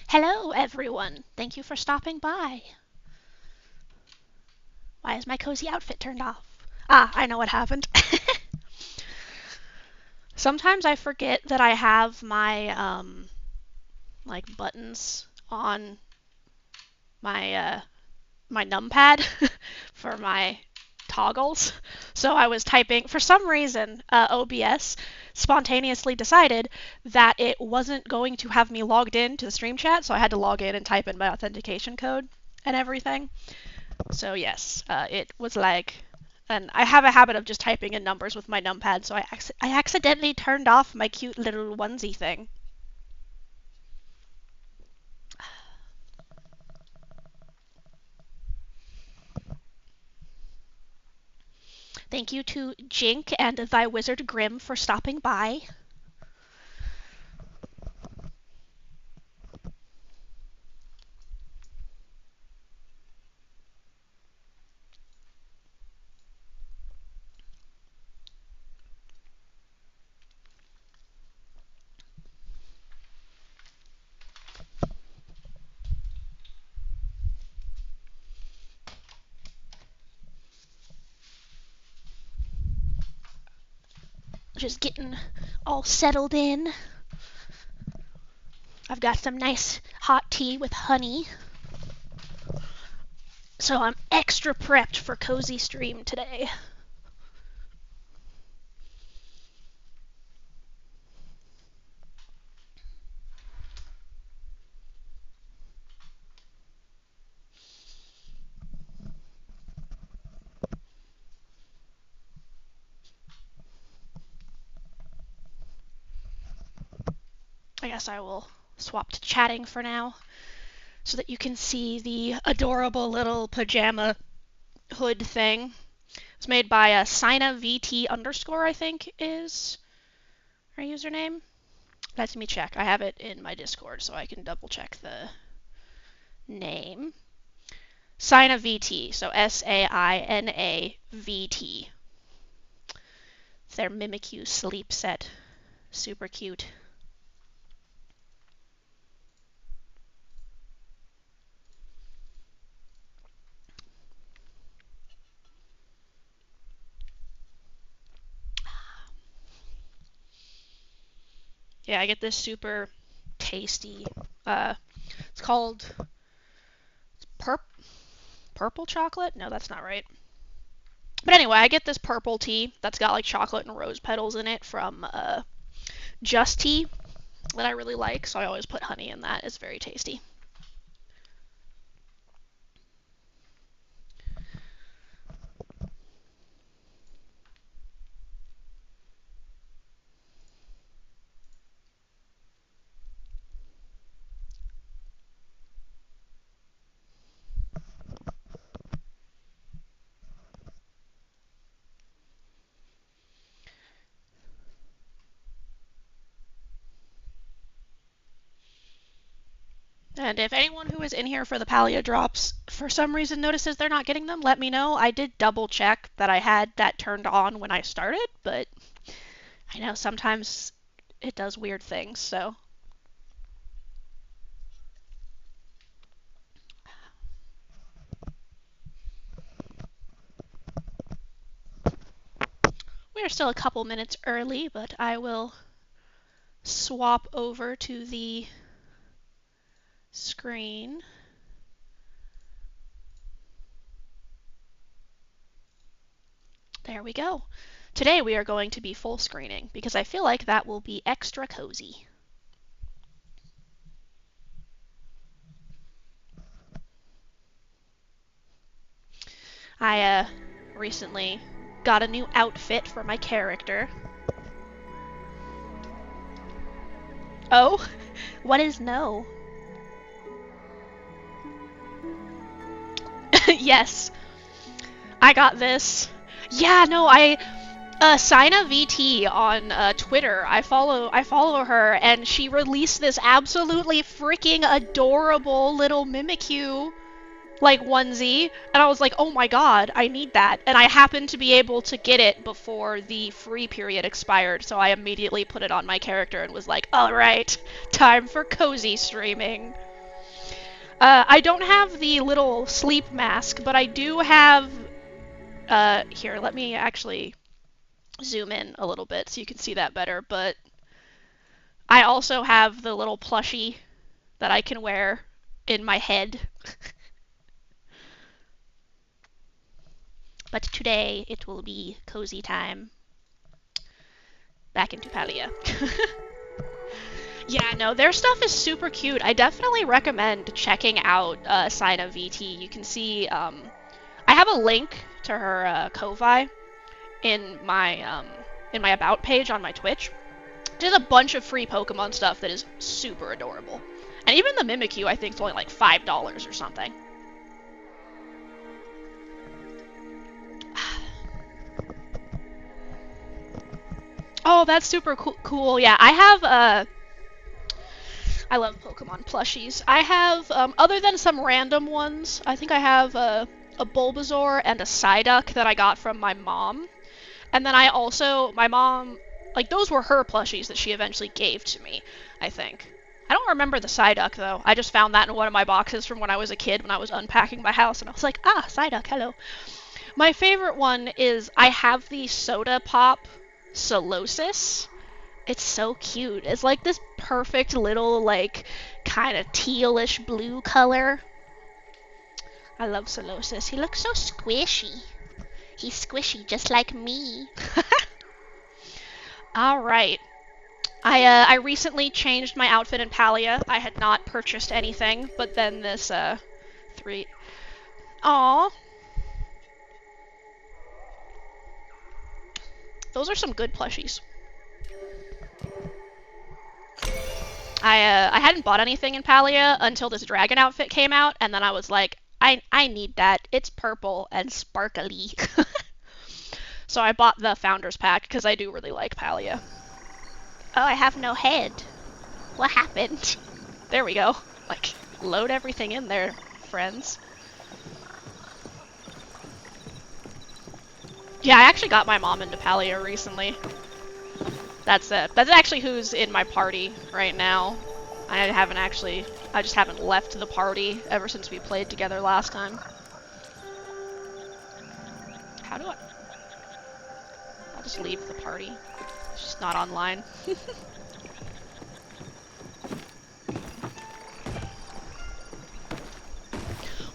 Hello, everyone. Thank you for stopping by. Why is my cozy outfit turned off? Ah, I know what happened. Sometimes I forget that I have my, like, buttons on my, my numpad for my toggles. So I was typing, for some reason, OBS spontaneously decided that it wasn't going to have me logged in to the stream chat, so I had to log in and type in my authentication code and everything. So yes, it was like, and I have a habit of just typing in numbers with my numpad, so I accidentally turned off my cute little onesie thing. Thank you to Jink and Thy Wizard Grim for stopping by. Just getting all settled in. I've got some nice hot tea with honey. So I'm extra prepped for cozy stream today. I guess I will swap to chatting for now so that you can see the adorable little pajama hood thing. It's made by a SainaVT underscore, I think is her username. Let me check. I have it in my Discord so I can double check the name. SainaVT, so SainaVT. It's their Mimikyu sleep set. Super cute. Yeah, I get this super tasty, it's called purple chocolate? No, that's not right. But anyway, I get this purple tea that's got like chocolate and rose petals in it from Just Tea that I really like, so I always put honey in that. It's very tasty. And if anyone who is in here for the Palia drops for some reason notices they're not getting them, let me know. I did double check that I had that turned on when I started, but I know sometimes it does weird things, so. We are still a couple minutes early, but I will swap over to the screen. There we go. Today we are going to be full screening because I feel like that will be extra cozy. I recently got a new outfit for my character. Oh, what is no? Yes, I got this. Yeah, no, SainaVT on Twitter. I follow her, and she released this absolutely freaking adorable little Mimikyu like onesie, and I was like, oh my god, I need that. And I happened to be able to get it before the free period expired, so I immediately put it on my character and was like, alright, time for cozy streaming. I don't have the little sleep mask, but I do have... here, let me actually zoom in a little bit so you can see that better, but I also have the little plushie that I can wear in my head. But today it will be cozy time. Back into Palia. Yeah, no, their stuff is super cute. I definitely recommend checking out SainaVT. You can see, I have a link to her Ko-fi in my about page on my Twitch. There's a bunch of free Pokemon stuff that is super adorable. And even the Mimikyu, I think, is only like $5 or something. Oh, that's super cool. Yeah, I have, I love Pokemon plushies. I have, other than some random ones, I think I have a Bulbasaur and a Psyduck that I got from my mom. And then I also, my mom, like, those were her plushies that she eventually gave to me, I think. I don't remember the Psyduck, though. I just found that in one of my boxes from when I was a kid, when I was unpacking my house, and I was like, ah, Psyduck, hello. My favorite one is, I have the Soda Pop Solosis. It's so cute. It's like this perfect little, like, kind of tealish blue color. I love Solosis. He looks so squishy. He's squishy just like me. Alright. I recently changed my outfit in Palia. I had not purchased anything, but then this, Aww. Those are some good plushies. I hadn't bought anything in Palia until this dragon outfit came out, and then I was like, I need that. It's purple and sparkly. So I bought the Founders Pack, because I do really like Palia. Oh, I have no head. What happened? There we go. Like, load everything in there, friends. Yeah, I actually got my mom into Palia recently. That's actually who's in my party right now. I just haven't left the party ever since we played together last time. How do I... I'll just leave the party. It's just not online.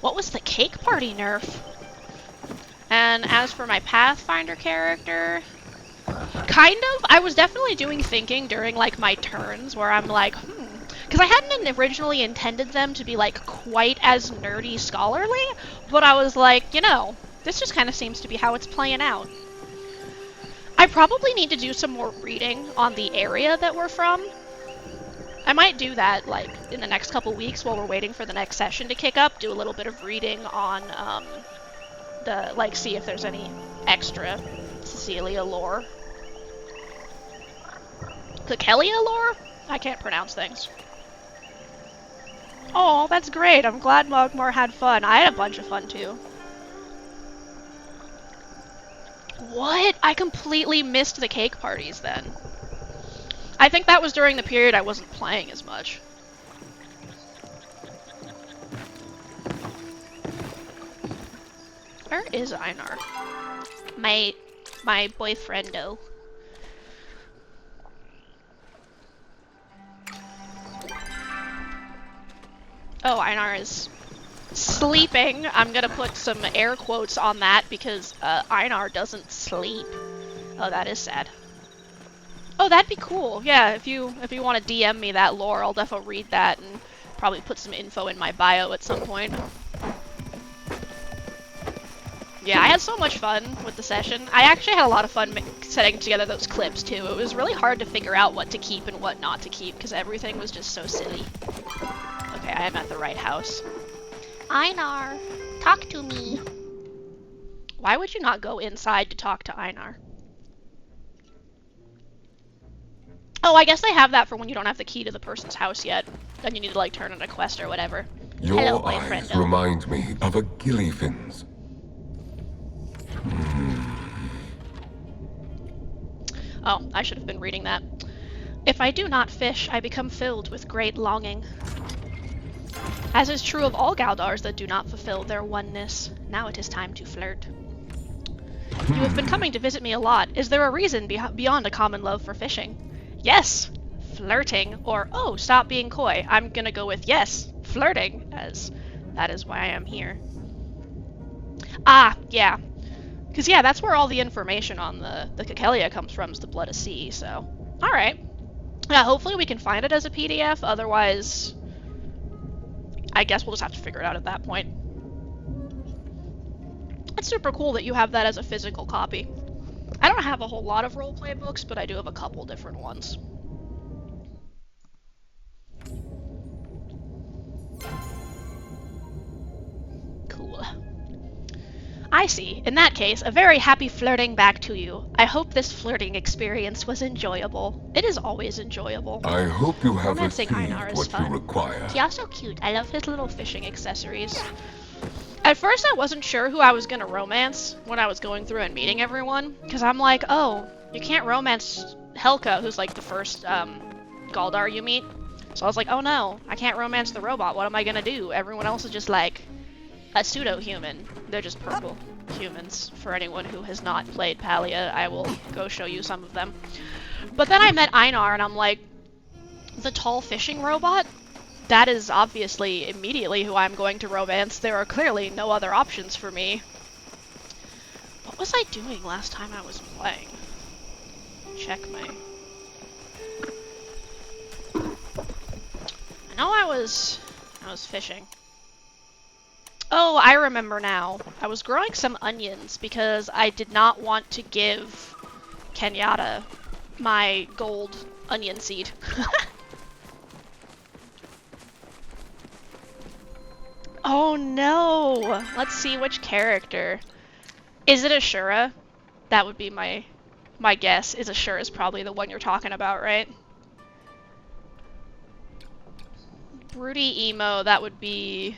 What was the cake party nerf? And as for my Pathfinder character... Kind of. I was definitely doing thinking during, like, my turns where I'm like, because I hadn't originally intended them to be, like, quite as nerdy scholarly, but I was like, you know, this just kind of seems to be how it's playing out. I probably need to do some more reading on the area that we're from. I might do that, like, in the next couple weeks while we're waiting for the next session to kick up, do a little bit of reading on, see if there's any extra Cecilia lore. Kelia lore? I can't pronounce things. Oh, that's great. I'm glad Mogmar had fun. I had a bunch of fun, too. What? I completely missed the cake parties, then. I think that was during the period I wasn't playing as much. Where is Einar? My boyfriendo. Oh, Einar is sleeping. I'm gonna put some air quotes on that because Einar doesn't sleep. Oh, that is sad. Oh, that'd be cool. Yeah, if you want to DM me that lore, I'll definitely read that and probably put some info in my bio at some point. Yeah, I had so much fun with the session. I actually had a lot of fun setting together those clips, too. It was really hard to figure out what to keep and what not to keep, because everything was just so silly. Okay, I am at the right house. Einar, talk to me. Why would you not go inside to talk to Einar? Oh, I guess they have that for when you don't have the key to the person's house yet. Then you need to, like, turn in a quest or whatever. Your eyes remind me of a gillyfin's. Oh, I should have been reading that. If I do not fish, I become filled with great longing. As is true of all Galdars that do not fulfill their oneness, now it is time to flirt. You have been coming to visit me a lot. Is there a reason beyond a common love for fishing? Yes, flirting. Or, oh, stop being coy. I'm gonna go with yes, flirting, as that is why I am here. Ah, yeah. Because, yeah, that's where all the information on the Cacalia comes from, is the Blood of Sea, so. Alright. Yeah, hopefully we can find it as a PDF, otherwise I guess we'll just have to figure it out at that point. It's super cool that you have that as a physical copy. I don't have a whole lot of roleplay books, but I do have a couple different ones. Cool. I see. In that case, a very happy flirting back to you. I hope this flirting experience was enjoyable. It is always enjoyable. I hope you have Romancing received Einar is what fun. you require. He's also cute. I love his little fishing accessories. At first, I wasn't sure who I was gonna romance when I was going through and meeting everyone, because I'm like, oh, you can't romance Helka, who's like the first Galdar you meet. So I was like, oh no, I can't romance the robot. What am I gonna do? Everyone else is just like a pseudo-human. They're just purple humans. For anyone who has not played Palia, I will go show you some of them. But then I met Einar, and I'm like, the tall fishing robot? That is obviously immediately who I'm going to romance. There are clearly no other options for me. What was I doing last time I was playing? Check my... I know I was fishing. Oh, I remember now. I was growing some onions because I did not want to give Kenyatta my gold onion seed. Oh no! Let's see which character. Is it Ashura? That would be my guess. Is Ashura is probably the one you're talking about, right? Broody emo, that would be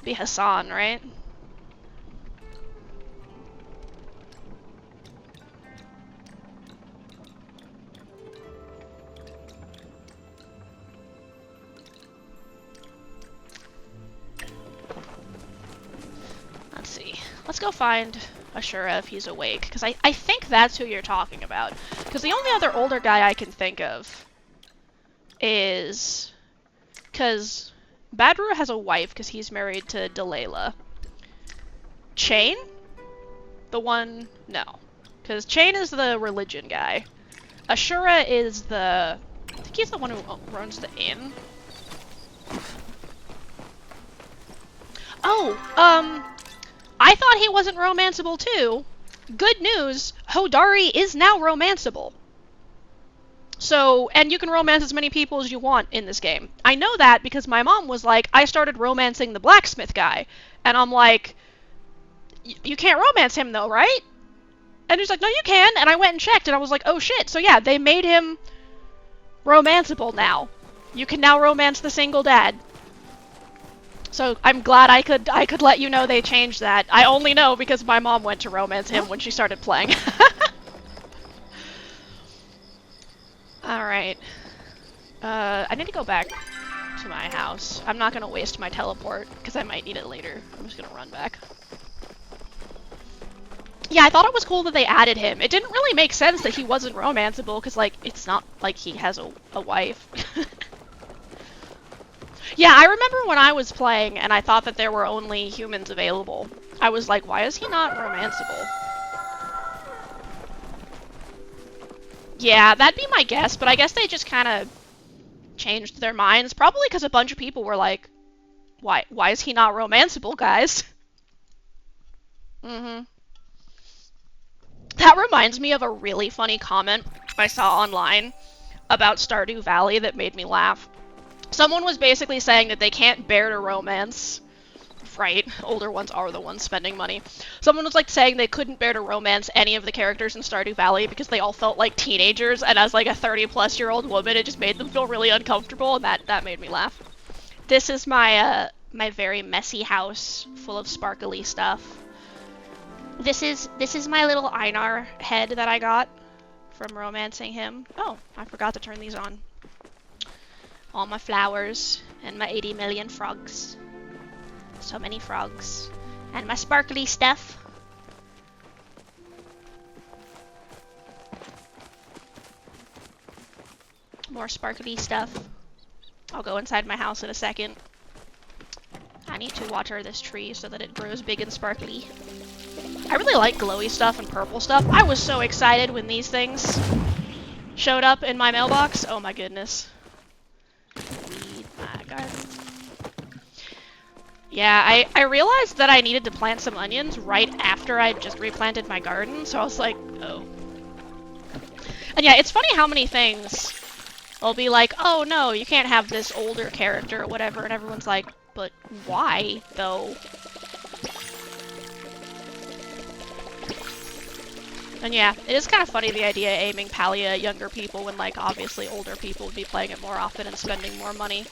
Hassan, right? Let's see. Let's go find Ashura if he's awake, because I think that's who you're talking about. Because the only other older guy I can think of is... Because Badru has a wife because he's married to Delilah. Chain? The one... No. Because Chain is the religion guy. Ashura is the... I think he's the one who runs the inn. Oh, I thought he wasn't romanceable too. Good news, Hodari is now romanceable. So, and you can romance as many people as you want in this game. I know that because my mom was like, I started romancing the blacksmith guy. And I'm like, you can't romance him though, right? And he's like, no, you can. And I went and checked and I was like, oh shit. So yeah, they made him romanceable now. You can now romance the single dad. So I'm glad I could let you know they changed that. I only know because my mom went to romance him when she started playing. Alright. I need to go back to my house. I'm not gonna waste my teleport, because I might need it later. I'm just gonna run back. Yeah, I thought it was cool that they added him. It didn't really make sense that he wasn't romanceable, because, like, it's not like he has a wife. Yeah, I remember when I was playing, and I thought that there were only humans available. I was like, why is he not romanceable? Yeah, that'd be my guess, but I guess they just kind of changed their minds. Probably because a bunch of people were like, why is he not romanceable, guys? Mm-hmm. That reminds me of a really funny comment I saw online about Stardew Valley that made me laugh. Someone was basically saying that they can't bear to romance. Right, older ones are the ones spending money. Someone was like saying they couldn't bear to romance any of the characters in Stardew Valley because they all felt like teenagers, and as like a 30-plus-year-old woman, it just made them feel really uncomfortable, and that made me laugh. This is my my very messy house full of sparkly stuff. This is my little Einar head that I got from romancing him. Oh, I forgot to turn these on. All my flowers And my 80 million frogs. So many frogs. And my sparkly stuff. More sparkly stuff. I'll go inside my house in a second. I need to water this tree so that it grows big and sparkly. I really like glowy stuff and purple stuff. I was so excited when these things showed up in my mailbox. Oh my goodness. Weed my garden. Yeah, I realized that I needed to plant some onions right after I just replanted my garden, so I was like, oh. And yeah, it's funny how many things will be like, oh no, you can't have this older character or whatever, and everyone's like, but why, though? And yeah, it is kind of funny, the idea of aiming Palia at younger people when, like, obviously older people would be playing it more often and spending more money.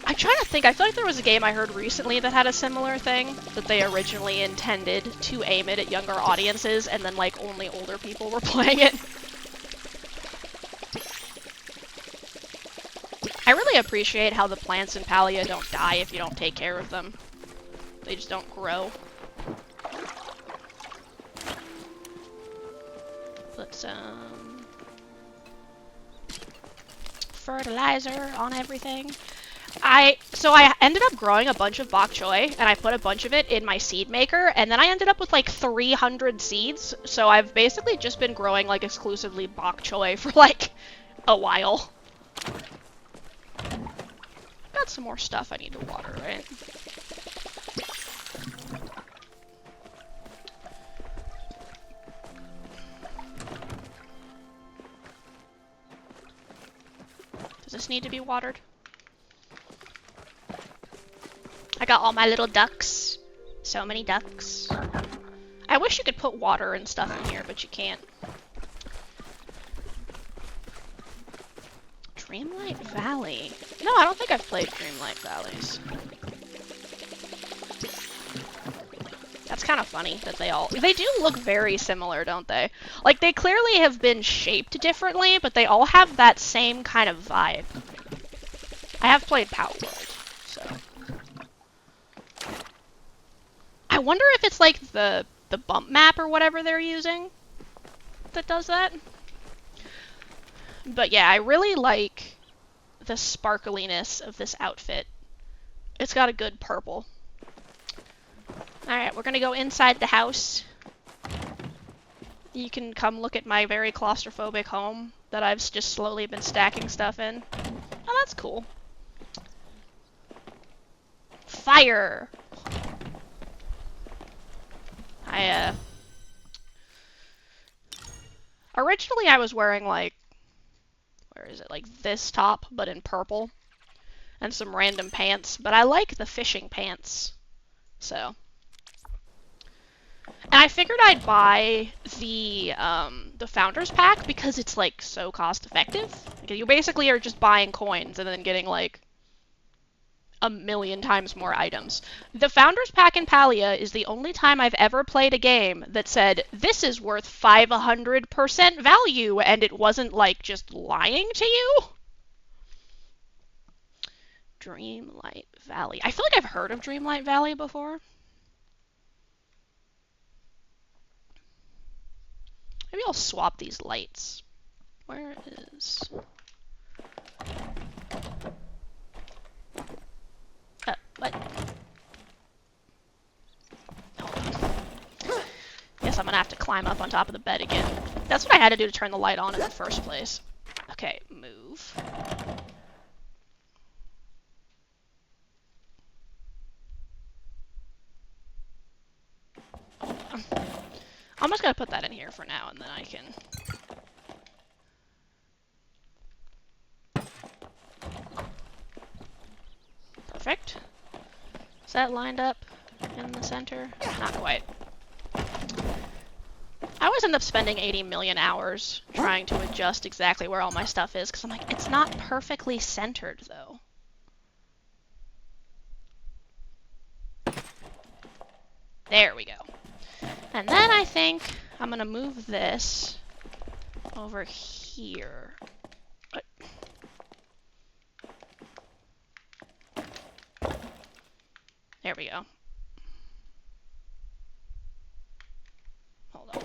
I'm trying to think, I feel like there was a game I heard recently that had a similar thing, that they originally intended to aim it at younger audiences, and then, like, only older people were playing it. I really appreciate how the plants in Palia don't die if you don't take care of them. They just don't grow. Put some fertilizer on everything. So I ended up growing a bunch of bok choy, and I put a bunch of it in my seed maker, and then I ended up with like 300 seeds, so I've basically just been growing like exclusively bok choy for like a while. Got some more stuff I need to water, right? Does this need to be watered? I got all my little ducks. So many ducks. I wish you could put water and stuff in here, but you can't. Dreamlight Valley. No, I don't think I've played Dreamlight Valleys. That's kind of funny that they do look very similar, don't they? Like, they clearly have been shaped differently, but they all have that same kind of vibe. I have played Power World, so. I wonder if it's like the bump map or whatever they're using that does that. But yeah, I really like the sparkliness of this outfit. It's got a good purple. Alright, we're gonna go inside the house. You can come look at my very claustrophobic home that I've just slowly been stacking stuff in. Oh, that's cool. Fire! Originally I was wearing, like, where is it? Like this top, but in purple. And some random pants, but I like the fishing pants. So. And I figured I'd buy the Founders Pack because it's, like, so cost effective. Like, you basically are just buying coins and then getting, like, a million times more items. The Founders Pack in Palia is the only time I've ever played a game that said, this is worth 500% value, and it wasn't, like, just lying to you. Dreamlight Valley. I feel like I've heard of Dreamlight Valley before. Maybe I'll swap these lights. Where is... what? Hold on. Guess I'm gonna have to climb up on top of the bed again. That's what I had to do to turn the light on in the first place. Okay, move. I'm just gonna put that in here for now, and then I can... Perfect. Is that lined up in the center? Not quite. I always end up spending 80 million hours trying to adjust exactly where all my stuff is, because I'm like, it's not perfectly centered, though. There we go. And then I think I'm gonna move this over here. What? There we go. Hold on.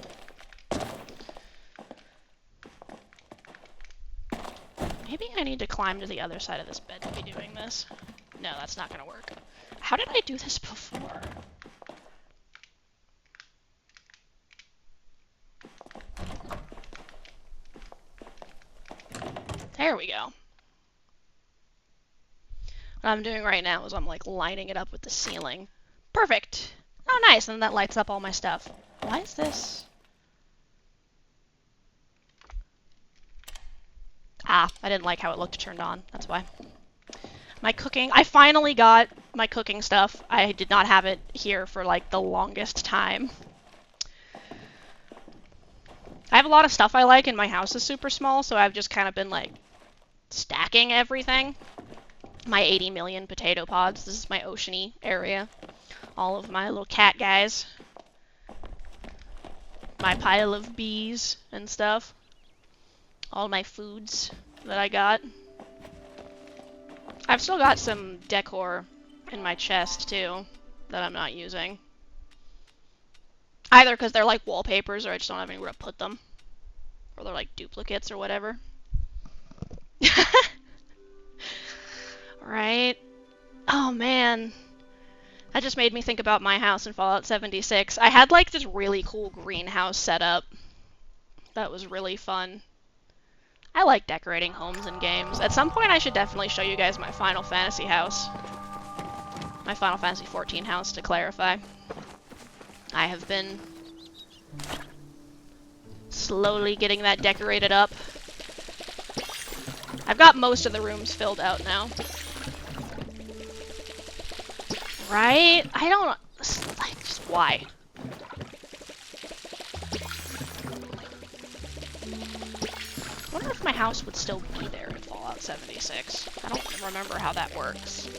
Maybe I need to climb to the other side of this bed to be doing this. No, that's not gonna work. How did I do this before? There we go. What I'm doing right now is I'm like lining it up with the ceiling. Perfect! Oh nice, and that lights up all my stuff. Why is this? Ah, I didn't like how it looked turned on, that's why. My cooking, I finally got my cooking stuff. I did not have it here for like the longest time. I have a lot of stuff I like and my house is super small, so I've just kind of been like stacking everything. My 80 million potato pods. This is my oceany area. All of my little cat guys. My pile of bees and stuff. All my foods that I got. I've still got some decor in my chest too that I'm not using. Either because they're like wallpapers or I just don't have anywhere to put them. Or they're like duplicates or whatever. Right? Oh man. That just made me think about my house in Fallout 76. I had like this really cool greenhouse set up. That was really fun. I like decorating homes and games. At some point I should definitely show you guys my Final Fantasy house. My Final Fantasy 14 house, to clarify. I have been slowly getting that decorated up. I've got most of the rooms filled out now. Right? I don't... like, just why? I wonder if my house would still be there in Fallout 76. I don't remember how that works.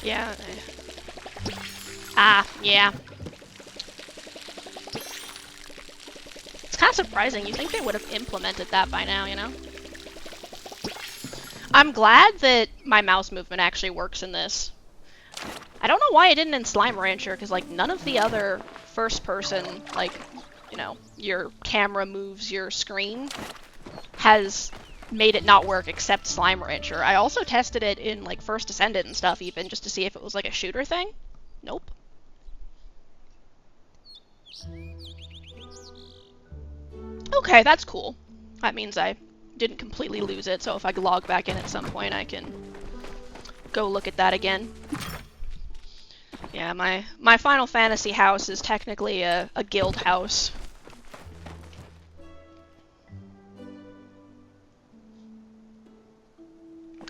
Yeah. Ah, yeah. It's kind of surprising. You think they would have implemented that by now, you know? I'm glad that my mouse movement actually works in this. I don't know why it didn't in Slime Rancher, because, like, none of the other first-person, like, you know, your camera moves your screen has made it not work except Slime Rancher. I also tested it in, like, First Ascendant and stuff, even, just to see if it was, like, a shooter thing. Nope. Okay, that's cool. That means I didn't completely lose it, so if I log back in at some point, I can go look at that again. Yeah, my Final Fantasy house is technically a guild house.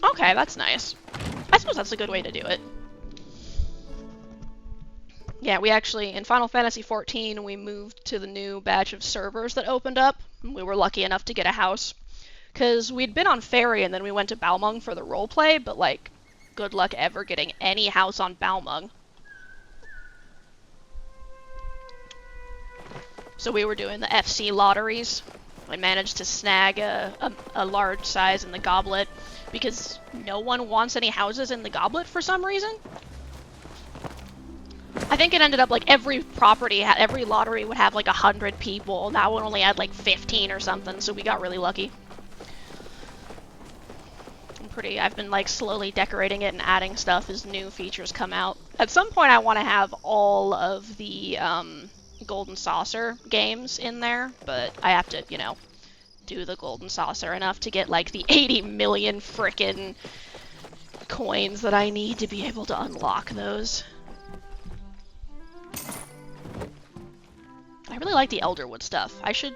Okay, that's nice. I suppose that's a good way to do it. Yeah, we actually, in Final Fantasy XIV, we moved to the new batch of servers that opened up. We were lucky enough to get a house. Because we'd been on Fairy and then we went to Balmung for the roleplay, but like, good luck ever getting any house on Balmung. So we were doing the FC lotteries. I managed to snag a large size in the Goblet because no one wants any houses in the Goblet for some reason. I think it ended up like every property, every lottery would have like 100 people. That one only had like 15 or something, so we got really lucky. I've been like slowly decorating it and adding stuff as new features come out. At some point I want to have all of the Golden Saucer games in there, but I have to, you know, do the Golden Saucer enough to get like the 80 million frickin' coins that I need to be able to unlock those. I really like the Elderwood stuff. I should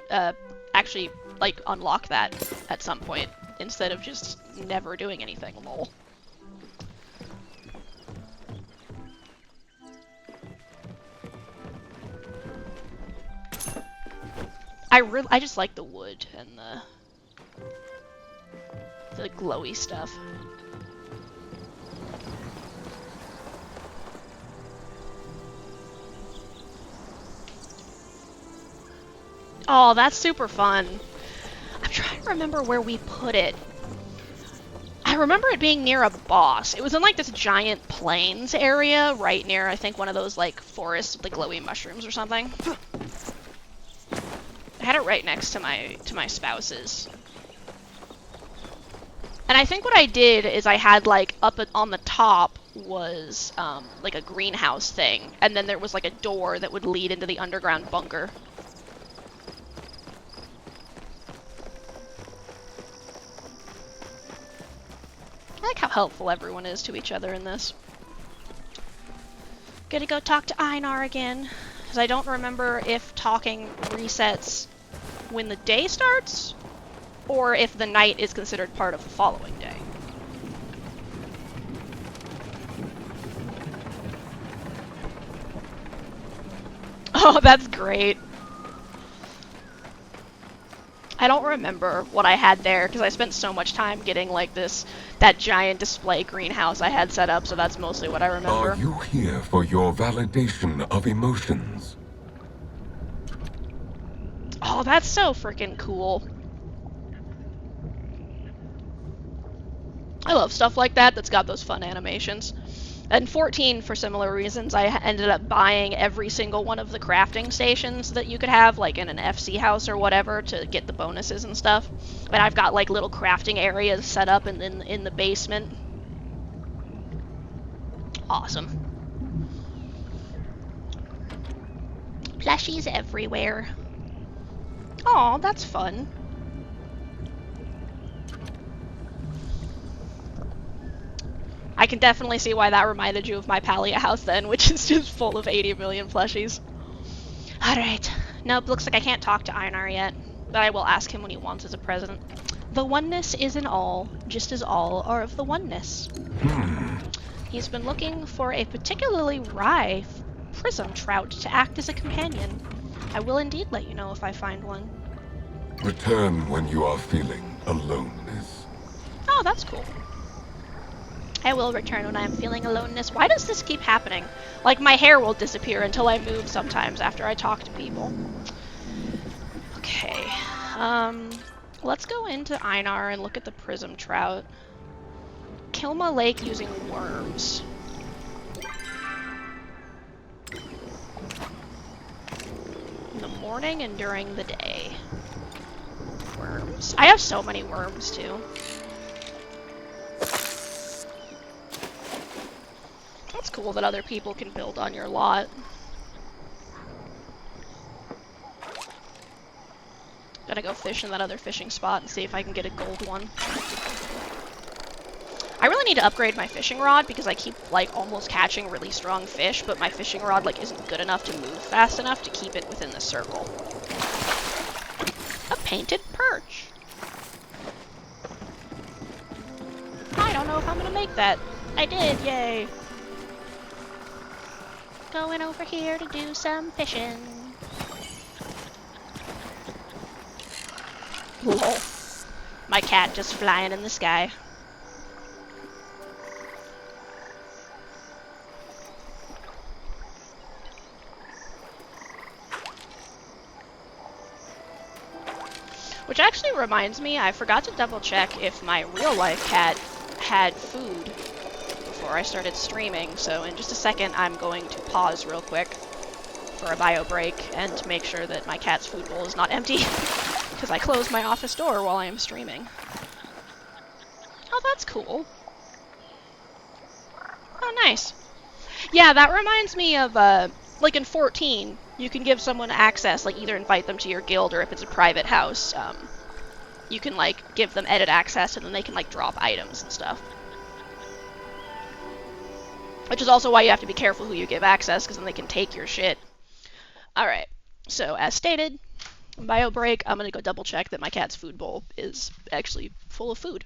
actually like unlock that at some point instead of just never doing anything, lol. I just like the wood and the glowy stuff. Oh, that's super fun. I'm trying to remember where we put it. I remember it being near a boss. It was in like this giant plains area right near, I think, one of those like forests with the glowy mushrooms or something. I had it right next to my spouse's. And I think what I did is I had like up on the top was like a greenhouse thing, and then there was like a door that would lead into the underground bunker. I like how helpful everyone is to each other in this. Gonna go talk to Einar again, because I don't remember if talking resets when the day starts, or if the night is considered part of the following day. Oh, that's great. I don't remember what I had there because I spent so much time getting like that giant display greenhouse I had set up, so that's mostly what I remember. Are you here for your validation of emotions? Oh, that's so freaking cool. I love stuff like that that's got those fun animations. And 14, for similar reasons, I ended up buying every single one of the crafting stations that you could have, like in an FC house or whatever, to get the bonuses and stuff. And I've got like little crafting areas set up in the basement. Awesome. Plushies everywhere. Aw, that's fun. I can definitely see why that reminded you of my Palia house then, which is just full of 80 million plushies. Alright. Nope, looks like I can't talk to Einar yet, but I will ask him what he wants as a present. The oneness is in all, just as all are of the oneness. He's been looking for a particularly wry prism trout to act as a companion. I will indeed let you know if I find one. Return when you are feeling aloneness. Oh, that's cool. I will return when I am feeling aloneness. Why does this keep happening? Like, my hair will disappear until I move sometimes after I talk to people. Okay. Let's go into Einar and look at the prism trout. Kilma Lake using worms. In the morning and during the day. Worms. I have so many worms, too. It's cool that other people can build on your lot. Gotta go fish in that other fishing spot and see if I can get a gold one. I really need to upgrade my fishing rod because I keep, like, almost catching really strong fish, but my fishing rod, like, isn't good enough to move fast enough to keep it within the circle. A painted perch! I don't know if I'm gonna make that. I did, yay! Going over here to do some fishing. Lol. My cat just flying in the sky. Which actually reminds me, I forgot to double check if my real life cat had food before I started streaming, so in just a second I'm going to pause real quick for a bio break and make sure that my cat's food bowl is not empty, because I closed my office door while I am streaming. Oh, that's cool. Oh, nice. Yeah, that reminds me of, like in 14, you can give someone access, like either invite them to your guild or if it's a private house, you can, like, give them edit access and then they can, like, drop items and stuff. Which is also why you have to be careful who you give access, because then they can take your shit. Alright, so as stated, bio break, I'm gonna go double check that my cat's food bowl is actually full of food.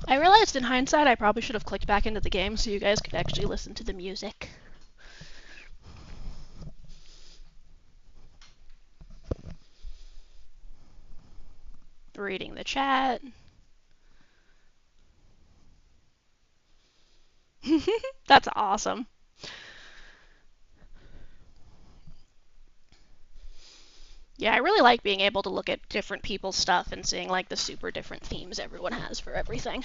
I realized in hindsight I probably should have clicked back into the game so you guys could actually listen to the music. Reading the chat. That's awesome. Yeah, I really like being able to look at different people's stuff and seeing like the super different themes everyone has for everything.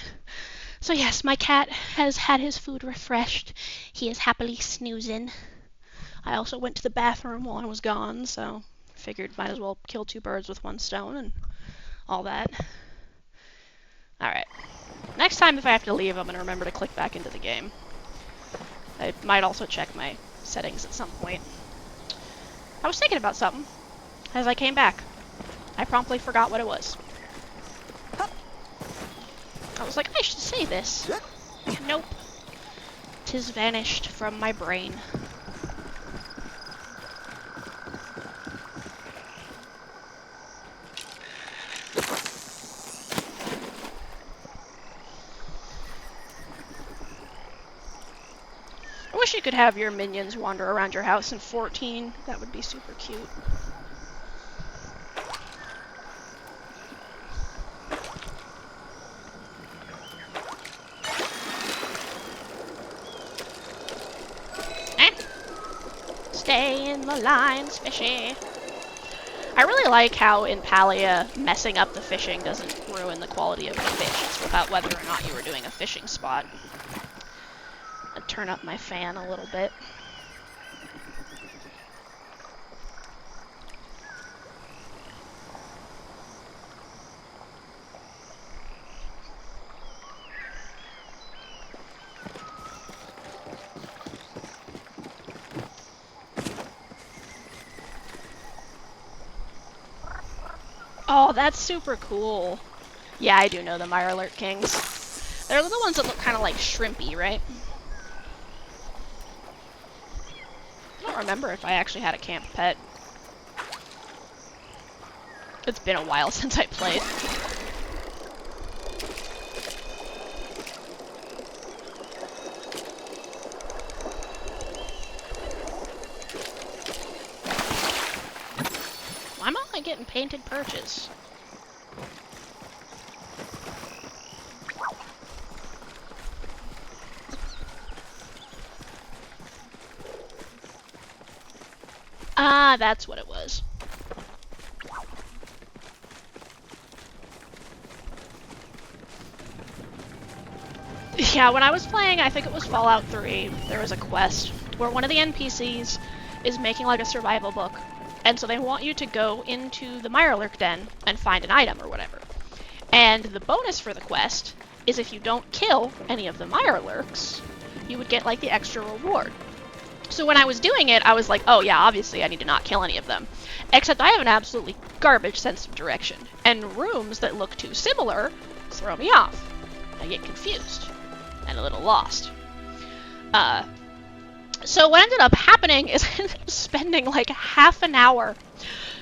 So yes, my cat has had his food refreshed. He is happily snoozing. I also went to the bathroom while I was gone, so figured might as well kill two birds with one stone and all that. Alright. Next time if I have to leave, I'm going to remember to click back into the game. I might also check my settings at some point. I was thinking about something as I came back. I promptly forgot what it was. I was like, I should say this. Nope. 'Tis vanished from my brain. I wish you could have your minions wander around your house in 14. That would be super cute. Stay in the lines, fishy. I really like how in Palia, messing up the fishing doesn't ruin the quality of the fish. It's about whether or not you were doing a fishing spot. I'd turn up my fan a little bit. Oh, that's super cool. Yeah, I do know the Mirelurk Kings. They're the ones that look kind of like shrimpy, right? I don't remember if I actually had a camp pet. It's been a while since I played. Why am I only getting painted perches? Ah, that's what it was. Yeah, when I was playing, I think it was Fallout 3, there was a quest where one of the NPCs is making like a survival book. And so they want you to go into the Mirelurk den and find an item or whatever. And the bonus for the quest is if you don't kill any of the Mirelurks, you would get like the extra reward. So when I was doing it, I was like, oh yeah, obviously I need to not kill any of them. Except I have an absolutely garbage sense of direction. And rooms that look too similar throw me off. I get confused and a little lost. So what ended up happening is I ended up spending like half an hour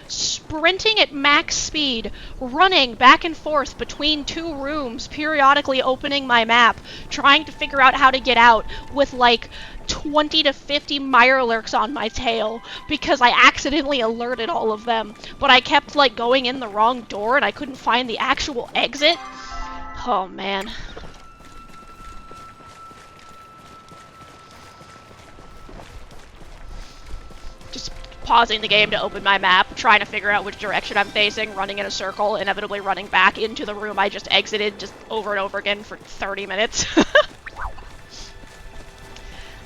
sprinting at max speed, running back and forth between two rooms, periodically opening my map, trying to figure out how to get out with like 20 to 50 Mirelurks on my tail because I accidentally alerted all of them, but I kept like going in the wrong door and I couldn't find the actual exit. Oh man. Just pausing the game to open my map, trying to figure out which direction I'm facing, running in a circle, inevitably running back into the room I just exited just over and over again for 30 minutes.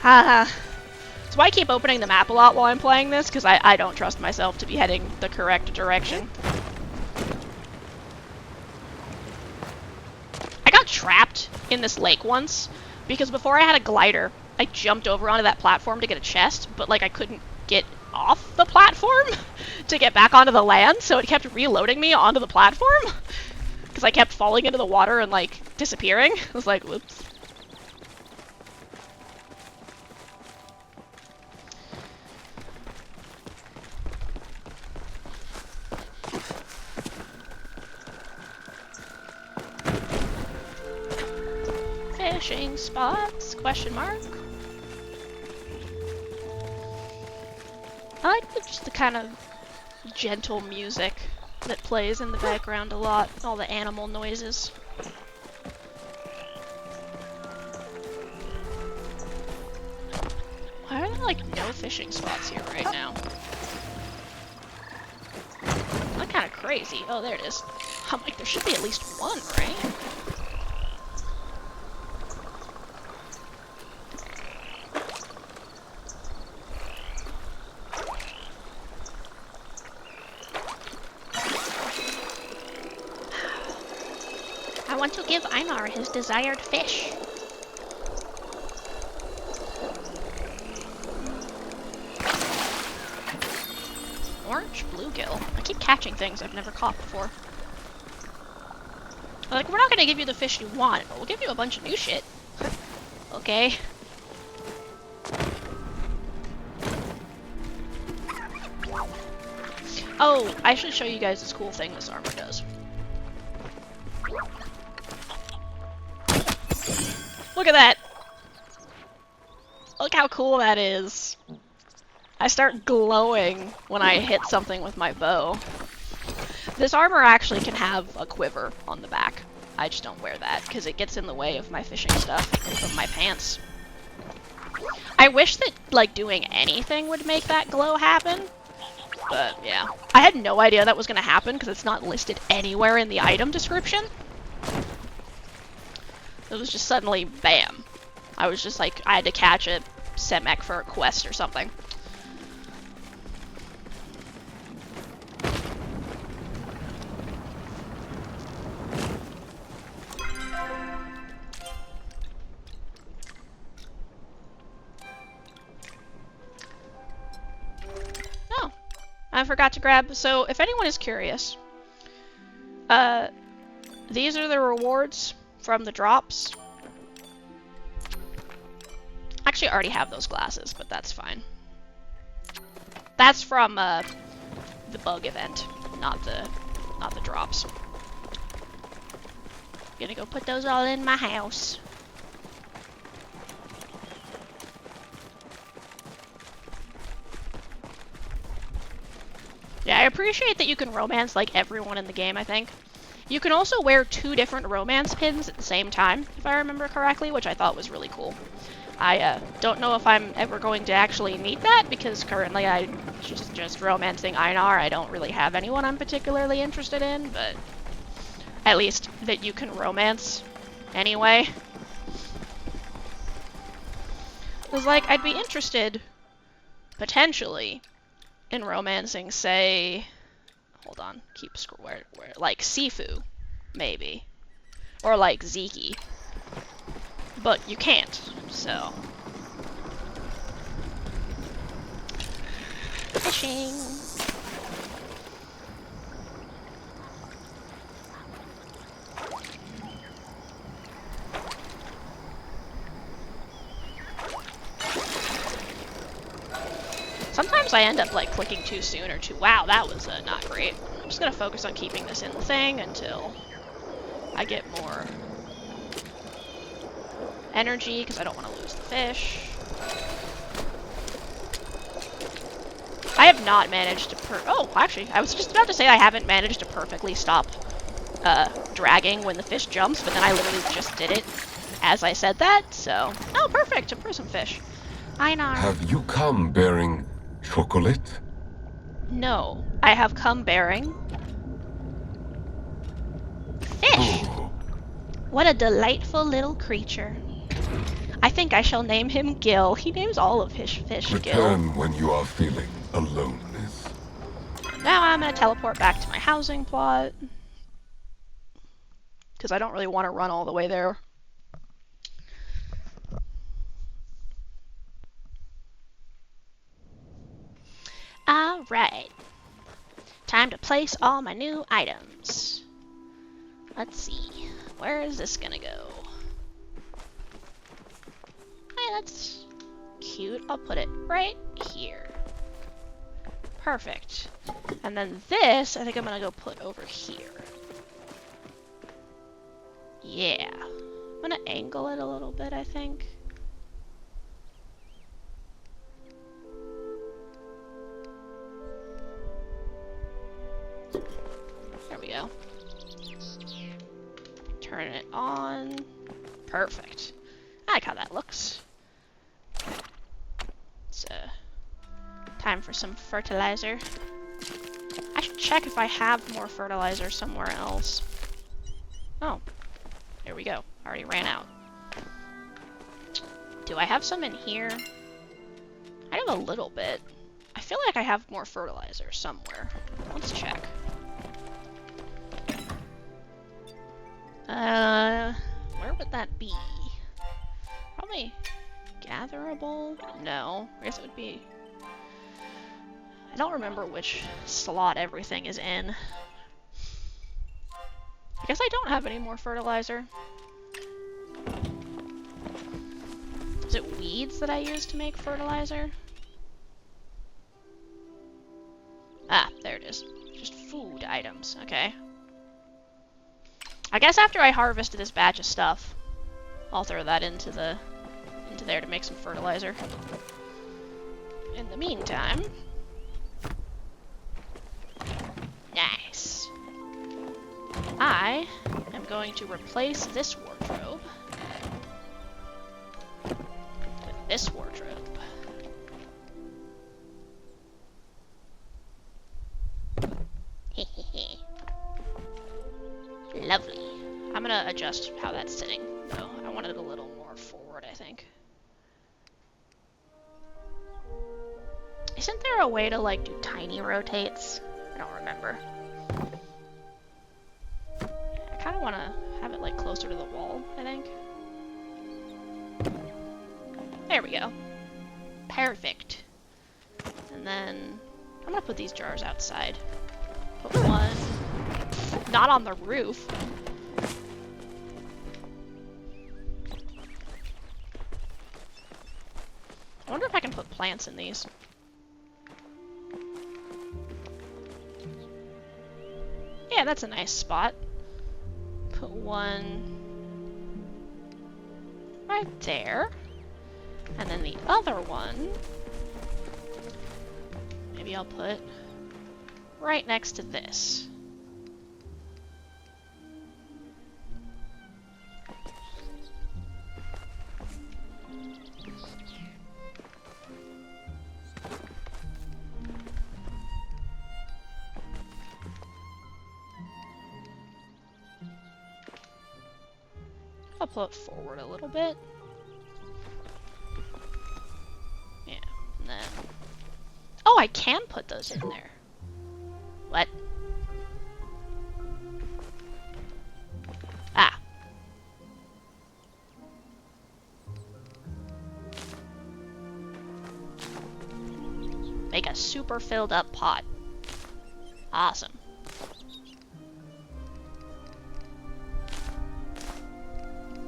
Haha. That's why I keep opening the map a lot while I'm playing this, because I don't trust myself to be heading the correct direction. I got trapped in this lake once, because before I had a glider, I jumped over onto that platform to get a chest, but like I couldn't get off the platform to get back onto the land, so it kept reloading me onto the platform, because I kept falling into the water and like disappearing. I was like, whoops. fishing spots? Question mark. I like just the kind of gentle music that plays in the background a lot. All the animal noises. Why are there like no fishing spots here right now? That's kind of crazy. Oh, there it is. I'm like, there should be at least one, right? I want to give Einar his desired fish. Orange bluegill. I keep catching things I've never caught before. Like, we're not gonna give you the fish you want, but we'll give you a bunch of new shit. Okay. Oh, I should show you guys this cool thing this armor does. Look at that! Look how cool that is. I start glowing when I hit something with my bow. This armor actually can have a quiver on the back. I just don't wear that because it gets in the way of my fishing stuff, of my pants. I wish that, like, doing anything would make that glow happen. But, yeah. I had no idea that was going to happen because it's not listed anywhere in the item description. It was just suddenly, bam. I was just like, I had to catch a Semek for a quest or something. Oh, I forgot to grab, so if anyone is curious, these are the rewards from the drops. Actually, I already have those glasses, but that's fine. That's from the bug event, not the drops. Gonna go put those all in my house. Yeah, I appreciate that you can romance like everyone in the game, I think. You can also wear 2 different romance pins at the same time, if I remember correctly, which I thought was really cool. I don't know if I'm ever going to actually need that, because currently I'm just romancing Einar. I don't really have anyone I'm particularly interested in, but at least that you can romance anyway. Because, like, I'd be interested, potentially, in romancing, say... Hold on, keep where like Sifu, maybe. Or like Ziki. But you can't, so. Fishing. Sometimes I end up like clicking too soon or too. Wow, that was not great. I'm just gonna focus on keeping this in the thing until I get more energy, because I don't want to lose the fish. I have not managed to oh, actually, I was just about to say I haven't managed to perfectly stop dragging when the fish jumps, but then I literally just did it as I said that, so... Oh, perfect! A prism fish. Einar. Have you come bearing chocolate? No, I have come bearing fish. Oh. What a delightful little creature. I think I shall name him Gil. He names all of his fish Gil. Return when you are feeling aloneness. Now I'm gonna teleport back to my housing plot, because I don't really want to run all the way there. Alright. Time to place all my new items. Let's see. Where is this gonna go? Hey, that's cute. I'll put it right here. Perfect. And then this, I think I'm gonna go put over here. Yeah. I'm gonna angle it a little bit, I think. There we go. Turn it on. Perfect. I like how that looks. It's time for some fertilizer. I should check if I have more fertilizer somewhere else. Oh, there we go. Already ran out. Do I have some in here? I have a little bit. I feel like I have more fertilizer somewhere. Let's check. Where would that be? Probably gatherable? No. I guess it would be... I don't remember which slot everything is in. I guess I don't have any more fertilizer. Is it weeds that I use to make fertilizer? Ah, there it is. Just food items. Okay. I guess after I harvest this batch of stuff, I'll throw that into there to make some fertilizer. In the meantime... Nice. I am going to replace this wardrobe with this wardrobe. Hehehe. Lovely. I'm gonna adjust how that's sitting, though. I want it a little more forward, I think. Isn't there a way to, like, do tiny rotates? I don't remember. I kind of want to have it, like, closer to the wall, I think. There we go. Perfect. And then I'm gonna put these jars outside. Put one... Not on the roof. I wonder if I can put plants in these. Yeah, that's a nice spot. Put one right there. And then the other one, maybe I'll put right next to this. I'll put it forward a little bit. Yeah, and then... Oh, I can put those in there. What? Ah. Make a super filled up pot. Awesome.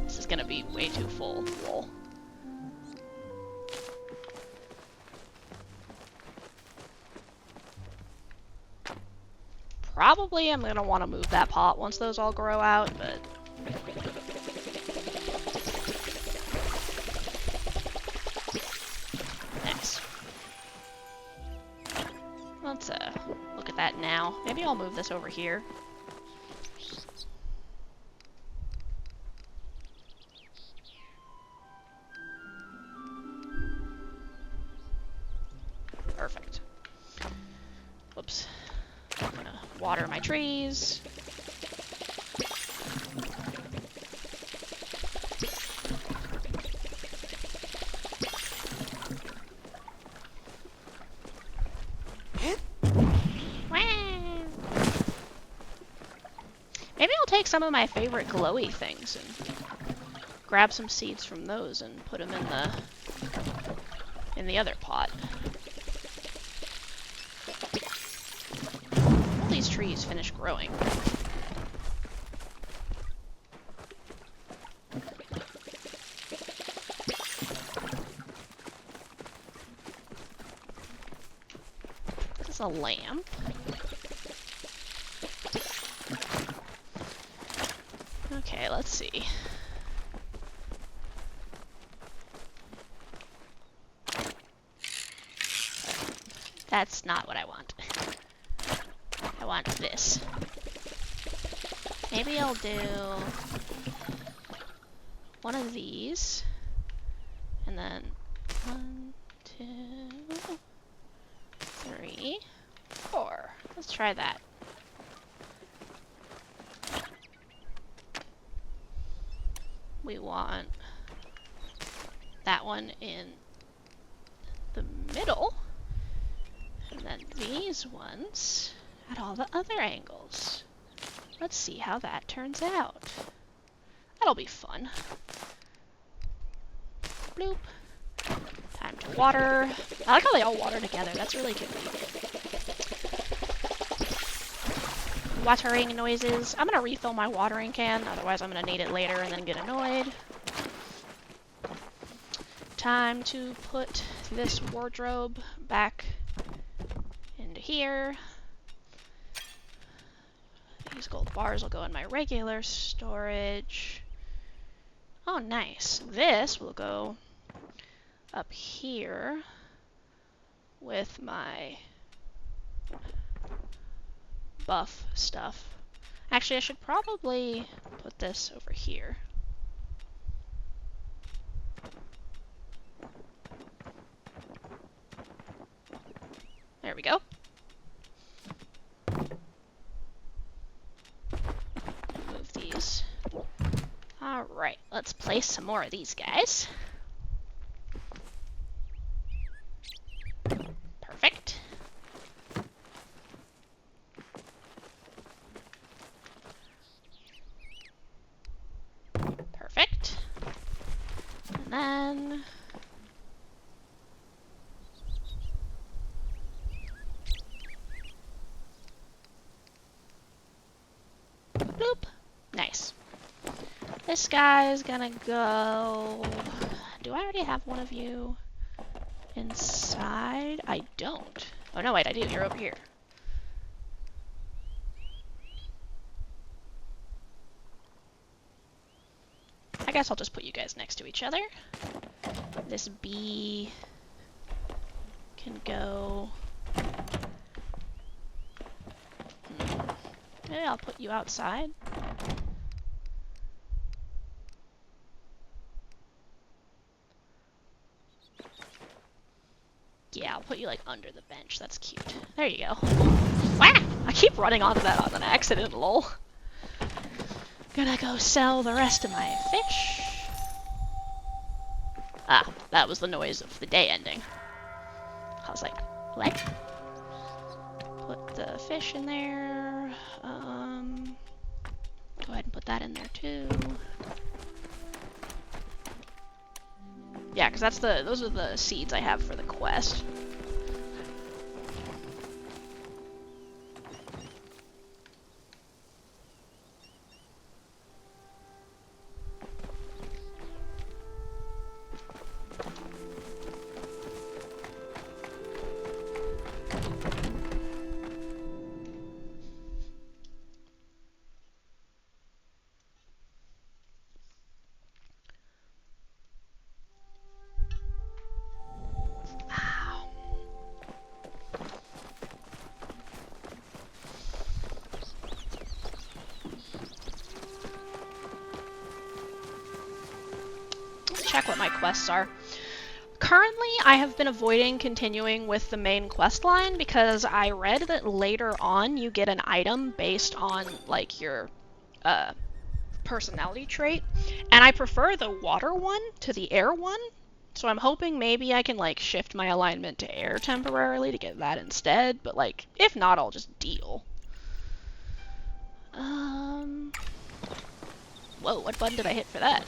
This is gonna be way too full. Lol. Probably I'm gonna want to move that pot once those all grow out, but... Nice. Let's look at that now. Maybe I'll move this over here. Perfect. Whoops. I'm gonna water my trees. Maybe I'll take some of my favorite glowy things and grab some seeds from those and put them in the other pot. All these trees finish growing. This is a lamp. Okay, let's see. That's not what I want. I want this. Maybe I'll do one of these. And then 1, 2, 3, 4. Let's try that. We want that one in the middle. And then these ones at all the other angles. Let's see how that turns out. That'll be fun. Bloop. Time to water. I like how they all water together. That's really cute. Watering noises. I'm gonna refill my watering can, otherwise I'm gonna need it later and then get annoyed. Time to put this wardrobe back into here. These gold bars will go in my regular storage. Oh, nice. This will go up here with my buff stuff. Actually, I should probably put this over here. There we go. Move these. Alright, let's place some more of these guys. Perfect. Perfect. And then... Bloop. Nice. This guy's gonna go... Do I already have one of you inside? I don't. Oh no, wait, I do. You're over here. I guess I'll just put you guys next to each other. This bee can go... Maybe I'll put you outside. Yeah, I'll put you like under the bench. That's cute. There you go. Wah! I keep running onto that on an accident, lol. Gonna go sell the rest of my fish. Ah, that was the noise of the day ending. I was like, what? Put the fish in there. Go ahead and put that in there too. Yeah, because those are the seeds I have for the quest. Check what my quests are. Currently, I have been avoiding continuing with the main quest line because I read that later on you get an item based on like your personality trait, and I prefer the water one to the air one, so I'm hoping maybe I can like shift my alignment to air temporarily to get that instead, but like if not, I'll just deal. Whoa, what button did I hit for that?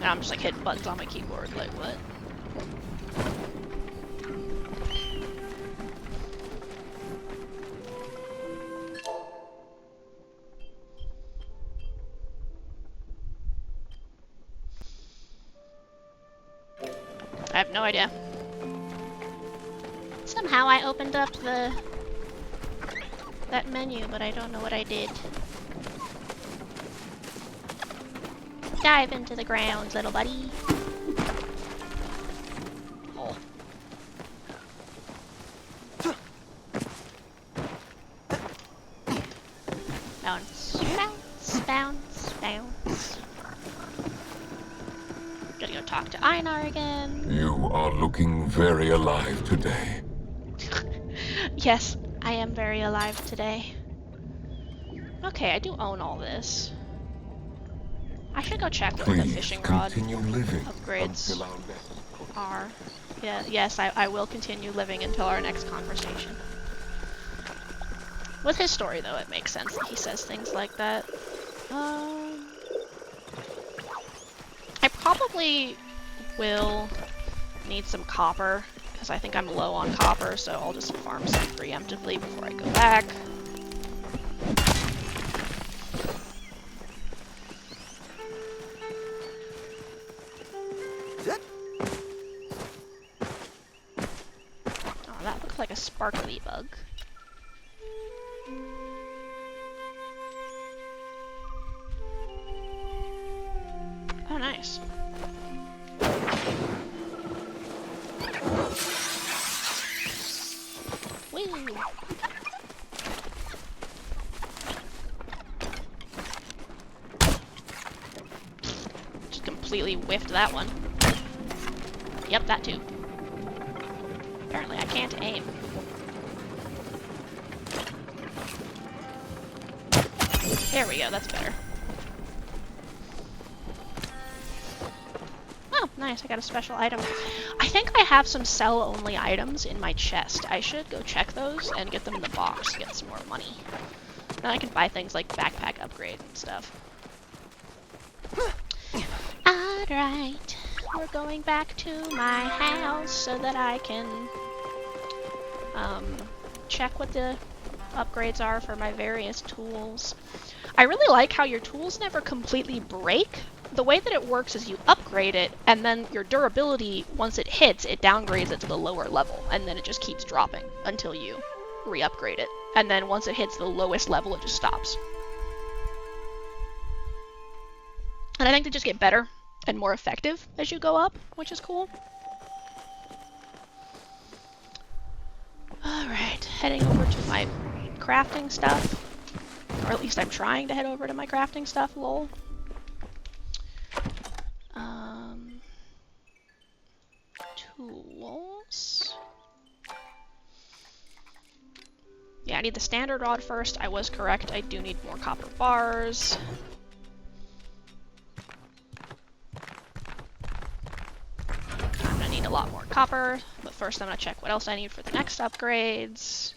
Now I'm just like hitting buttons on my keyboard, like what? I have no idea. Somehow I opened up that menu, but I don't know what I did. Dive into the ground, little buddy. Oh. Bounce, bounce, bounce, bounce. Gonna go talk to Einar again. You are looking very alive today. Yes, I am very alive today. Okay, I do own all this. I should go check what the fishing rod upgrades are. Yeah, yes, I will continue living until our next conversation. With his story, though, it makes sense that he says things like that. I probably will need some copper, because I think I'm low on copper, so I'll just farm some preemptively before I go back. Oh, that looks like a sparkly bug. Oh, nice. Woo! Just completely whiffed that one. Yep, that too. Apparently I can't aim. There we go, that's better. Oh, nice, I got a special item. I think I have some sell-only items in my chest. I should go check those and get them in the box to get some more money. Then I can buy things like backpack upgrade and stuff. Alright, we're going back to my house so that I can check what the upgrades are for my various tools. I really like how your tools never completely break. The way that it works is you upgrade it, and then your durability, once it hits, it downgrades it to the lower level, and then it just keeps dropping until you re-upgrade it. And then once it hits the lowest level, it just stops. And I think they just get better and more effective as you go up, which is cool. Alright, heading over to my crafting stuff. Or at least I'm trying to head over to my crafting stuff, lol. Tools. Yeah, I need the standard rod first. I was correct. I do need more copper bars. I'm gonna need a lot more copper, but first I'm gonna check what else I need for the next upgrades.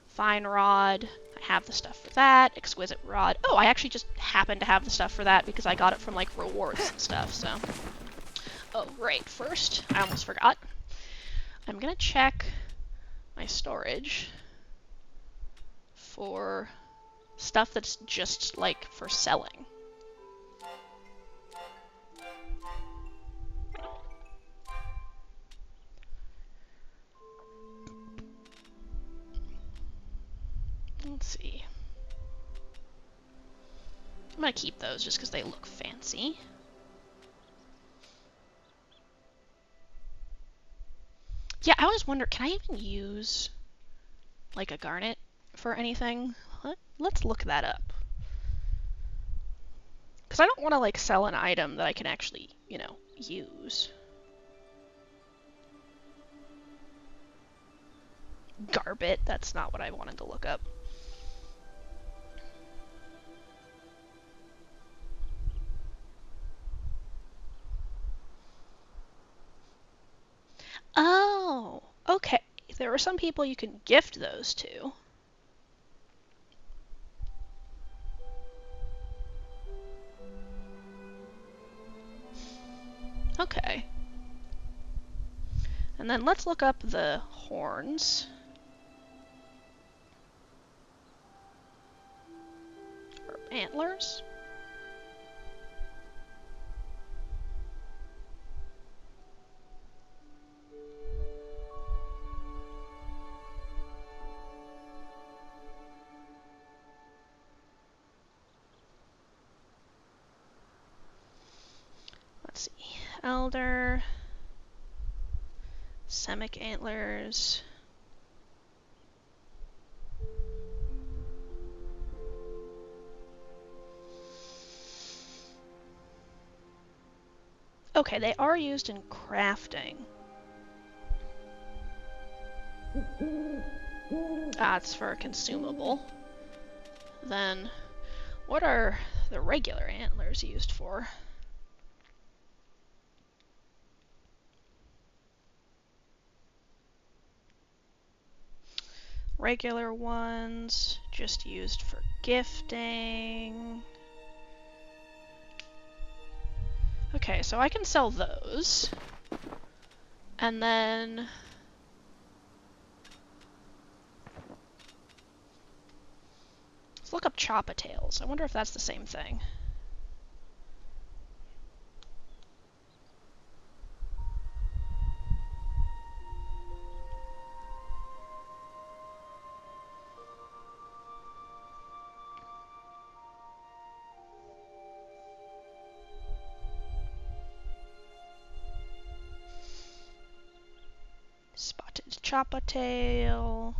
Fine rod. I have the stuff for that. Exquisite rod. Oh, I actually just happen to have the stuff for that because I got it from like rewards and stuff, so. Oh, right. First, I almost forgot. I'm gonna check my storage for stuff that's just like for selling. Let's see. I'm gonna keep those just because they look fancy. Yeah, I always wonder, can I even use like a garnet for anything? Let's look that up. Because I don't want to like sell an item that I can actually, you know, use. Garbit, that's not what I wanted to look up. Oh, okay. There are some people you can gift those to. Okay. And then let's look up the horns. Or antlers. see. Elder. Semic antlers. Okay, they are used in crafting. Ah, it's for a consumable. Then, what are the regular antlers used for? Regular ones, just used for gifting. Okay, so I can sell those. And then... let's look up Choppa-tails. I wonder if that's the same thing. Spotted Choppa-tail.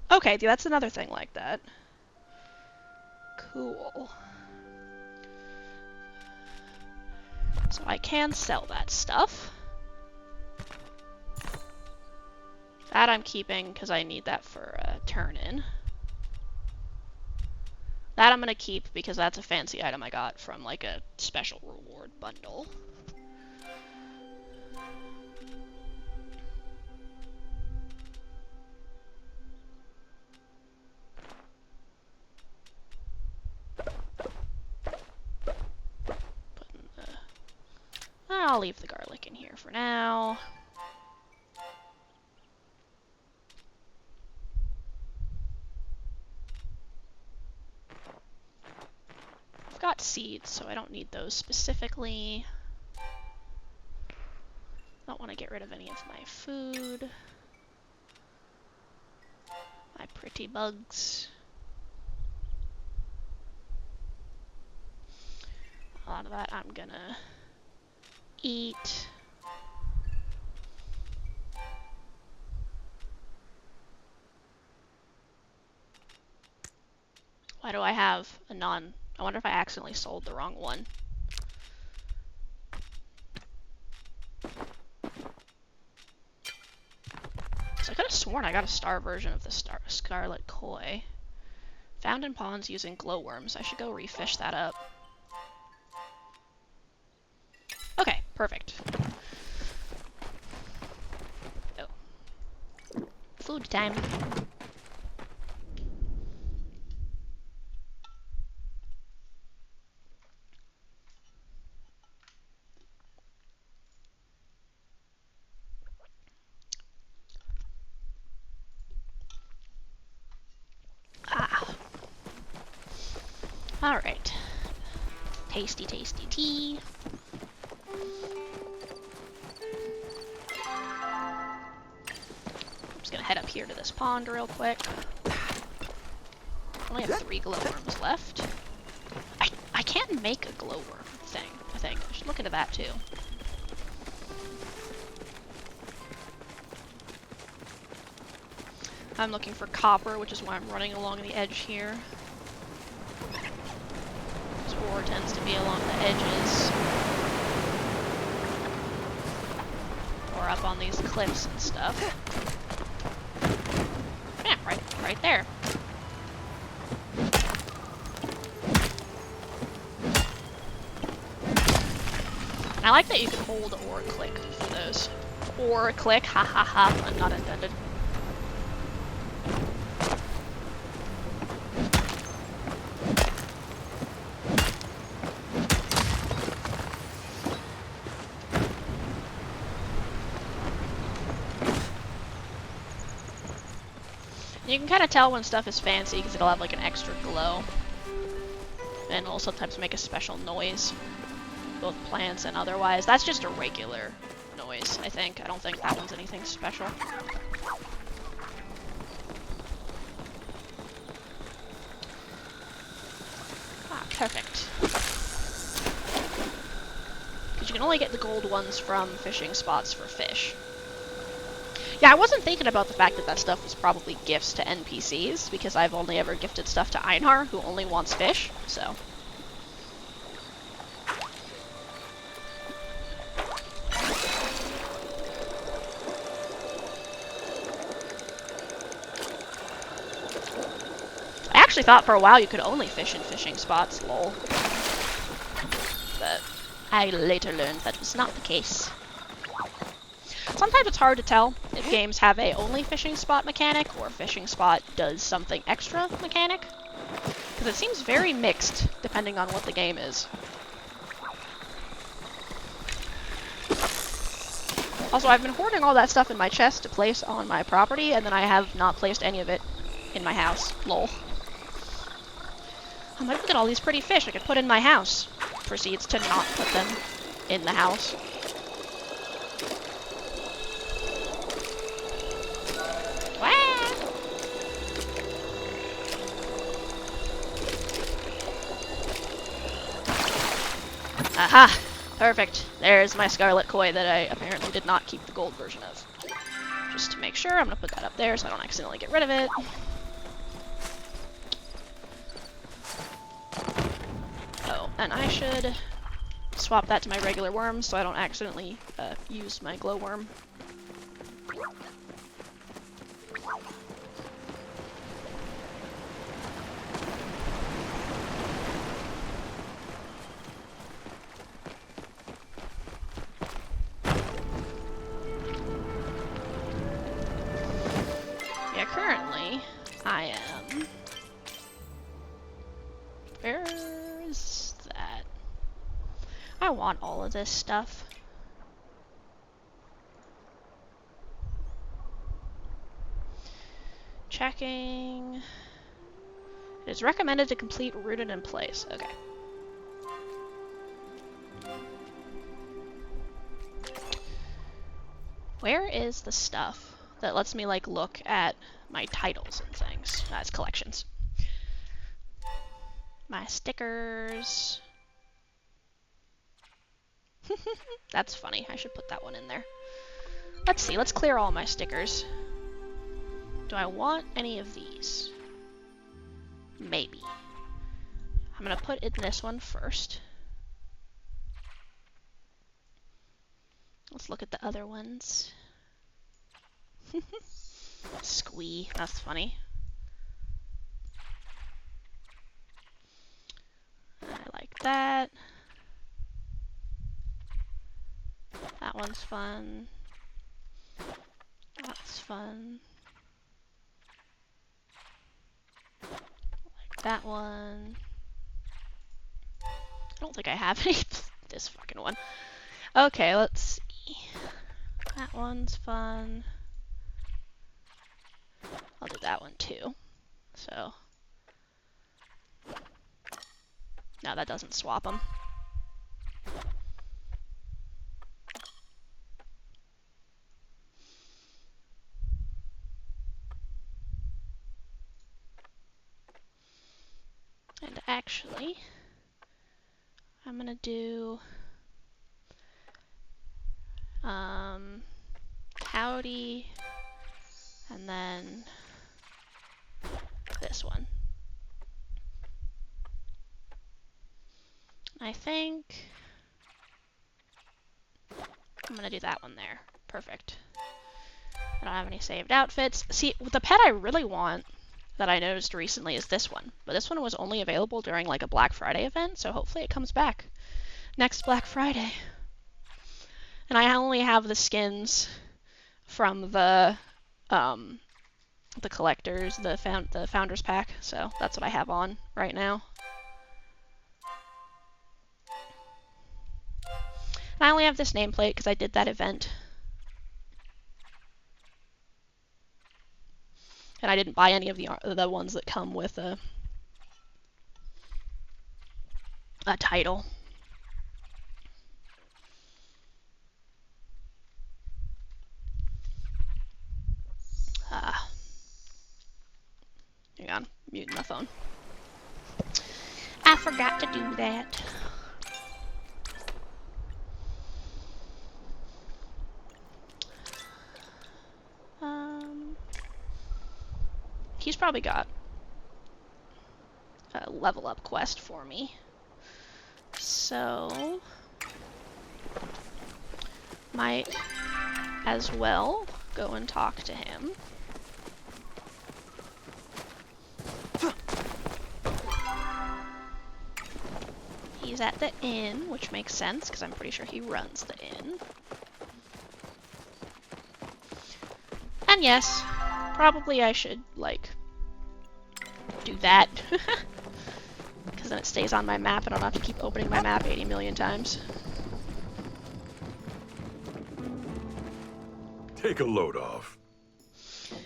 Okay, that's another thing like that. Cool. So I can sell that stuff. That I'm keeping because I need that for a turn-in. That I'm gonna keep because that's a fancy item I got from like a special reward bundle. I'll leave the garlic in here for now. I've got seeds, so I don't need those specifically. Don't want to get rid of any of my food. My pretty bugs. A lot of that I'm gonna eat. Why do I have a non... I wonder if I accidentally sold the wrong one. So I could have sworn I got a star version of the Scarlet Koi. Found in ponds using glowworms. I should go refish that up. Okay, perfect. Oh. Food time. Ah. Alright. Tasty, tasty tea. I'm just gonna head up here to this pond real quick. Only have 3 glowworms left. I can't make a glowworm thing, I think. I should look into that too. I'm looking for copper, which is why I'm running along the edge here. This ore tends to be along the edges. Or up on these cliffs and stuff. Yeah, right there. And I like that you can hold or click for those. Or click, ha ha ha, not intended. You can kind of tell when stuff is fancy because it'll have like an extra glow. And it'll sometimes make a special noise. Both plants and otherwise. That's just a regular noise, I think. I don't think that one's anything special. Ah, perfect. can only get the gold ones from fishing spots for fish. Yeah, I wasn't thinking about the fact that that stuff was probably gifts to NPCs, because I've only ever gifted stuff to Einar, who only wants fish, so... I actually thought for a while you could only fish in fishing spots, lol. But I later learned that was not the case. Sometimes it's hard to tell if games have a only fishing spot mechanic or fishing spot does something extra mechanic. Because it seems very mixed depending on what the game is. Also, I've been hoarding all that stuff in my chest to place on my property, and then I have not placed any of it in my house. Lol. I'm like, look at all these pretty fish I could put in my house. Proceeds to not put them in the house. Aha! Perfect. There's my scarlet koi that I apparently did not keep the gold version of. Just to make sure, I'm gonna put that up there so I don't accidentally get rid of it. Oh, and I should swap that to my regular worm so I don't accidentally use my glowworm. Yeah, currently I am... Where is that? I want all of this stuff. Checking. It is recommended to complete rooted in place. Okay. Where is the stuff that lets me, like, look at my titles and things? That's collections. My stickers. That's funny. I should put that one in there. Let's see. Let's clear all my stickers. Do I want any of these? Maybe. I'm gonna put in this one first. Let's look at the other ones. Squee. That's funny. I like that. That one's fun. That's fun. Like that one. I don't think I have any. This fucking one. Okay, let's see. That one's fun. I'll do that one too. So. No, that doesn't swap them. And actually, I'm gonna do howdy, and then this one. I think I'm gonna do that one there. Perfect. I don't have any saved outfits. See, the pet I really want that I noticed recently is this one. But this one was only available during like a Black Friday event, so hopefully it comes back next Black Friday. And I only have the skins from the collectors, the founders pack, so that's what I have on right now. And I only have this nameplate because I did that event. And I didn't buy any of the ones that come with a title. Hang on, muting my phone. I forgot to do that. he's probably got a level up quest for me. So, might as well go and talk to him. He's at the inn, which makes sense, because I'm pretty sure he runs the inn. And yes, probably I should, like, do that. Because then it stays on my map and I don't have to keep opening my map 80 million times. Take a load off.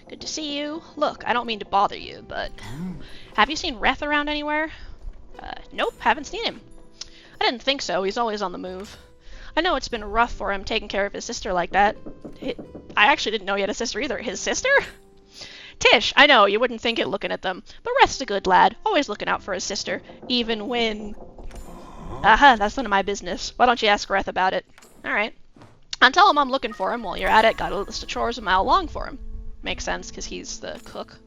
Good to see you. Look, I don't mean to bother you, but have you seen Reth around anywhere? Nope, haven't seen him. I didn't think so. He's always on the move. I know it's been rough for him taking care of his sister like that. I actually didn't know he had a sister either. His sister? Tish, I know, you wouldn't think it looking at them, but Reth's a good lad, always looking out for his sister, even when... that's none of my business. Why don't you ask Reth about it? Alright. And tell him I'm looking for him while you're at it. Got a list of chores a mile long for him. Makes sense, because he's the cook.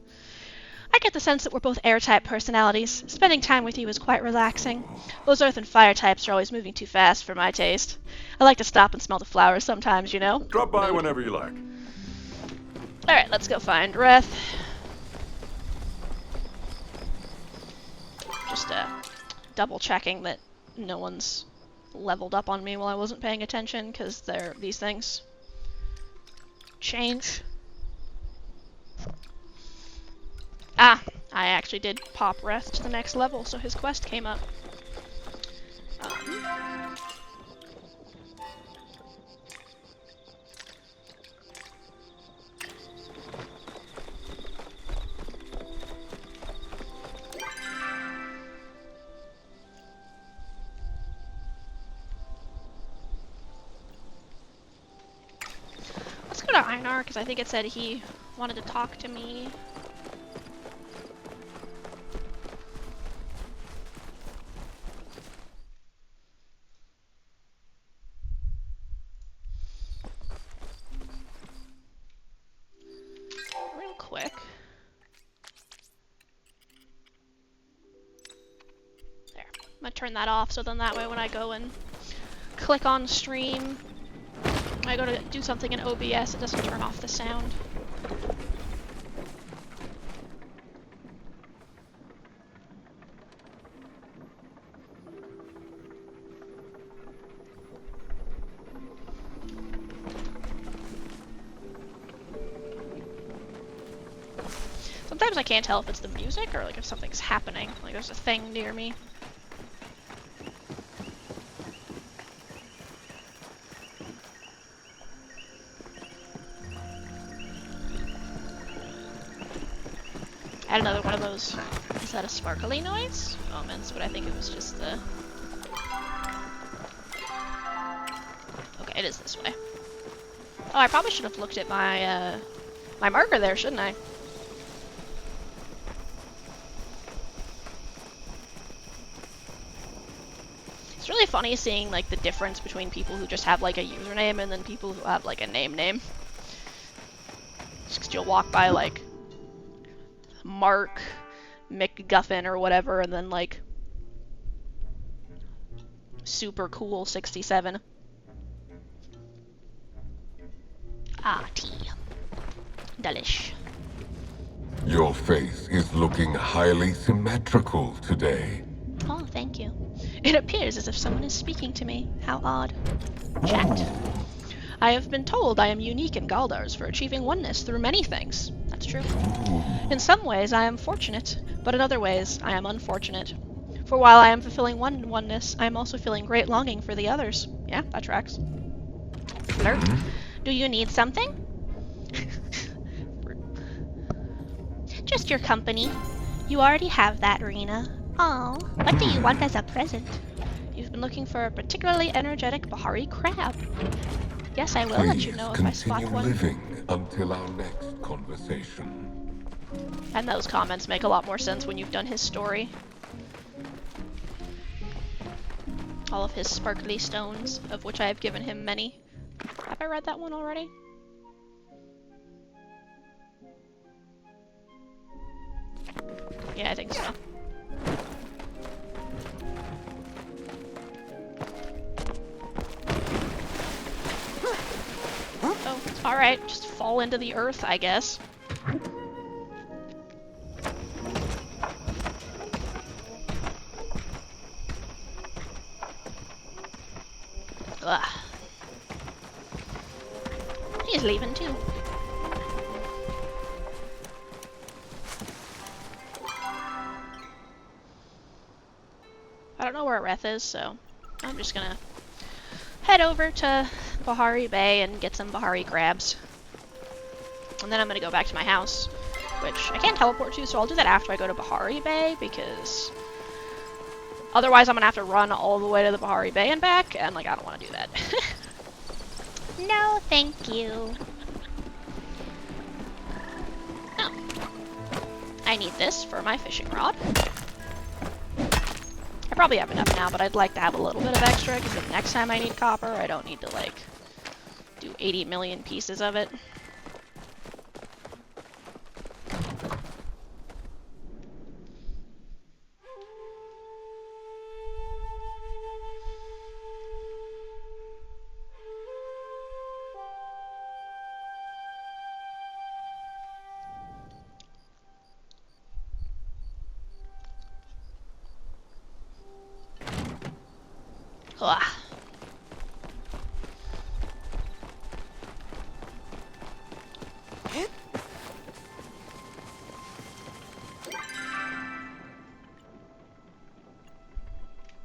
I get the sense that we're both air-type personalities. Spending time with you is quite relaxing. Those earth and fire types are always moving too fast for my taste. I like to stop and smell the flowers sometimes, you know? Drop by whenever you like. Alright, let's go find Reth. Just double checking that no one's leveled up on me while I wasn't paying attention, because these things change. Ah, I actually did pop Reth to the next level, so his quest came up. Let's go to Einar, because I think it said he wanted to talk to me. Real quick. There. I'm gonna turn that off, so then that way when I go and click on stream, I go to do something in OBS, it doesn't turn off the sound. Sometimes I can't tell if it's the music or like if something's happening, like there's a thing near me. I had another one of those. Is that a sparkly noise? Moments, but I think it was just the... Okay, it is this way. Oh, I probably should have looked at my, my marker there, shouldn't I? It's really funny seeing, like, the difference between people who just have, like, a username and then people who have, like, a name. Just 'cause you'll walk by, like, Mark McGuffin or whatever, and then, like, super cool 67. Ah, tea. Delish. Your face is looking highly symmetrical today. Oh, thank you. It appears as if someone is speaking to me. How odd. Chat. I have been told I am unique in Galdars for achieving oneness through many things. That's true. In some ways I am fortunate, but in other ways I am unfortunate. For while I am fulfilling oneness, I am also feeling great longing for the others. Yeah, that tracks. Flirt. Do you need something? Just your company. You already have that, Rena. Oh, what do you want as a present? You've been looking for a particularly energetic Bahari crab. Yes, I will let you know if I spot one. Living until our next conversation. And those comments make a lot more sense when you've done his story. All of his sparkly stones, of which I have given him many. Have I read that one already? Yeah, I think so. Oh, alright, just fall into the earth, I guess. Ugh. He's leaving too. I don't know where Reth is, so I'm just gonna head over to Bahari Bay and get some Bahari crabs. And then I'm gonna go back to my house, which I can't teleport to, so I'll do that after I go to Bahari Bay, because otherwise I'm gonna have to run all the way to the Bahari Bay and back, and like I don't want to do that. No, thank you. Oh. I need this for my fishing rod. I probably have enough now, but I'd like to have a little bit of extra, because the next time I need copper, I don't need to, like, do 80 million pieces of it. Ugh.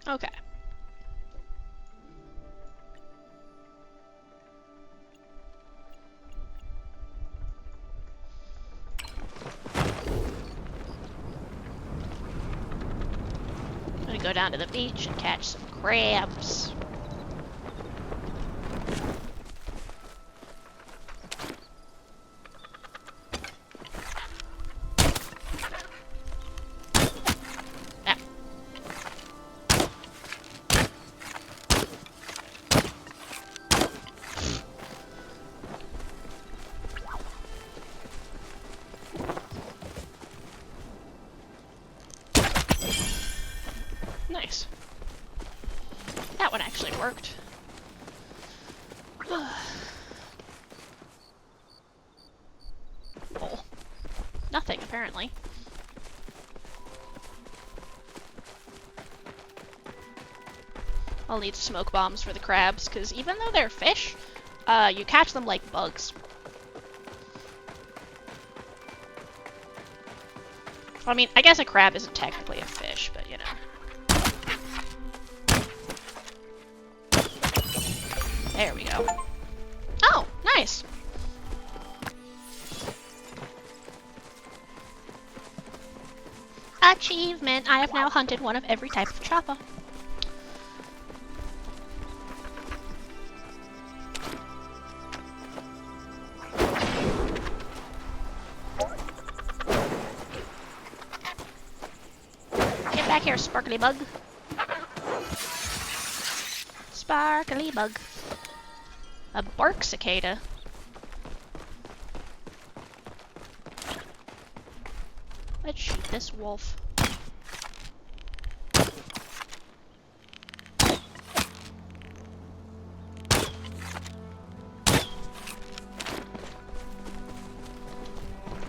Okay. I'm gonna go down to the beach and catch some crabs. Ah. Nice. That one actually worked. Oh. Nothing, apparently. I'll need smoke bombs for the crabs, because even though they're fish, you catch them like bugs. I mean, I guess a crab isn't technically a fish, but you know. There we go. Oh, nice! Achievement! I have now hunted one of every type of chopper. Get back here, sparkly bug. Sparkly bug. A bark cicada. Let's shoot this wolf.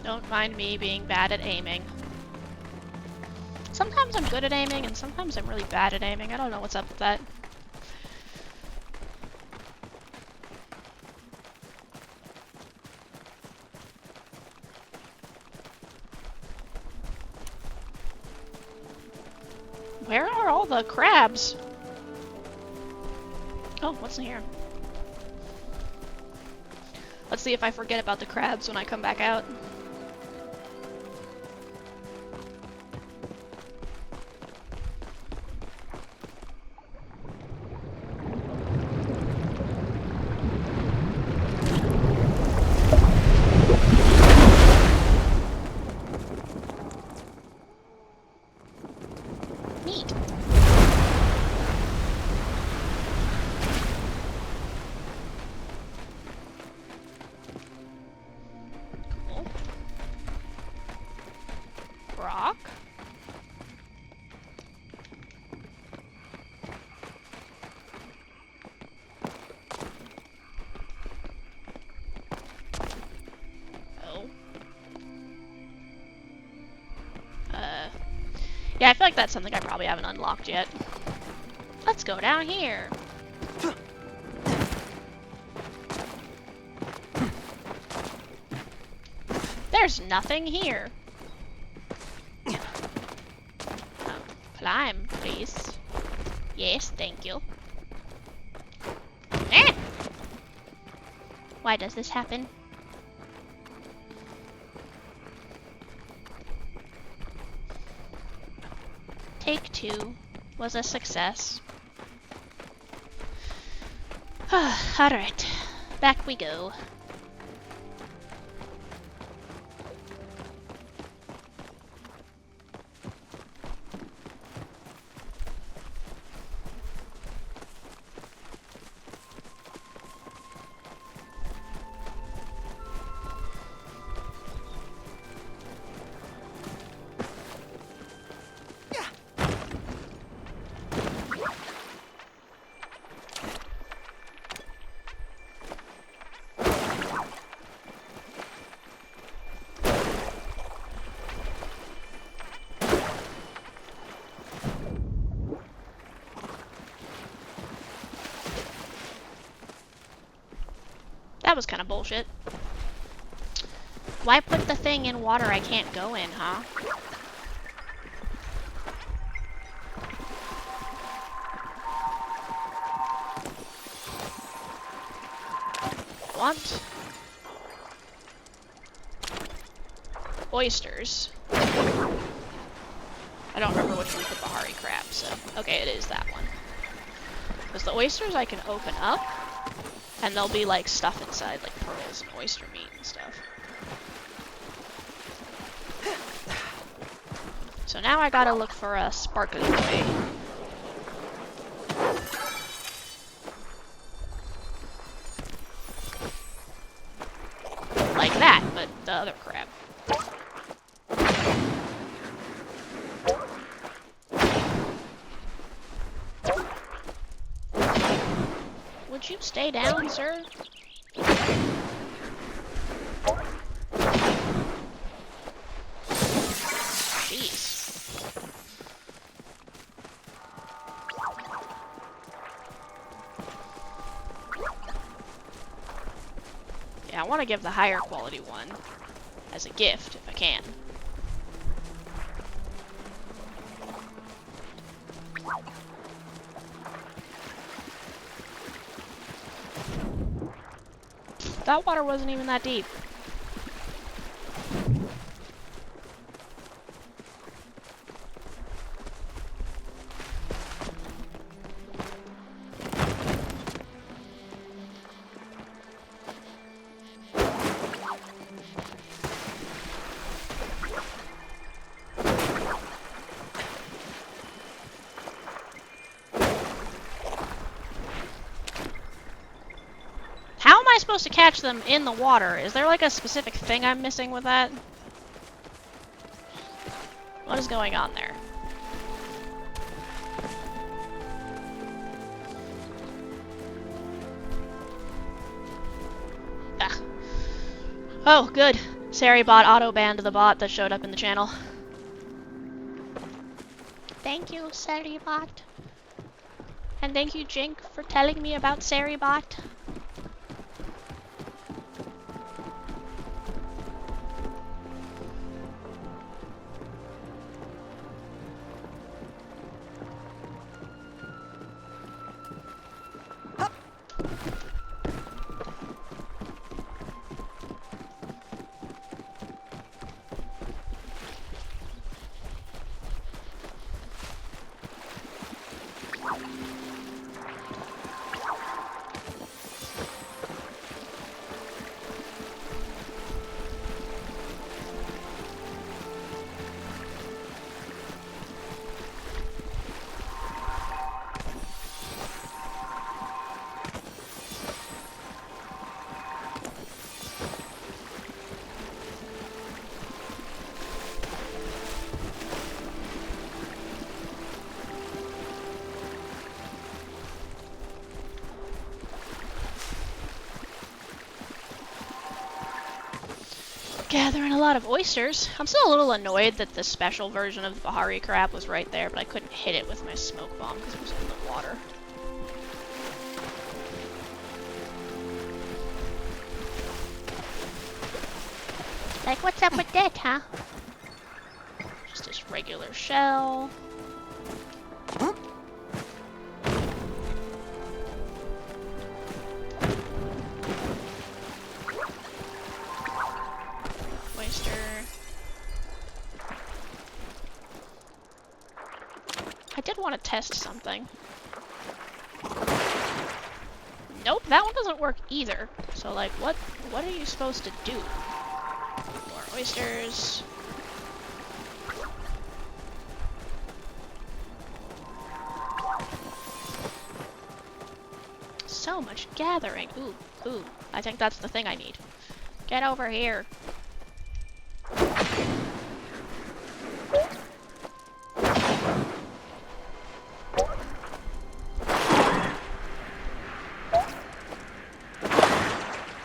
Don't mind me being bad at aiming. Sometimes I'm good at aiming, and sometimes I'm really bad at aiming. I don't know what's up with that. Where are all the crabs? Oh, what's in here? Let's see if I forget about the crabs when I come back out. Neat. Cool. Yeah, I feel like that's something I probably haven't unlocked yet. Let's go down here. There's nothing here. Climb, please. Yes, thank you. Eh! Why does this happen? Take 2 was a success. Alright, back we go. That was kind of bullshit. Why put the thing in water I can't go in, huh? Want oysters. I don't remember which one's the Bahari crab, so okay, it is that one. Because the oysters I can open up, and there'll be like stuff inside, like pearls and oyster meat and stuff. So now I gotta look for a sparkly boy. Like that, but the other crab. Would you stay down, sir? Jeez. Yeah, I want to give the higher quality one as a gift, if I can. That water wasn't even that deep. How am I supposed to catch them in the water? Is there like a specific thing I'm missing with that? What is going on there? Ah. Oh, good. SainaVT auto-banned the bot that showed up in the channel. Thank you, SainaVT. And thank you, Jink, for telling me about SainaVT. Gathering a lot of oysters. I'm still a little annoyed that the special version of the Bahari crab was right there, but I couldn't hit it with my smoke bomb because it was in the water. Like, what's up with that, huh? Just this regular shell. Oyster. I did want to test something. Nope, that one doesn't work either. So, like, what are you supposed to do? More oysters. So much gathering. Ooh. I think that's the thing I need. Get over here.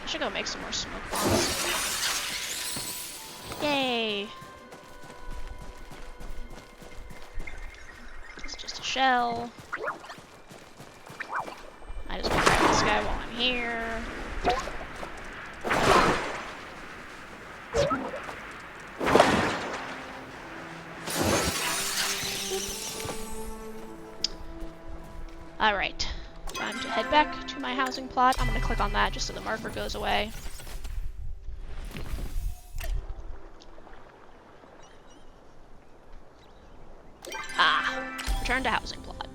I should go make some more smoke bombs. Yay! It's just a shell. I just want to grab this guy while I'm here. Alright, time to head back to my housing plot. I'm gonna click on that just so the marker goes away. Ah, return to housing plot.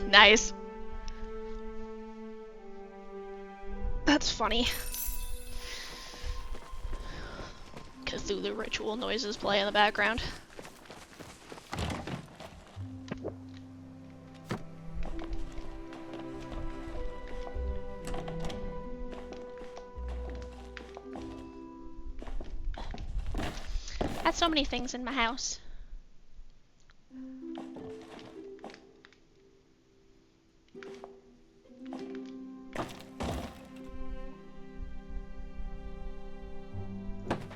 Nice. That's funny. Cthulhu ritual noises play in the background. I have so many things in my house.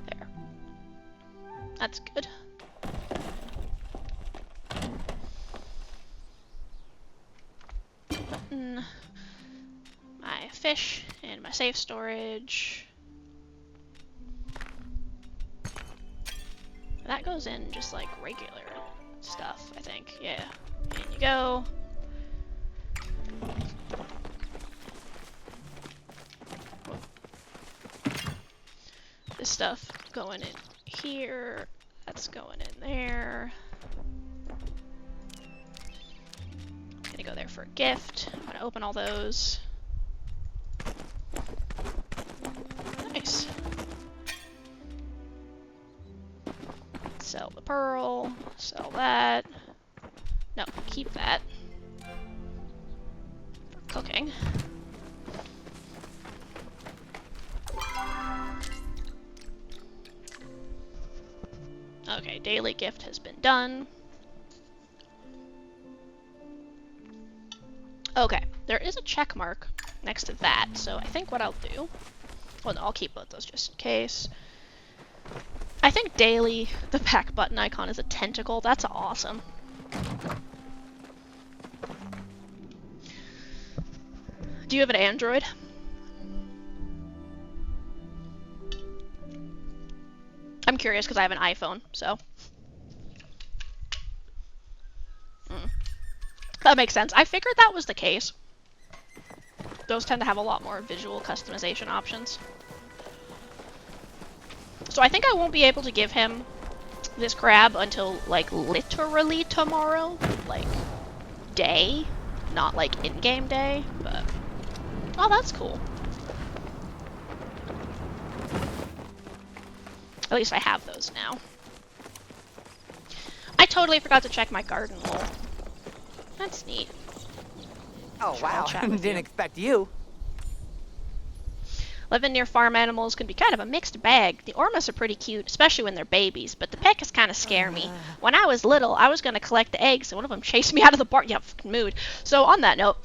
There. That's good. Putting my fish in my safe storage. That goes in just like regular stuff, I think. Yeah. In you go. This stuff going in here. That's going in there. Gonna go there for a gift. I'm gonna open all those. Nice. Sell the pearl, sell that. No, keep that. For cooking. Okay, daily gift has been done. Okay, there is a check mark next to that, so I think what I'll do... Well, no, I'll keep both those just in case. I think daily, the back button icon is a tentacle. That's awesome. Do you have an Android? I'm curious because I have an iPhone, so. That makes sense. I figured that was the case. Those tend to have a lot more visual customization options. So I think I won't be able to give him this crab until, like, literally tomorrow. Like, day. Not, like, in-game day, but... Oh, that's cool. At least I have those now. I totally forgot to check my garden hole. That's neat. Oh, wow. Didn't expect you. Living near farm animals can be kind of a mixed bag. The ormas are pretty cute, especially when they're babies, but the pecas kind of scare me. When I was little, I was going to collect the eggs, and one of them chased me out of the barn. Yeah, fucking mood. So on that note,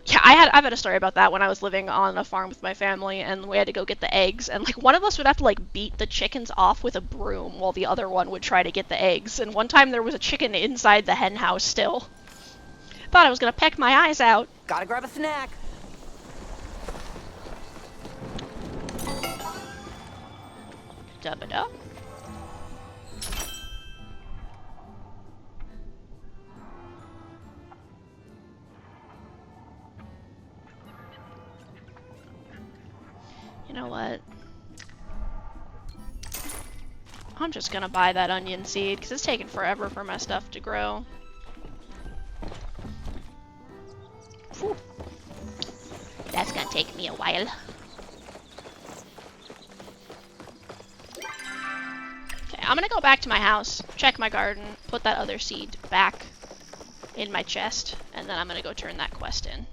yeah, I've had a story about that when I was living on a farm with my family, and we had to go get the eggs, and like one of us would have to like beat the chickens off with a broom while the other one would try to get the eggs. And one time there was a chicken inside the hen house still. Thought I was going to peck my eyes out. Gotta grab a snack. Dubba-dub. You know what? I'm just gonna buy that onion seed, because it's taking forever for my stuff to grow. Whew. That's gonna take me a while. Okay, I'm gonna go back to my house, check my garden, put that other seed back in my chest, and then I'm gonna go turn that quest in.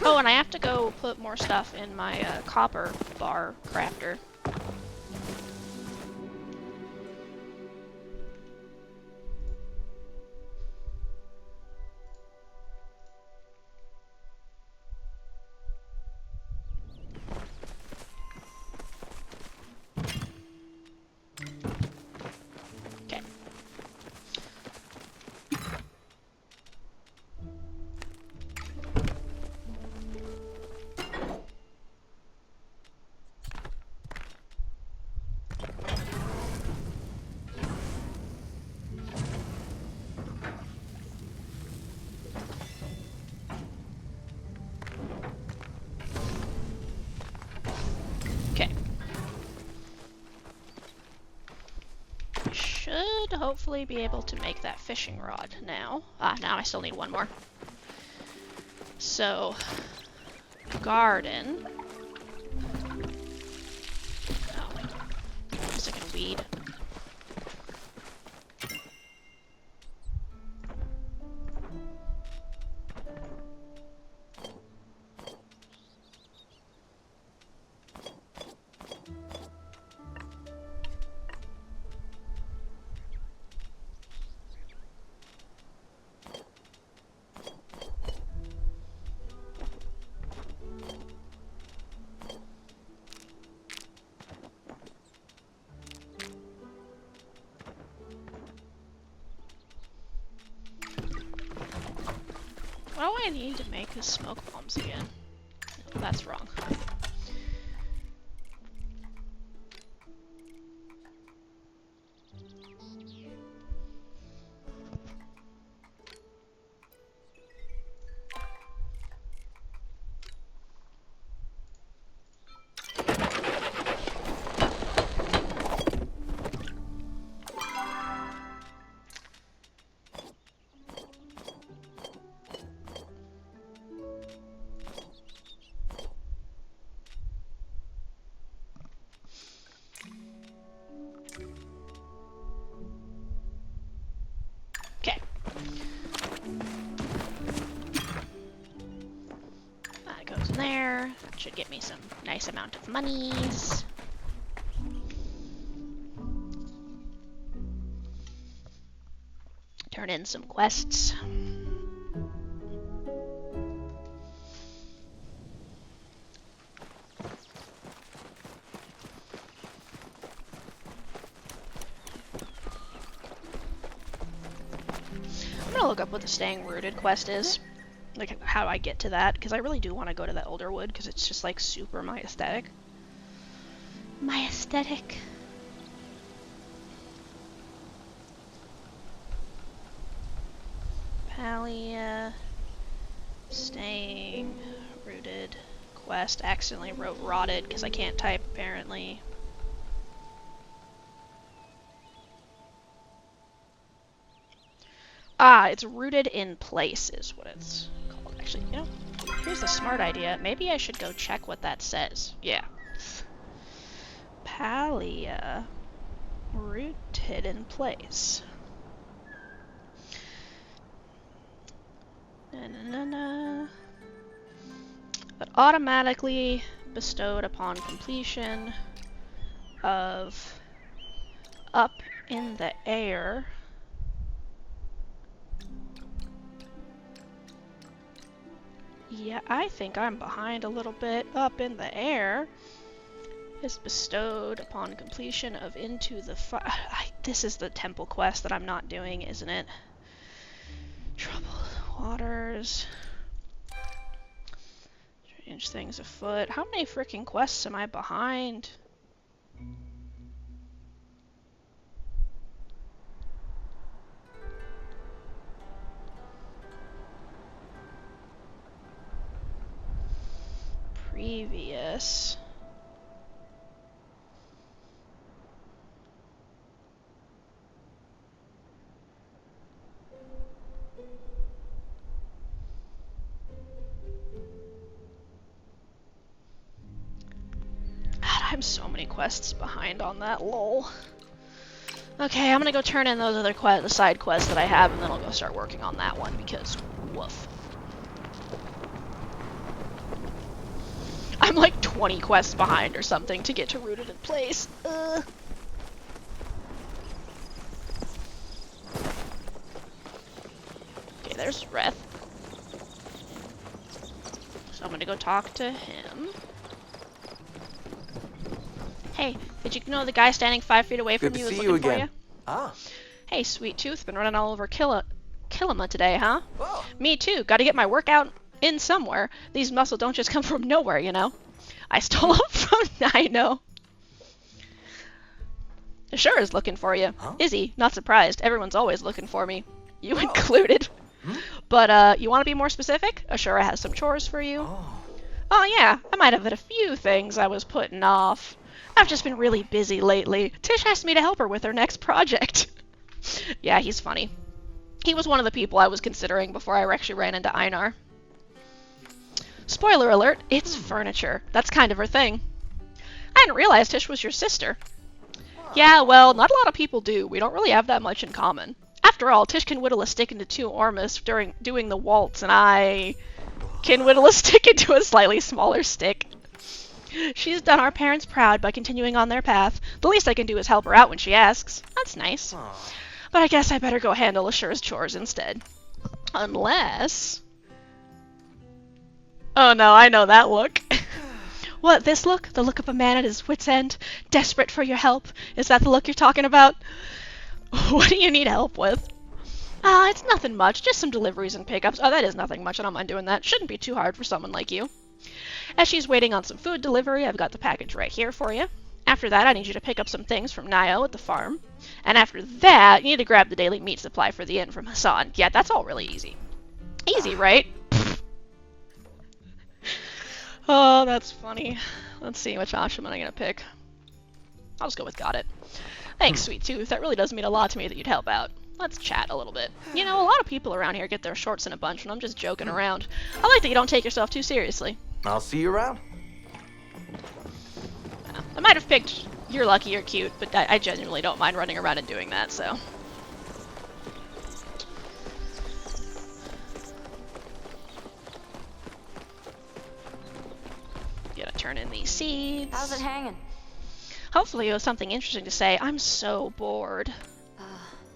Oh, and I have to go put more stuff in my copper bar crafter. Okay. Okay. Should hopefully be able to make that fishing rod now. Ah, now I still need one more. So, garden. Oh, just like a weed. What do I need to make the smoke bombs again? No, that's wrong. Okay. That goes in there. That should get me some nice amount of monies. Turn in some quests. I'm gonna look up what the staying rooted quest is. Like, how I get to that, because I really do want to go to that older wood, because it's just, like, super my aesthetic. My aesthetic. Palia. Staying rooted quest. Accidentally wrote rotted, because I can't type, apparently. Ah, it's rooted in place is what it's called. Actually, you know, here's a smart idea. Maybe I should go check what that says. Yeah. Palia. Rooted in place. Na-na-na-na. But automatically bestowed upon completion of up in the air. Yeah, I think I'm behind a little bit. Up in the air is bestowed upon completion of into the fire. This is the temple quest that I'm not doing, isn't it? Troubled waters. Strange things afoot. How many freaking quests am I behind? Previous. God, I'm so many quests behind on that, lol. Okay, I'm gonna go turn in those other the side quests that I have, and then I'll go start working on that one, because woof. I'm like 20 quests behind or something to get to Rooted in Place. Okay, there's Reth. So I'm gonna go talk to him. Hey, did you know the guy standing 5 feet away from you is looking for you? Ah. Hey, Sweet Tooth, been running all over Killama today, huh? Oh. Me too, gotta get my workout in somewhere. These muscles don't just come from nowhere, you know? I stole them from Nino. Sure is looking for you. Huh? Izzy, not surprised. Everyone's always looking for me. You included. But, you want to be more specific? Ashura has some chores for you. Oh, yeah, I might have had a few things I was putting off. I've just been really busy lately. Tish asked me to help her with her next project. Yeah, he's funny. He was one of the people I was considering before I actually ran into Einar. Spoiler alert, it's furniture. That's kind of her thing. I didn't realize Tish was your sister. Yeah, well, not a lot of people do. We don't really have that much in common. After all, Tish can whittle a stick into 2 ormus during doing the waltz, and I can whittle a stick into a slightly smaller stick. She's done our parents proud by continuing on their path. The least I can do is help her out when she asks. That's nice. But I guess I better go handle Ashura's chores instead. Unless... Oh no, I know that look. What, this look? The look of a man at his wit's end? Desperate for your help? Is that the look you're talking about? What do you need help with? It's nothing much. Just some deliveries and pickups. Oh, that is nothing much. I don't mind doing that. Shouldn't be too hard for someone like you. As she's waiting on some food delivery, I've got the package right here for you. After that, I need you to pick up some things from Nio at the farm. And after that, you need to grab the daily meat supply for the inn from Hassan. Yeah, that's all really easy. Easy, right? Oh, that's funny. Let's see which option am I gonna pick. I'll just go with got it. Thanks, Sweet Tooth. That really does mean a lot to me that you'd help out. Let's chat a little bit. You know, a lot of people around here get their shorts in a bunch, and I'm just joking around. I like that you don't take yourself too seriously. I'll see you around. I might have picked You're Lucky, You're Cute, but I genuinely don't mind running around and doing that, so... Gotta turn in these seeds. How's it hanging? Hopefully you have something interesting to say. I'm so bored.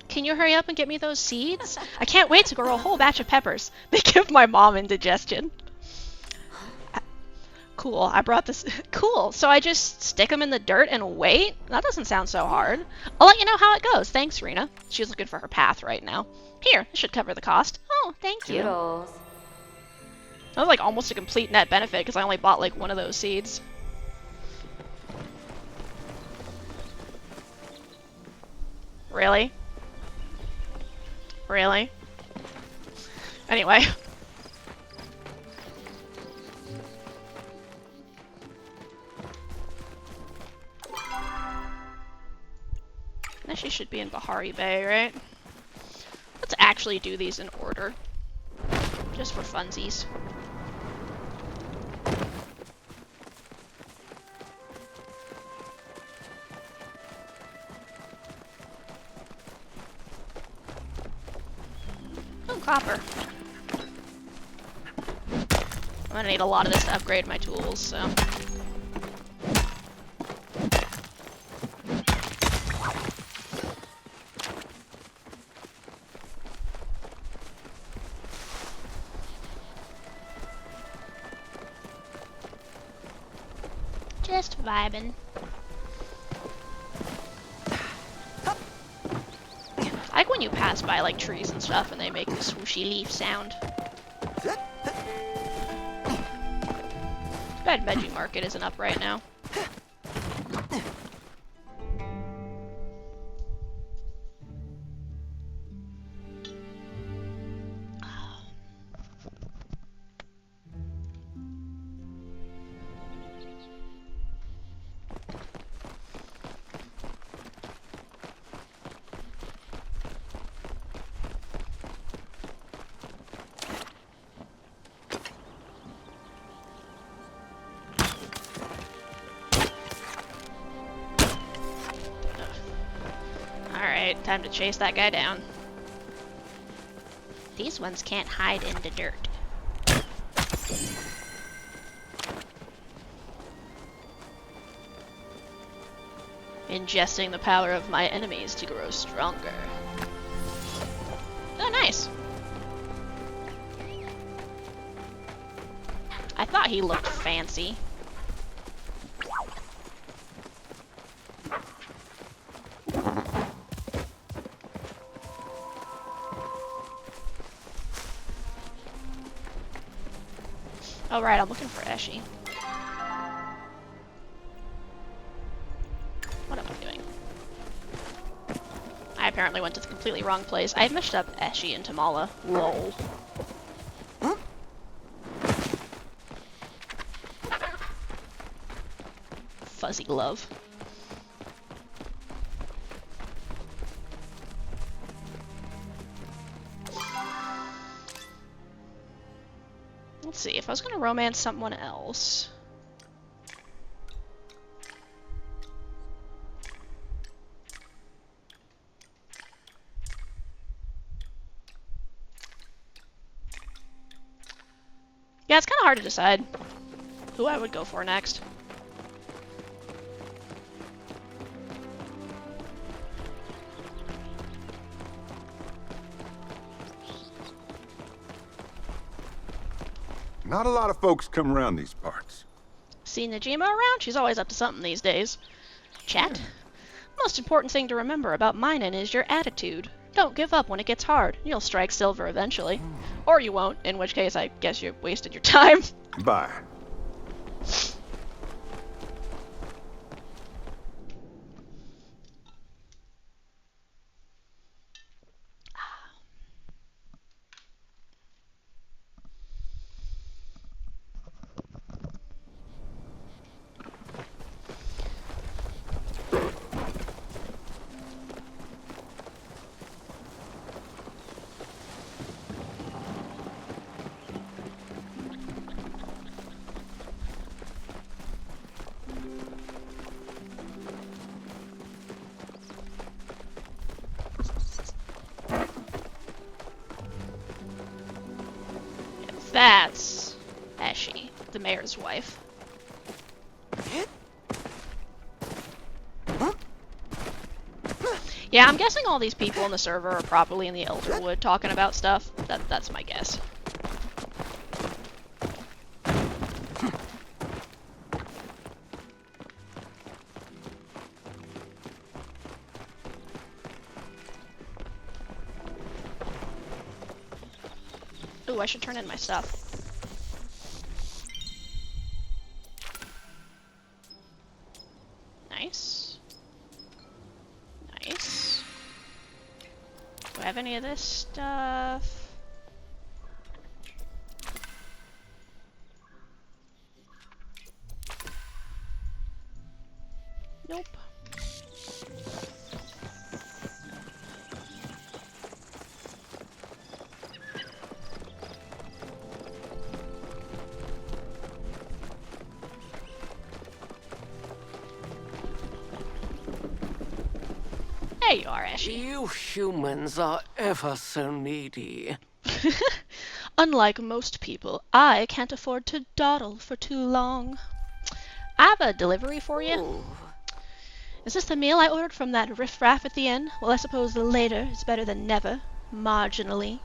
Can you hurry up and get me those seeds? I can't wait to grow a whole batch of peppers. They give my mom indigestion. Cool, I brought this. Cool, so I just stick them in the dirt and wait? That doesn't sound so hard. I'll let you know how it goes. Thanks, Rena. She's looking for her path right now. Here, this should cover the cost. Oh, thank you. Doodles. That was like almost a complete net benefit because I only bought like one of those seeds. Really? Really? Anyway. Now she should be in Bahari Bay, right? Let's actually do these in order. Just for funsies. Oh, copper. I'm gonna need a lot of this to upgrade my tools, so... Just vibing. I like when you pass by like trees and stuff and they make this swooshy leaf sound. Too bad Veggie Market isn't up right now. Alright, time to chase that guy down. These ones can't hide in the dirt. Ingesting the power of my enemies to grow stronger. Oh, nice. I thought he looked fancy. Oh right, I'm looking for Eshi. What am I doing? I apparently went to the completely wrong place. I meshed up Eshi and Tamala. Lol. Fuzzy love. Let's see, if I was gonna romance someone else... Yeah, it's kinda hard to decide who I would go for next. Not a lot of folks come around these parts. See Najima around? She's always up to something these days. Chat? Most important thing to remember about mining is your attitude. Don't give up when it gets hard. You'll strike silver eventually. Or you won't, in which case I guess you wasted your time. Bye. That's Eshi, the mayor's wife. Yeah, I'm guessing all these people in the server are probably in the Elderwood talking about stuff. That's my guess. Ooh, I should turn in my stuff. Nice. Nice. Do I have any of this stuff? Nope. There you are, Ashy. You humans are ever so needy. Unlike most people, I can't afford to dawdle for too long. I have a delivery for you. Ooh. Is this the meal I ordered from that riffraff at the inn? Well, I suppose the later is better than never. Marginally.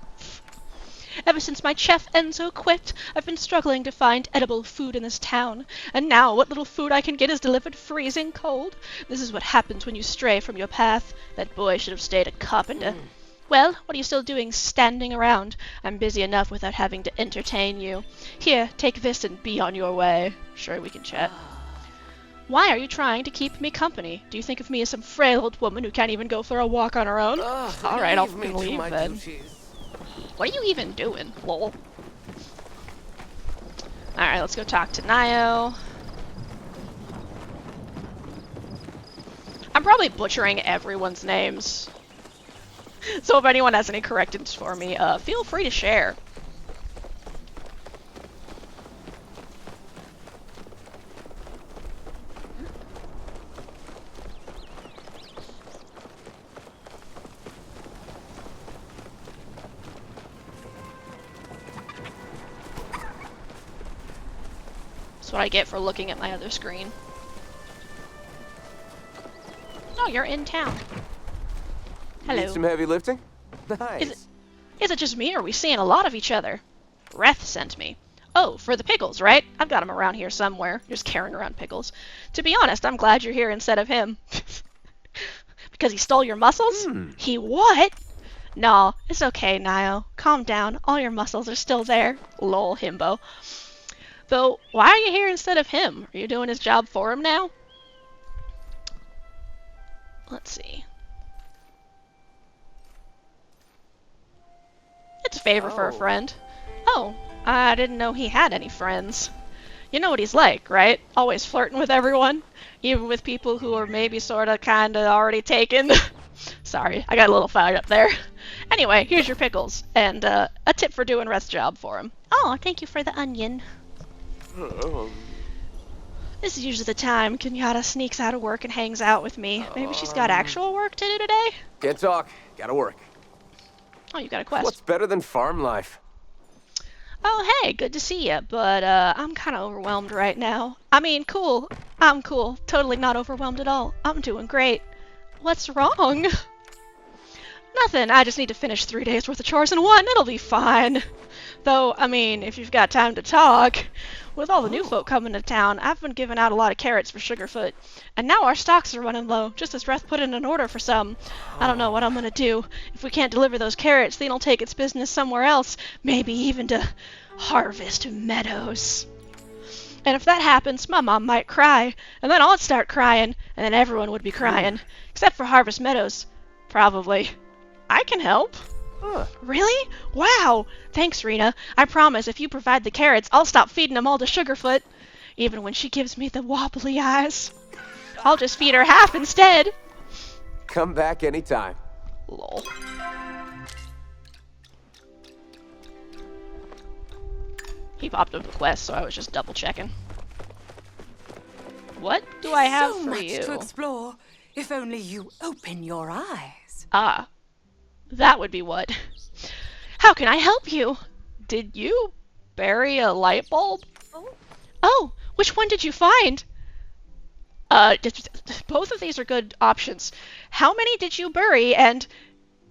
Ever since my chef Enzo quit, I've been struggling to find edible food in this town. And now what little food I can get is delivered freezing cold. This is what happens when you stray from your path. That boy should have stayed a carpenter. Well, what are you still doing standing around? I'm busy enough without having to entertain you. Here, take this and be on your way. Sure, we can chat. Why are you trying to keep me company? Do you think of me as some frail old woman who can't even go for a walk on her own? Alright, I'll Leave me to leave my then. duties. What are you even doing, lol? Alright, let's go talk to Nio. I'm probably butchering everyone's names. So if anyone has any corrections for me, feel free to share. That's what I get for looking at my other screen. Oh, you're in town. Hello. Need some heavy lifting? Nice. Is it just me, or are we seeing a lot of each other? Reth sent me. Oh, for the pickles, right? I've got him around here somewhere, just carrying around pickles. To be honest, I'm glad you're here instead of him. Because he stole your muscles? He what? No, it's okay, Nio. Calm down. All your muscles are still there. Lol, himbo. Though, why are you here instead of him? Are you doing his job for him now? Let's see. It's a favor for a friend. Oh, I didn't know he had any friends. You know what he's like, right? Always flirting with everyone. Even with people who are maybe sorta kinda already taken. Sorry, I got a little fired up there. Anyway, here's your pickles. And a tip for doing Reth's job for him. Oh, thank you for the onion. This is usually the time Kenyatta sneaks out of work and hangs out with me. Maybe she's got actual work to do today? Can't talk. Gotta work. Oh, you got a quest. What's better than farm life? Oh, hey, good to see you, but I'm kind of overwhelmed right now. I mean, cool. I'm cool. Totally not overwhelmed at all. I'm doing great. What's wrong? Nothing. I just need to finish 3 days worth of chores in one. It'll be fine. Though, I mean, if you've got time to talk. With all the new folk coming to town, I've been giving out a lot of carrots for Sugarfoot. And now our stocks are running low, just as Reth put in an order for some. I don't know what I'm gonna do. If we can't deliver those carrots, then it'll take its business somewhere else. Maybe even to Harvest Meadows. And if that happens, my mom might cry. And then I'd start crying. And then everyone would be crying. Except for Harvest Meadows. Probably. I can help. Really? Wow! Thanks, Rena. I promise if you provide the carrots, I'll stop feeding them all to Sugarfoot. Even when she gives me the wobbly eyes. I'll just feed her half instead. Come back anytime. Lol. He popped up a quest, so I was just double checking. What do I have so for much you? to explore, if only you open your eyes. Ah. That would be what. How can I help you? Did you bury a light bulb? Oh, which one did you find? Both of these are good options. How many did you bury? And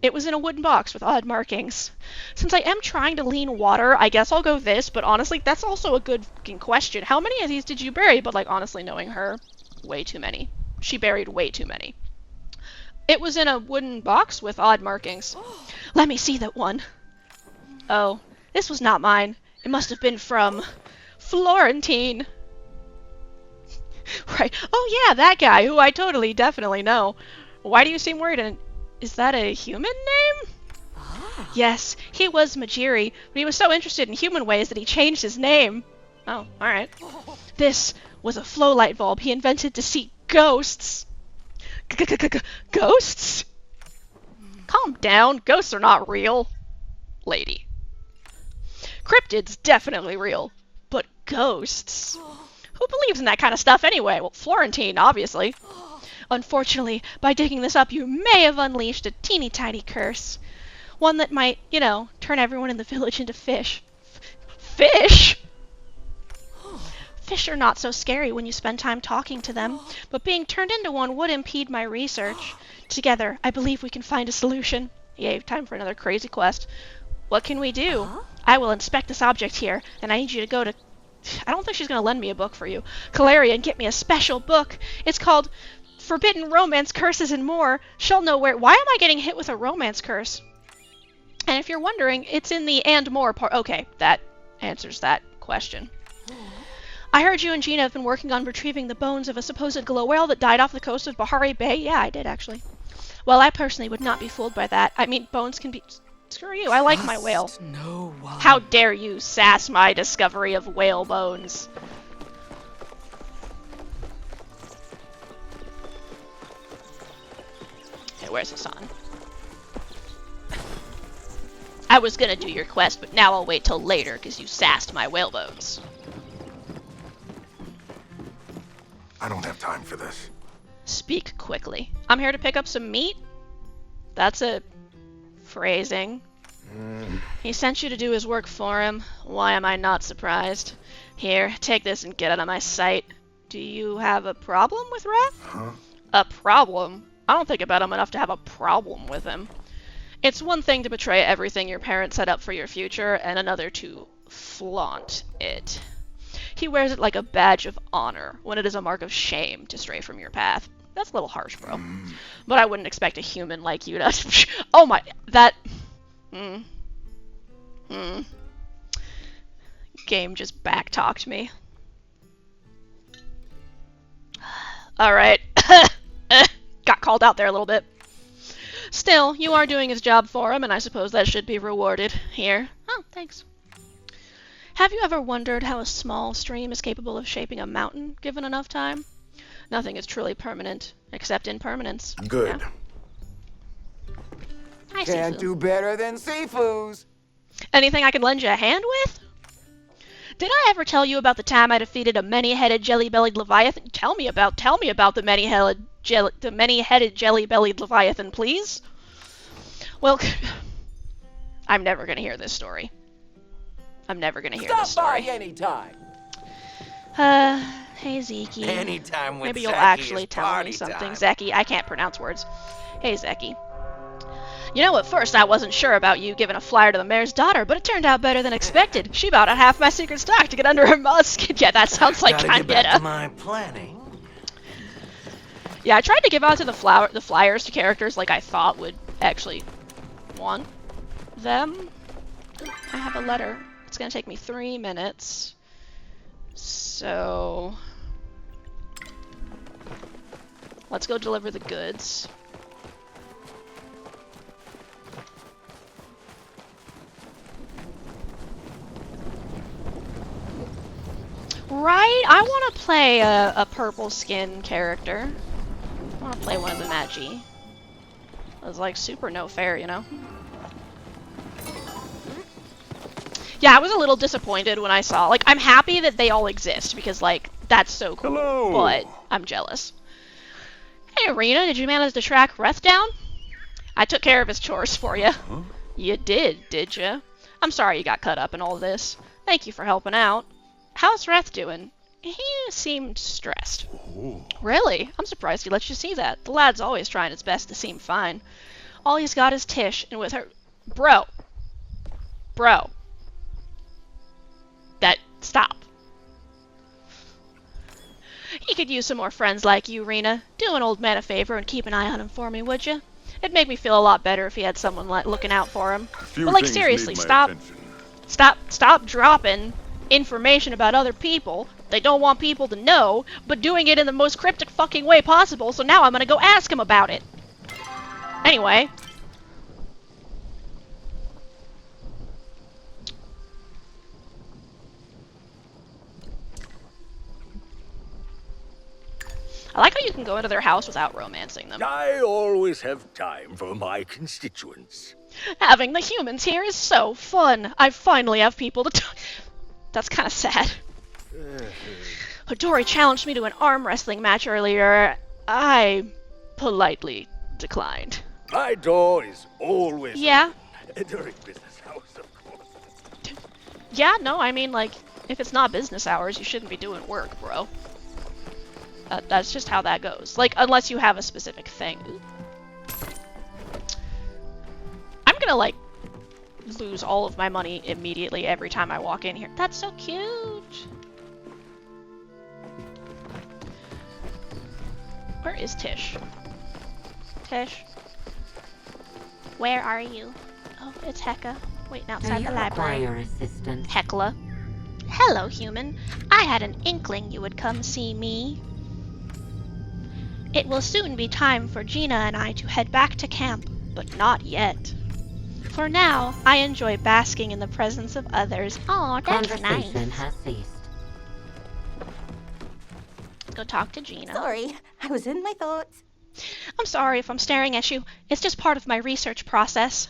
it was in a wooden box with odd markings. Since I am trying to lean water, I guess I'll go this, but honestly, that's also a good fucking question. How many of these did you bury? But like, honestly, knowing her, way too many. She buried way too many. It was in a wooden box with odd markings. Let me see that one. Oh, this was not mine. It must have been from Florentine. Right. Oh yeah, that guy who I definitely know. Why do you seem worried? And is that a human name? Yes, he was Majiri, but he was so interested in human ways that he changed his name. Oh, alright. This was a flow light bulb he invented to see ghosts. Ghosts? Calm down. Ghosts are not real. Lady. Cryptids definitely real. But ghosts? Who believes in that kind of stuff anyway? Well, Florentine, obviously. Unfortunately, by digging this up, you may have unleashed a teeny tiny curse. One that might, turn everyone in the village into fish. Fish? Fish are not so scary when you spend time talking to them, but being turned into one would impede my research. Together, I believe we can find a solution. Yay, time for another crazy quest. What can we do? I will inspect this object here, and I need you to go to... I don't think she's going to lend me a book for you. Calaria, and get me a special book. It's called Forbidden Romance, Curses, and More. She'll know where... Why am I getting hit with a romance curse? And if you're wondering, it's in the and more part. Okay, that answers that question. I heard you and Gina have been working on retrieving the bones of a supposed glow whale that died off the coast of Bahari Bay. Yeah, I did, actually. Well, I personally would not be fooled by that. I mean, bones can be... Screw you, I like my whale. No one. How dare you sass my discovery of whale bones. Okay, where's Hassan? I was gonna do your quest, but now I'll wait till later, because you sassed my whale bones. I don't have time for this. Speak quickly. I'm here to pick up some meat? That's a phrasing. He sent you to do his work for him. Why am I not surprised? Here, take this and get out of my sight. Do you have a problem with Wrath? Huh? A problem? I don't think about him enough to have a problem with him. It's one thing to betray everything your parents set up for your future, and another to flaunt it. He wears it like a badge of honor, when it is a mark of shame to stray from your path. That's a little harsh, bro. But I wouldn't expect a human like you to... Oh my... That... Game just back-talked me. Alright. Got called out there a little bit. Still, you are doing his job for him, and I suppose that should be rewarded. Here. Oh, thanks. Have you ever wondered how a small stream is capable of shaping a mountain, given enough time? Nothing is truly permanent, except impermanence. Good. Yeah. Hi, Can't Sifu. do better than Sifu's. Anything I can lend you a hand with? Did I ever tell you about the time I defeated a many-headed, jelly-bellied Leviathan? Tell me about the many-headed, jelly-bellied Leviathan, please. Well, I'm never gonna hear this story. I'm never gonna hear this story. Stop by anytime. Hey Zeki. Anytime with Maybe you'll Zeki actually is tell me party something. time. Zeki, I can't pronounce words. Hey Zeki. You know, at first I wasn't sure about you giving a flyer to the mayor's daughter, but it turned out better than expected. She bought out half my secret stock to get under her musk. Yeah, that sounds like Gotta get back to Kanyeta. my planning. Yeah, I tried to give out to the flyers to characters like I thought would actually want them. I have a letter. It's gonna take me 3 minutes. So... let's go deliver the goods. Right? I want to play a purple skin character. I want to play one of the Magi. It's like super no fair, you know? Yeah, I was a little disappointed when I saw, like, I'm happy that they all exist because, like, that's so cool. Hello. But I'm jealous. Hey, Arena, did you manage to track Reth down? I took care of his chores for you. Huh? You did you? I'm sorry you got cut up in all this. Thank you for helping out. How's Reth doing? He seemed stressed. Oh. Really? I'm surprised he let you see that. The lad's always trying his best to seem fine. All he's got is Tish, and with her... Bro. Stop. He could use some more friends like you, Rena. Do an old man a favor and keep an eye on him for me, would you? It'd make me feel a lot better if he had someone looking out for him. Few But, like, things seriously, need my attention. stop dropping information about other people they don't want people to know, but doing it in the most cryptic fucking way possible, so now I'm gonna go ask him about it. Anyway. I like how you can go into their house without romancing them. I always have time for my constituents. Having the humans here is so fun. I finally have people to talk. That's kind of sad. Hodori challenged me to an arm wrestling match earlier. I politely declined. My door is always Yeah. open. During business hours, of course. Yeah, no, I mean, like, if it's not business hours, you shouldn't be doing work, bro. That's just how that goes. Like, unless you have a specific thing. I'm gonna, like, lose all of my money immediately every time I walk in here. That's so cute! Where is Tish? Tish? Where are you? Oh, it's Hecka. Waiting outside the library. Assistance? Hecla. Hello, human. I had an inkling you would come see me. It will soon be time for Gina and I to head back to camp, but not yet. For now, I enjoy basking in the presence of others. Aw, that's Conversation nice. has ceased. Go talk to Gina. Sorry, I was in my thoughts. I'm sorry if I'm staring at you. It's just part of my research process.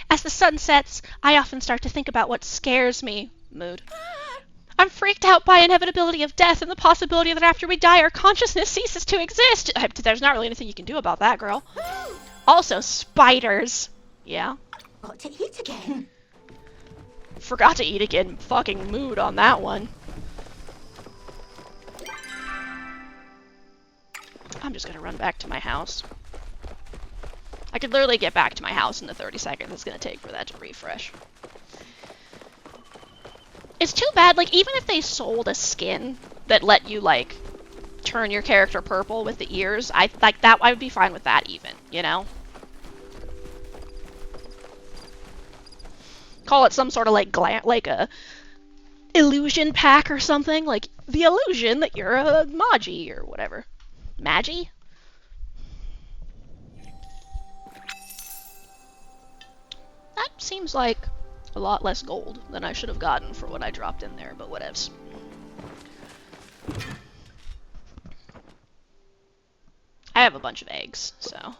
As the sun sets, I often start to think about what scares me. Mood. I'm freaked out by inevitability of death and the possibility that after we die our consciousness ceases to exist. There's not really anything you can do about that, girl. Also, spiders. Yeah. Got to eat again. Forgot to eat again. Fucking mood on that one. I'm just gonna run back to my house. I could literally get back to my house in the 30 seconds it's gonna take for that to refresh. It's too bad, like, even if they sold a skin that let you, like, turn your character purple with the ears, I would be fine with that even, you know? Call it some sort of, like, like a illusion pack or something, like, the illusion that you're a Magi or whatever. Magi? That seems like a lot less gold than I should have gotten for what I dropped in there, but whatevs. I have a bunch of eggs, so.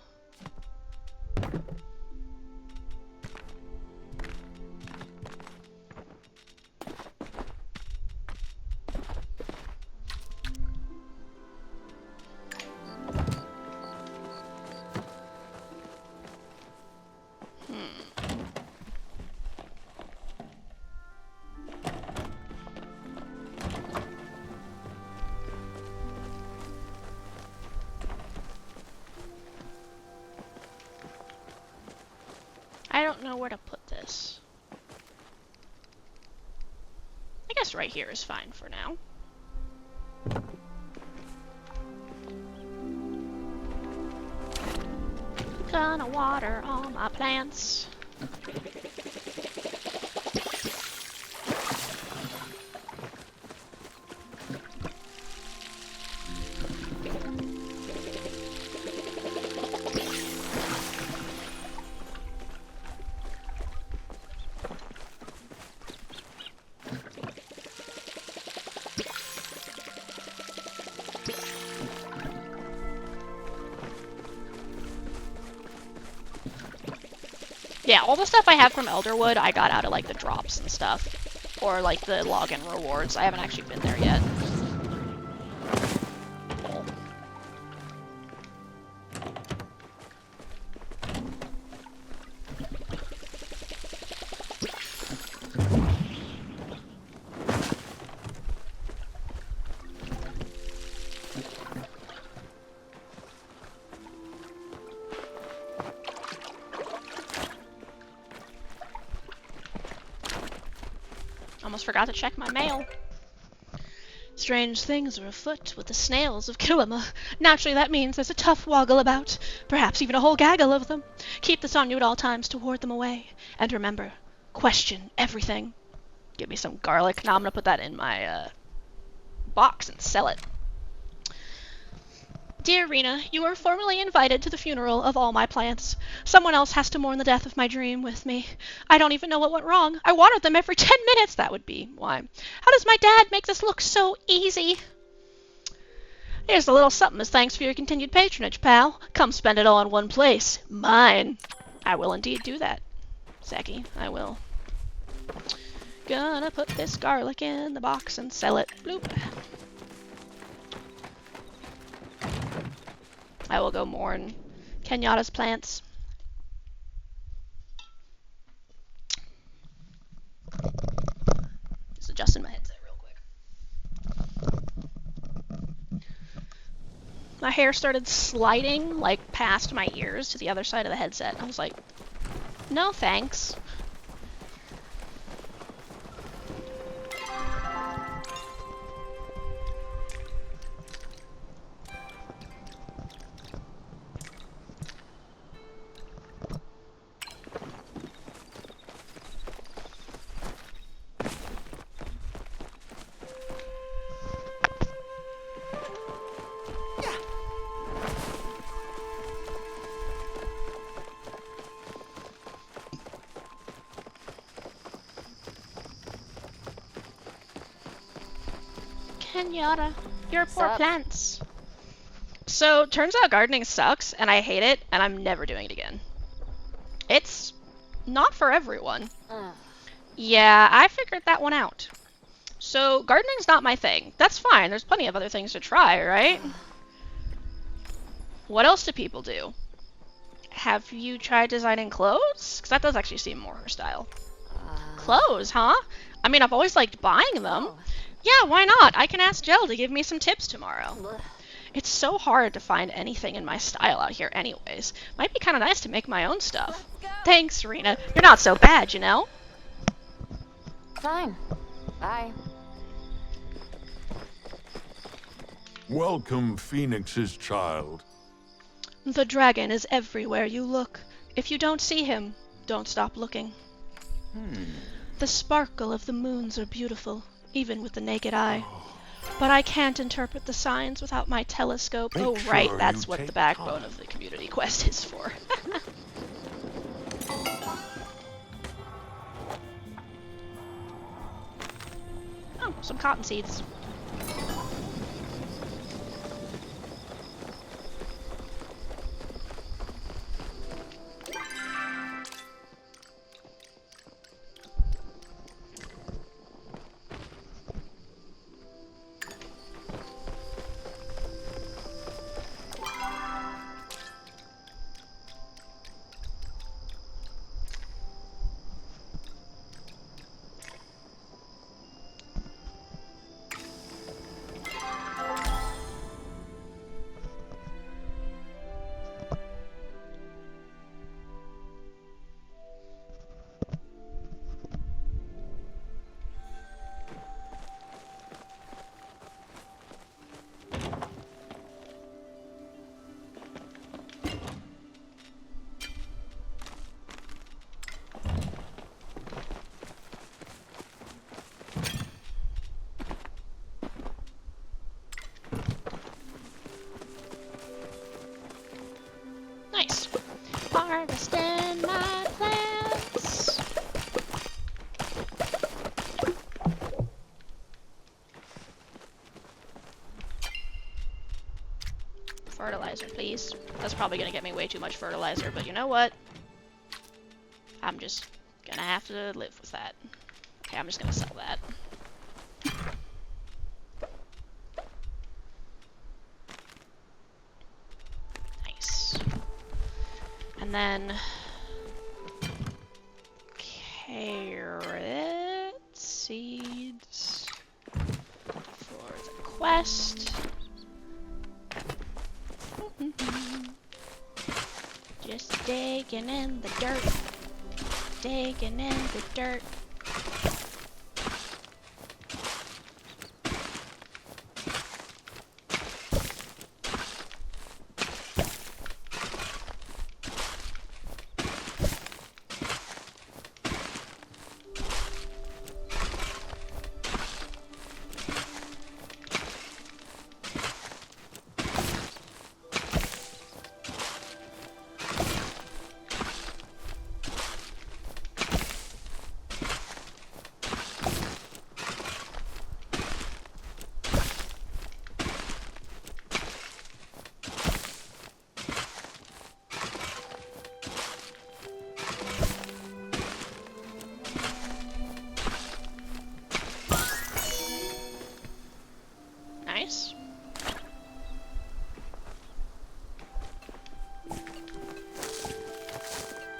I don't know where to put this. I guess right here is fine for now. Gonna water all my plants. Yeah, all the stuff I have from Elderwood, I got out of, like, the drops and stuff. Or, like, the login rewards. I haven't actually been there yet. Almost forgot to check my mail. Strange things are afoot with the snails of Kiwama. Naturally, that means there's a tough woggle about, perhaps even a whole gaggle of them. Keep this on you at all times to ward them away. And remember, question everything. Give me some garlic. Now I'm gonna put that in my box and sell it. Dear Rena, you are formally invited to the funeral of all my plants. Someone else has to mourn the death of my dream with me. I don't even know what went wrong. I watered them every 10 minutes. That would be why. How does my dad make this look so easy? Here's a little something as thanks for your continued patronage, pal. Come spend it all in one place. Mine. I will indeed do that, Zeki. I will. Gonna put this garlic in the box and sell it. Bloop. I will go mourn Kenyatta's plants. Just adjusting my headset real quick. My hair started sliding like past my ears to the other side of the headset. I was like, no thanks. Kenyatta, your poor plants. So, turns out gardening sucks, and I hate it, and I'm never doing it again. It's not for everyone. Yeah, I figured that one out. So, gardening's not my thing. That's fine, there's plenty of other things to try, right? What else do people do? Have you tried designing clothes? Because that does actually seem more her style. Clothes, huh? I mean, I've always liked buying them. Yeah, why not? I can ask Jel to give me some tips tomorrow. It's so hard to find anything in my style out here anyways. Might be kind of nice to make my own stuff. Thanks, Rena. You're not so bad, you know? Fine. Bye. Welcome, Phoenix's child. The dragon is everywhere you look. If you don't see him, don't stop looking. The sparkle of the moons are beautiful, even with the naked eye. But I can't interpret the signs without my telescope. Make Oh, right, sure that's you what take the backbone time. of the community quest is for. Oh, some cotton seeds. Nice. Harvesting my plants. Fertilizer, please. That's probably gonna get me way too much fertilizer, but you know what? I'm just gonna have to live with that. Okay, I'm just gonna sell that. Nice. And then carrot seeds for the quest. Just digging in the dirt. Digging in the dirt.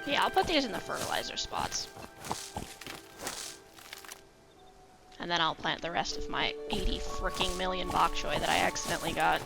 Yeah, I'll put these in the fertilizer spots. And then I'll plant the rest of my 80 fricking million bok choy that I accidentally got.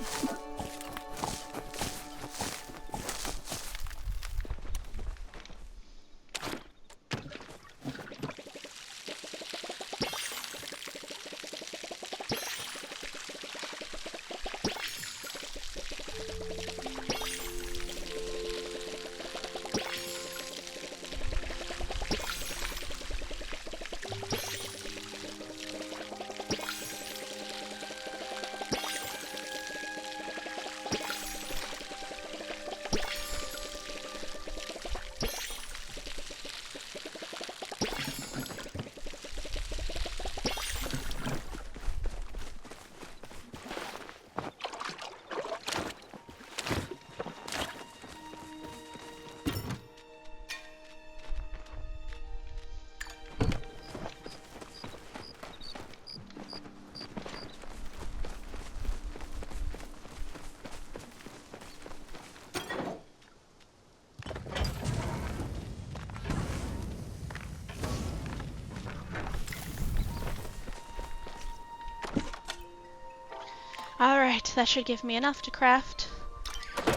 Alright, that should give me enough to craft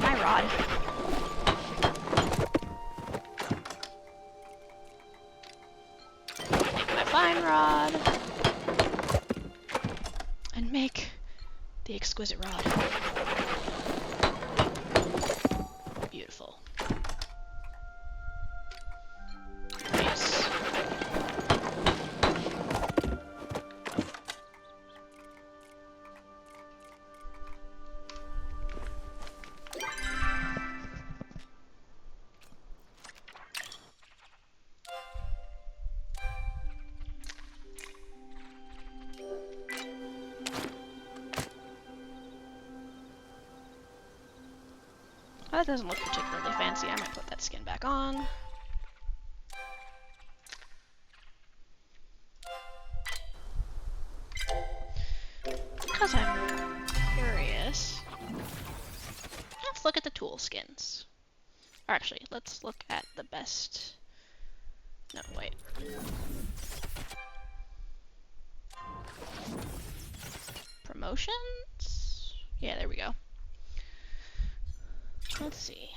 my rod. Make my fine rod. And make the exquisite rod. Beautiful. Nice. That doesn't look particularly fancy. I might put that skin back on. Because I'm curious, let's look at the tool skins. Or actually, let's look at the best... No, wait. Promotions? Yeah, there we go. Let's see.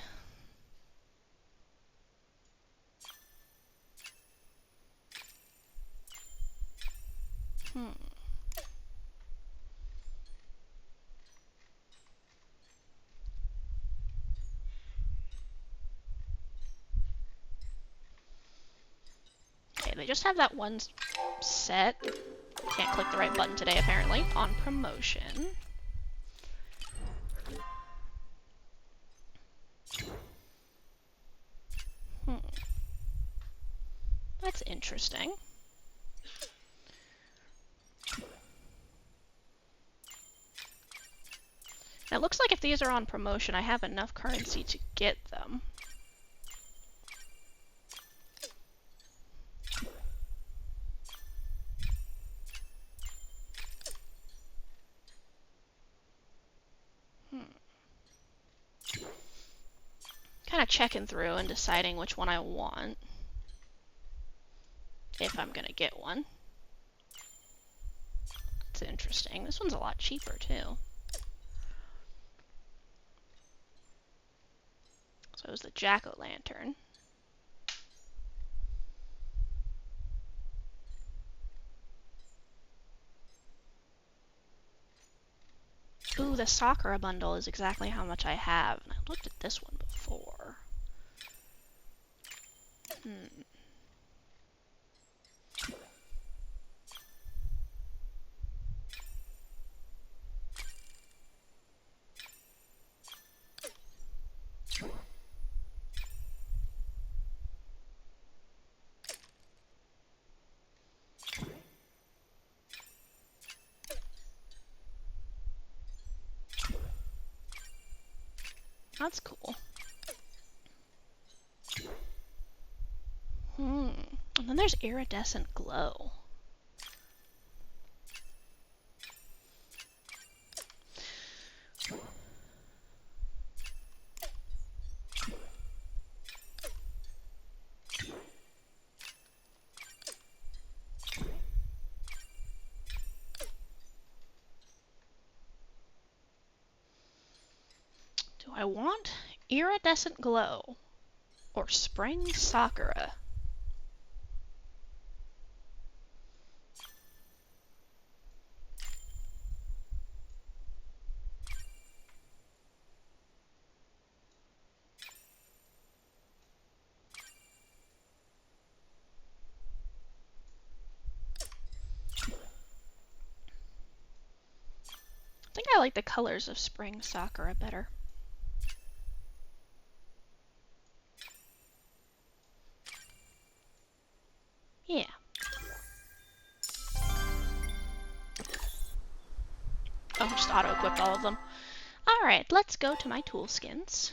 Okay, they just have that one set. Can't click the right button today, apparently. On promotion. That's interesting. Now, it looks like if these are on promotion, I have enough currency to get them. Kind of checking through and deciding which one I want. If I'm gonna get one. It's interesting. This one's a lot cheaper, too. So it was the jack-o'-lantern. Ooh, the Sakura bundle is exactly how much I have. And I looked at this one before. That's cool. And then there's iridescent glow. I want iridescent glow or spring sakura. I think I like the colors of spring sakura better. Yeah. Oh, just auto-equipped all of them. Alright, let's go to my tool skins.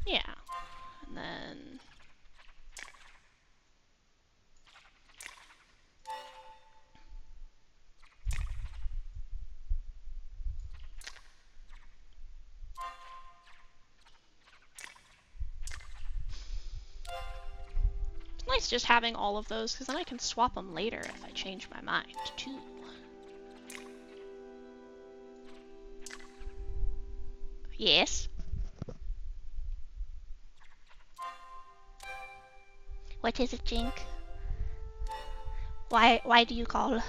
Yeah. And then... It's nice just having all of those, because then I can swap them later if I change my mind, too. Yes? What is it, Jink? Why do you call?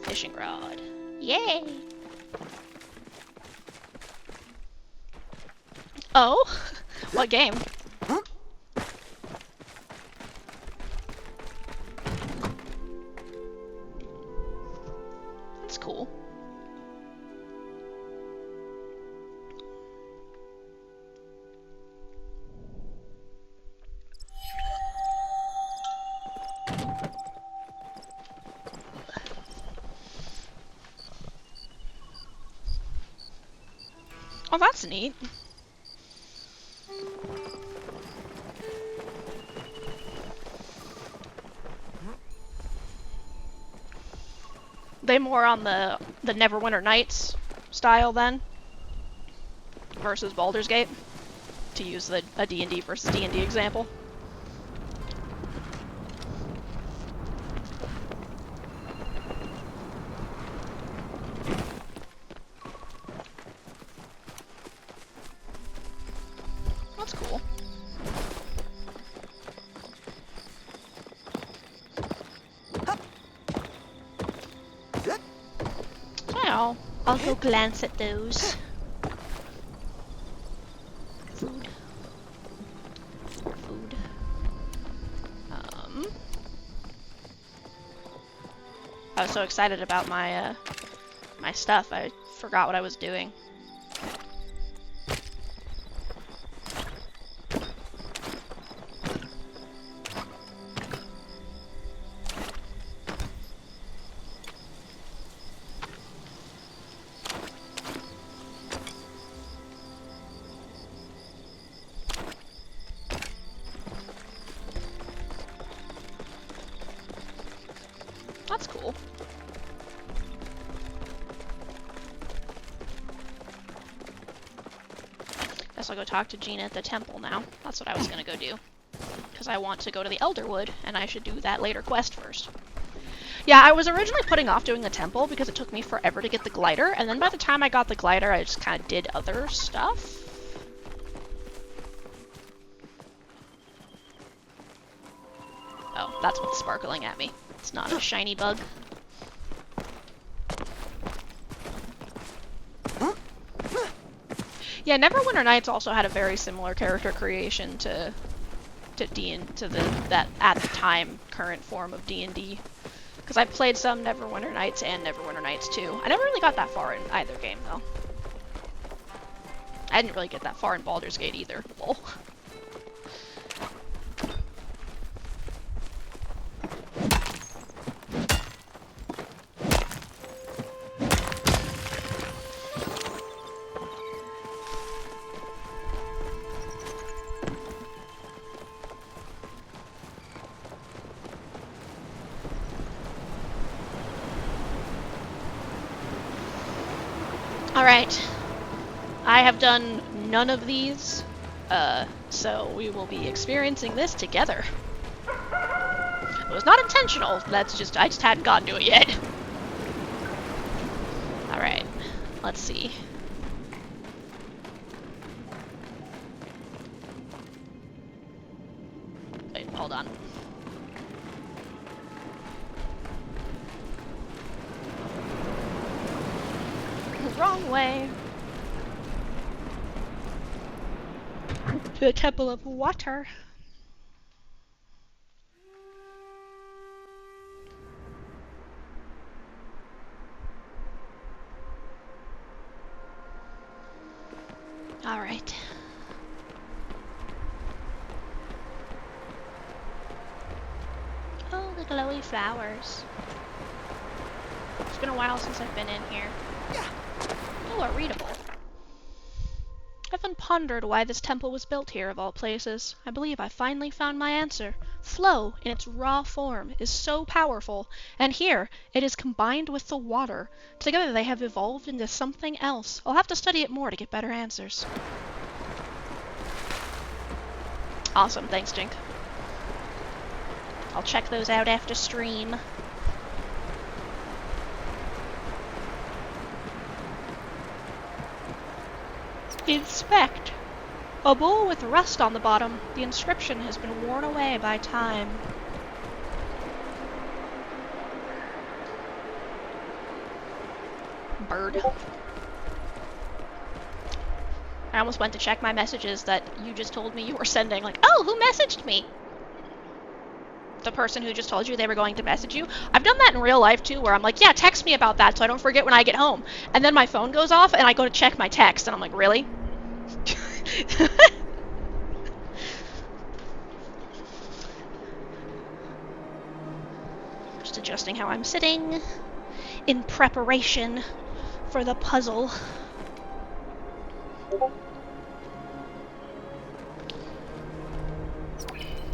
Fishing rod. Yay! Oh? What game? That's cool. Oh, that's neat. They more on the Neverwinter Nights style then, versus Baldur's Gate, to use a D&D versus D&D example. That's cool. So, I'll go glance at those. Food. Food. I was so excited about my my stuff, I forgot what I was doing. That's cool. Guess I'll go talk to Gina at the temple now. That's what I was gonna go do. Because I want to go to the Elderwood, and I should do that later quest first. Yeah, I was originally putting off doing the temple because it took me forever to get the glider, and then by the time I got the glider, I just kind of did other stuff. Oh, that's what's sparkling at me. It's not a shiny bug. Yeah, Neverwinter Nights also had a very similar character creation to that at the time current form of D&D. Because I played some Neverwinter Nights and Neverwinter Nights 2. I never really got that far in either game though. I didn't really get that far in Baldur's Gate either. Lol. Alright, I have done none of these, so we will be experiencing this together. It was not intentional, I just hadn't gotten to it yet. Let's see. Wait, hold on. Wrong way. To the Temple of Water. All right. Oh, the glowy flowers. It's been a while since I've been in here. Oh, a readable. I've often pondered why this temple was built here, of all places. I believe I finally found my answer. Flow, in its raw form, is so powerful, and here it is combined with the water. Together they have evolved into something else. I'll have to study it more to get better answers. Awesome, thanks, Jink. I'll check those out after stream. Inspect. A bowl with rust on the bottom. The inscription has been worn away by time. Bird. I almost went to check my messages that you just told me you were sending. Like, oh, who messaged me? The person who just told you they were going to message you. I've done that in real life too, where I'm like, yeah, text me about that so I don't forget when I get home. And then my phone goes off and I go to check my text and I'm like, really? Just adjusting how I'm sitting in preparation for the puzzle.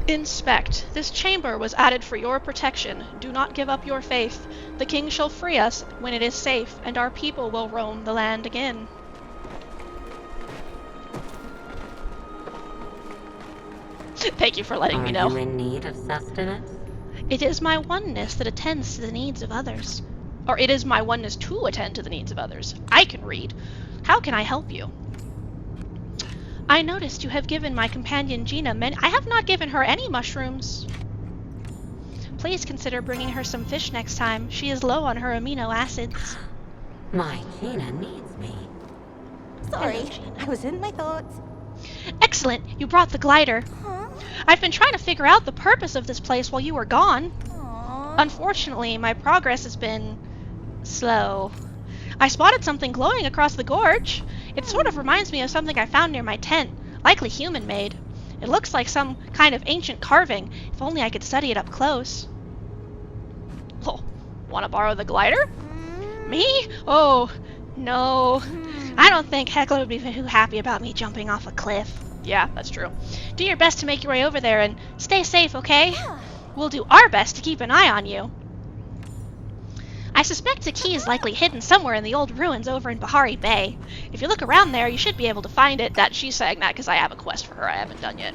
Inspect. This chamber was added for your protection. Do not give up your faith. The king shall free us when it is safe, and our people will roam the land again. Thank you for letting me know. Are you in need of sustenance? It is my oneness that attends to the needs of others. Or it is my oneness to attend to the needs of others. I can read. How can I help you? I noticed you have given my companion Gina many— I have not given her any mushrooms. Please consider bringing her some fish next time. She is low on her amino acids. My Gina needs me. Sorry, Hello, Gina. I was in my thoughts. Excellent! You brought the glider. Huh? I've been trying to figure out the purpose of this place while you were gone. Aww. Unfortunately, my progress has been slow. I spotted something glowing across the gorge. It sort of reminds me of something I found near my tent, likely human-made. It looks like some kind of ancient carving. If only I could study it up close. Oh, want to borrow the glider? Me? Oh, no. I don't think Heckler would be too happy about me jumping off a cliff. Yeah, that's true. Do your best to make your way over there and stay safe, okay? We'll do our best to keep an eye on you. I suspect the key is likely hidden somewhere in the old ruins over in Bahari Bay. If you look around there, you should be able to find it. That she's saying that because I have a quest for her I haven't done yet.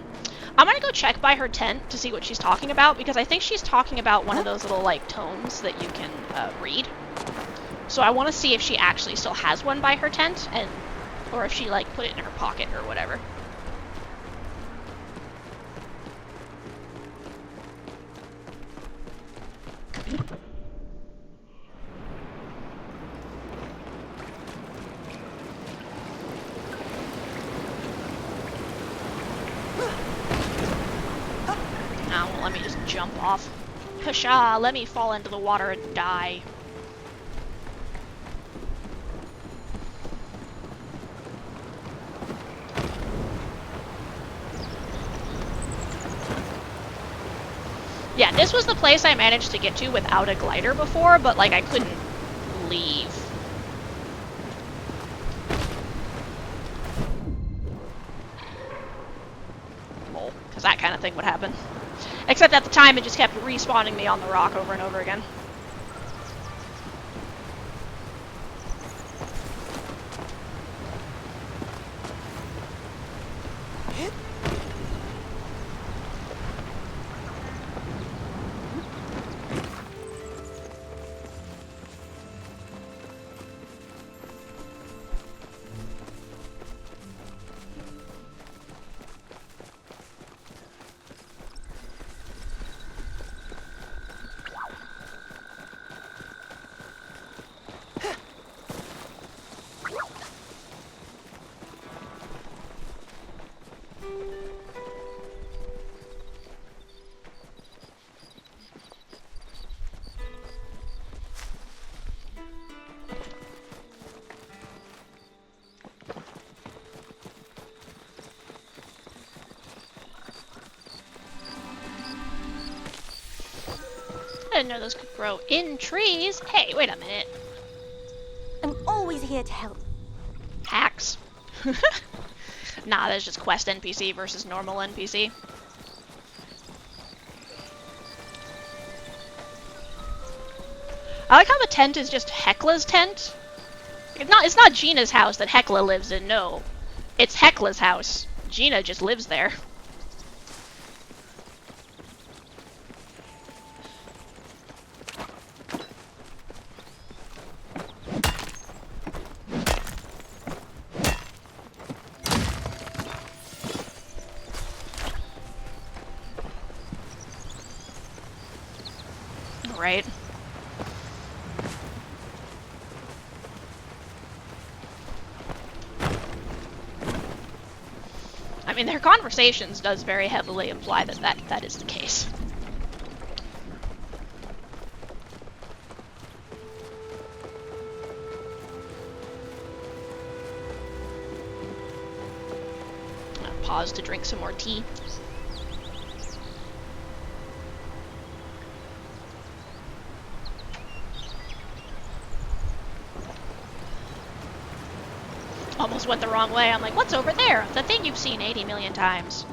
I'm gonna go check by her tent to see what she's talking about, because I think she's talking about one of those little, like, tomes that you can read. So I want to see if she actually still has one by her tent, and or if she, like, put it in her pocket or whatever. Now, let me just jump off. Pshaw, let me fall into the water and die. Yeah, this was the place I managed to get to without a glider before, but, like, I couldn't leave. Lol, because that kind of thing would happen. Except at the time, it just kept respawning me on the rock over and over again. didn't know those could grow in trees. Hey, wait a minute. I'm always here to help. Hacks. Nah, that's just quest NPC versus normal NPC. I like how the tent is just Hecla's tent. It's not Gina's house that Hecla lives in, no. It's Hecla's house. Gina just lives there. Right. I mean, their conversations does very heavily imply that is the case. I'll pause to drink some more tea. Almost went the wrong way. I'm like, what's over there? The thing you've seen 80 million times.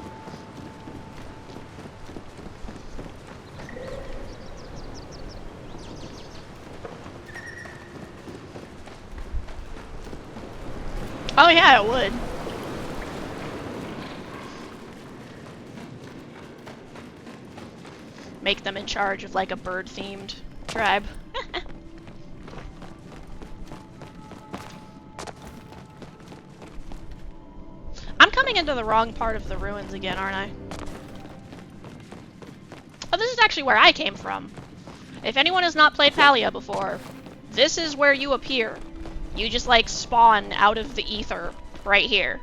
Oh yeah, it would. Make them in charge of like a bird-themed tribe. I'm coming into the wrong part of the ruins again, aren't I? Oh, this is actually where I came from. If anyone has not played Palia before, this is where you appear. You just like spawn out of the ether right here.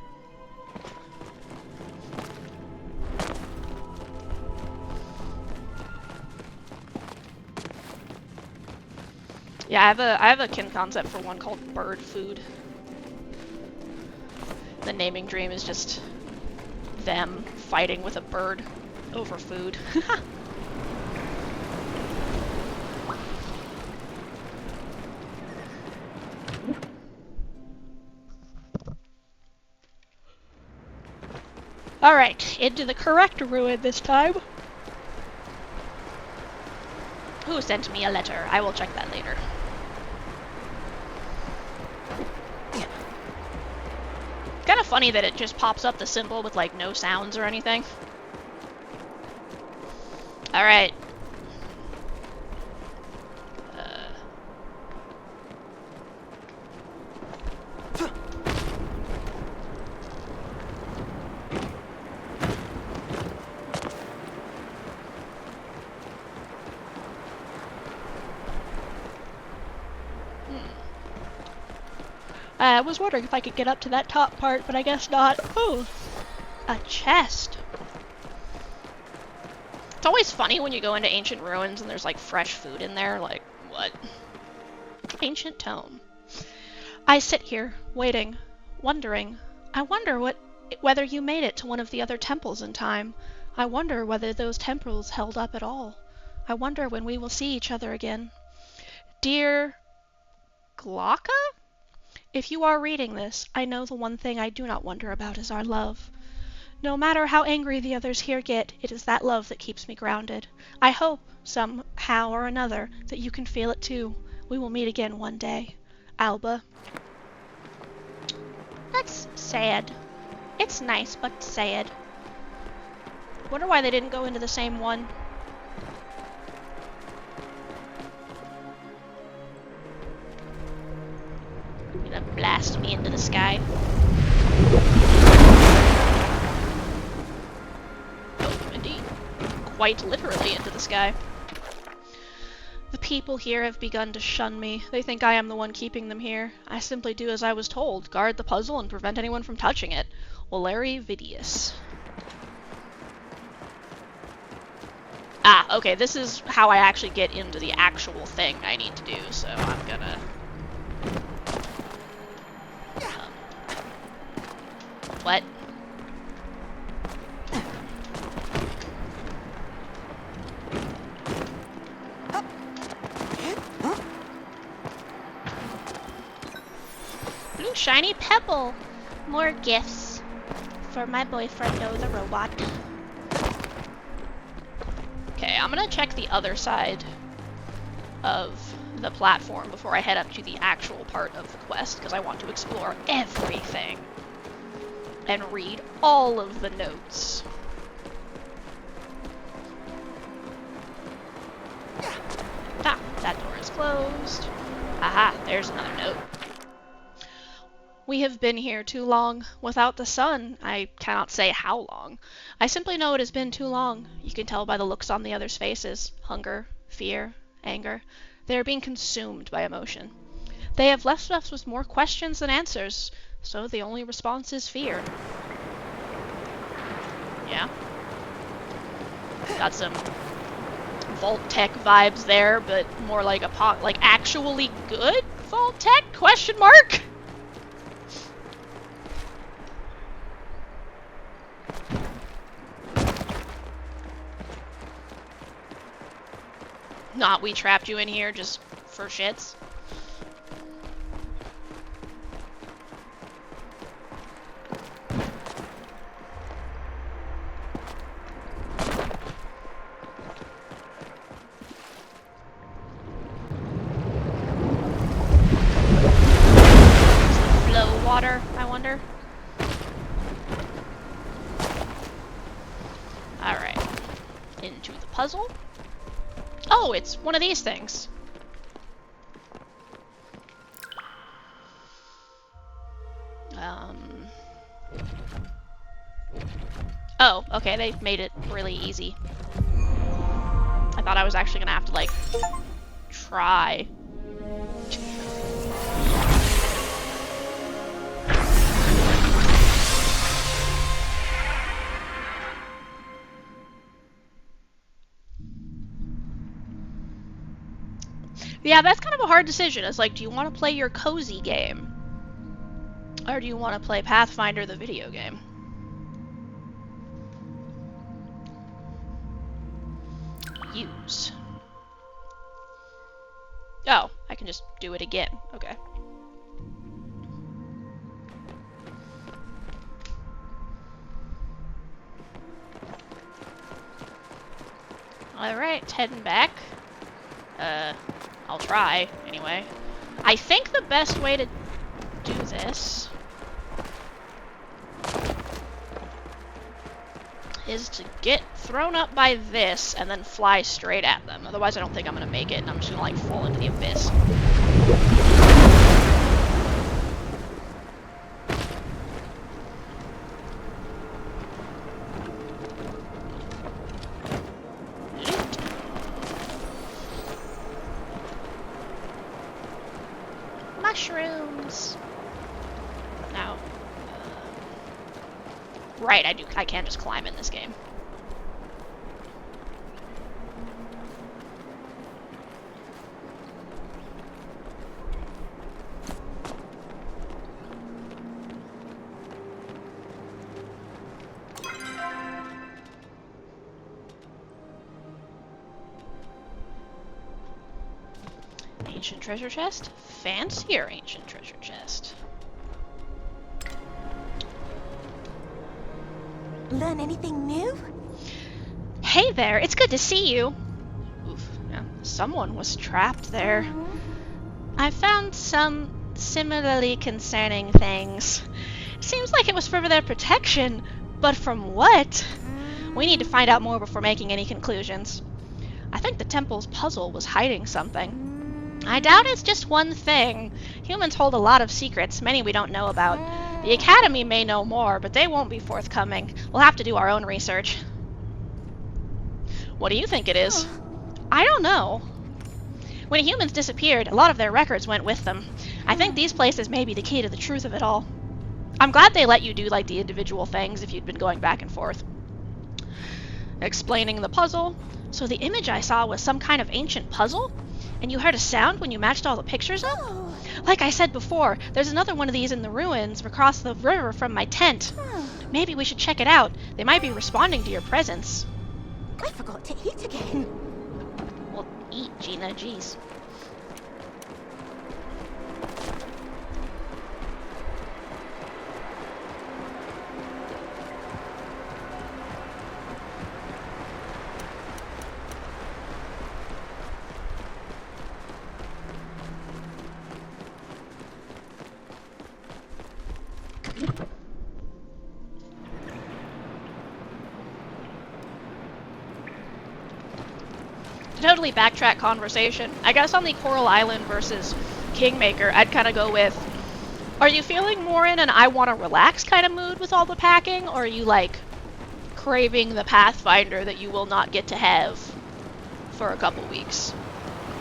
Yeah, I have a kin concept for one called bird food. The naming dream is just them fighting with a bird over food. Alright, into the correct ruin this time. Who sent me a letter? I will check that later. Kind of funny that it just pops up the symbol with like no sounds or anything. Alright. I was wondering if I could get up to that top part, but I guess not. Oh, a chest. It's always funny when you go into ancient ruins and there's like fresh food in there. Like, what? Ancient tome. I sit here, waiting, wondering. I wonder whether you made it to one of the other temples in time. I wonder whether those temples held up at all. I wonder when we will see each other again. Dear Glocka? If you are reading this, I know the one thing I do not wonder about is our love. No matter how angry the others here get, it is that love that keeps me grounded. I hope, somehow or another, that you can feel it too. We will meet again one day. Alba. That's sad. It's nice, but sad. Wonder why they didn't go into the same one. Gonna blast me into the sky. Oh, indeed. Quite literally into the sky. The people here have begun to shun me. They think I am the one keeping them here. I simply do as I was told. Guard the puzzle and prevent anyone from touching it. Oleri Vidius. Ah, okay, this is how I actually get into the actual thing I need to do, so I'm gonna... What? shiny pebble. More gifts for my boyfriend, the robot. Okay, I'm gonna check the other side of the platform before I head up to the actual part of the quest, because I want to explore everything and read all of the notes. Ah, that door is closed. Aha, there's another note. We have been here too long without the sun. I cannot say how long. I simply know it has been too long. You can tell by the looks on the others' faces. Hunger, fear, anger. They are being consumed by emotion. They have left us with more questions than answers, so the only response is fear. Yeah. Got some Vault Tech vibes there, but more like like actually good Vault Tech? Question mark? Not we trapped you in here just for shits. Flow water, I wonder. Alright. Into the puzzle. Oh, it's one of these things. Oh, okay, they made it really easy. I thought I was actually gonna have to, like, try. Yeah, that's kind of a hard decision. It's like, do you want to play your cozy game? Or do you want to play Pathfinder, the video game? Use. Oh, I can just do it again. Okay. Alright, heading back. I'll try, anyway. I think the best way to do this is to get thrown up by this and then fly straight at them. Otherwise, I don't think I'm gonna make it, and I'm just gonna, like, fall into the abyss. Mushrooms. Now, right, I can just climb in this game. Ancient treasure chest? Fancier ancient treasure chest. Learn anything new? Hey there, it's good to see you. Oof, yeah, someone was trapped there. I found some similarly concerning things. Seems like it was for their protection, but from what? We need to find out more before making any conclusions. I think the temple's puzzle was hiding something. I doubt it's just one thing. Humans hold a lot of secrets, many we don't know about. The Academy may know more, but they won't be forthcoming. We'll have to do our own research. What do you think it is? I don't know. When humans disappeared, a lot of their records went with them. I think these places may be the key to the truth of it all. I'm glad they let you do, like, the individual things if you'd been going back and forth. Explaining the puzzle. So the image I saw was some kind of ancient puzzle? And you heard a sound when you matched all the pictures up? Like I said before, there's another one of these in the ruins across the river from my tent. Maybe we should check it out. They might be responding to your presence. I forgot to eat again. Well, eat, Gina, jeez. totally backtrack conversation. I guess on the Coral Island versus Kingmaker, I'd kind of go with, are you feeling more in an I want to relax kind of mood with all the packing, or are you, like, craving the Pathfinder that you will not get to have for a couple weeks?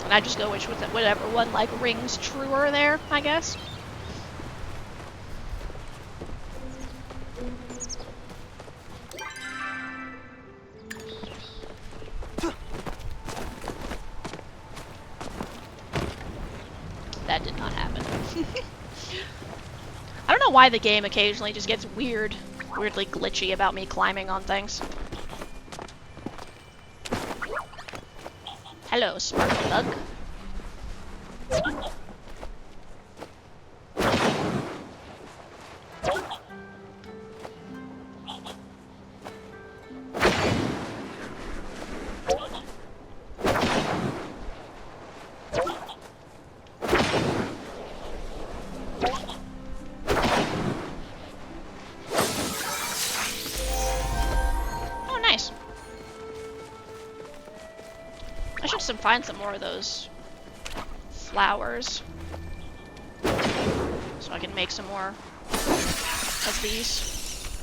And I just go with whatever one, like, rings truer there, I guess. That did not happen. I don't know why the game occasionally just gets weirdly glitchy about me climbing on things. Hello, sparkle bug. Find some more of those flowers so I can make some more of these.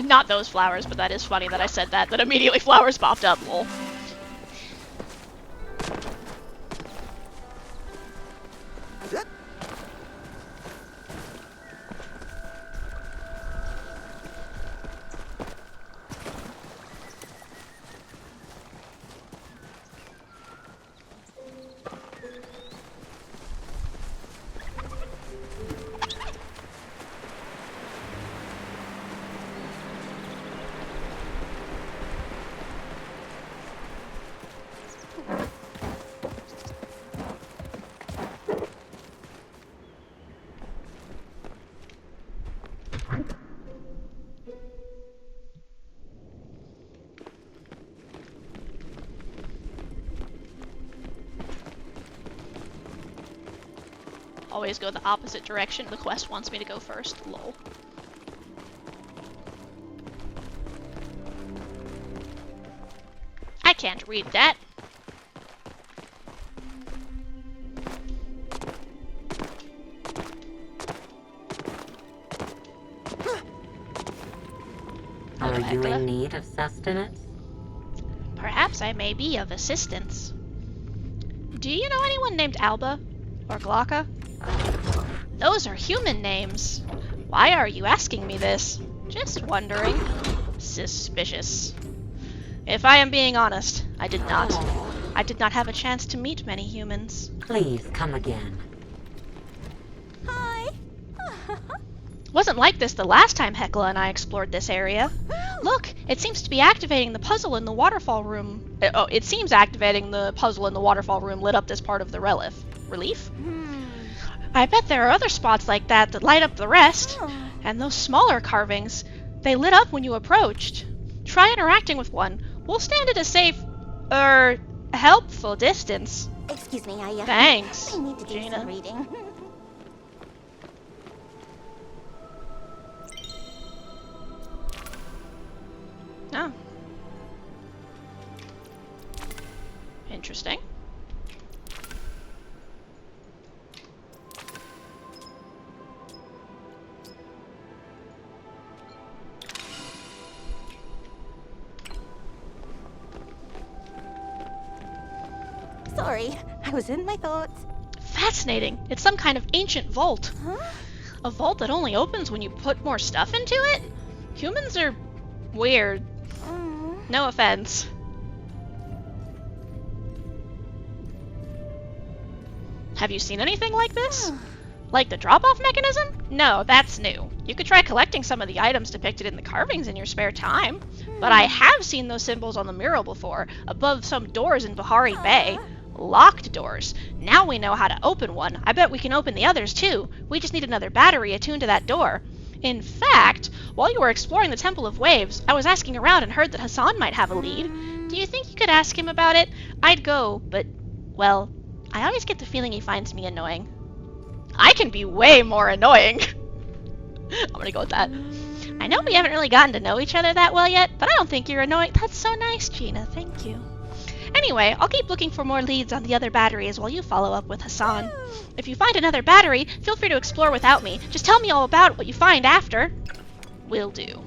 Not those flowers, but that is funny that I said that immediately flowers popped up. Lol. Always go the opposite direction the quest wants me to go first. Lol. I can't read that. Are you in need of sustenance? Perhaps I may be of assistance. Do you know anyone named Alba? Or Glocka? Those are human names. Why are you asking me this? Just wondering. Suspicious. If I am being honest, I did not have a chance to meet many humans. Please come again. Hi. Wasn't like this the last time Hecla and I explored this area. Look, it seems to be activating the puzzle in the waterfall room. It seems activating the puzzle in the waterfall room lit up this part of the relief. I bet there are other spots like that light up the rest. And those smaller carvings, they lit up when you approached. Try interacting with one. We'll stand at a safe, helpful distance. Excuse me, Thanks, I need to do Jaina. some reading. Oh. Interesting. Sorry, I was in my thoughts. Fascinating. It's some kind of ancient vault. Huh? A vault that only opens when you put more stuff into it? Humans are weird. No offense. Have you seen anything like this? Like the drop-off mechanism? No, that's new. You could try collecting some of the items depicted in the carvings in your spare time. But I have seen those symbols on the mural before, above some doors in Bahari Bay. Locked doors. Now we know how to open one. I bet we can open the others too. We just need another battery attuned to that door. In fact, while you were exploring the Temple of Waves, I was asking around and heard that Hassan might have a lead. Do you think you could ask him about it? I'd go, but, well, I always get the feeling he finds me annoying. I can be way more annoying. I'm gonna go with that. I know we haven't really gotten to know each other that well yet, but I don't think you're annoying. That's so nice, Gina. Thank you. Anyway, I'll keep looking for more leads on the other batteries while you follow up with Hassan. If you find another battery, feel free to explore without me. Just tell me all about what you find after. Will do.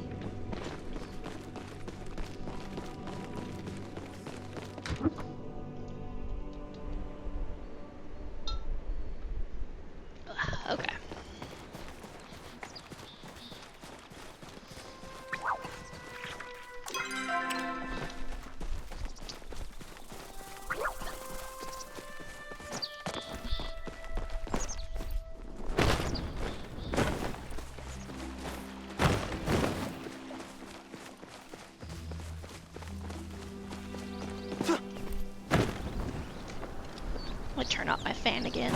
Okay. I'm gonna turn off my fan again.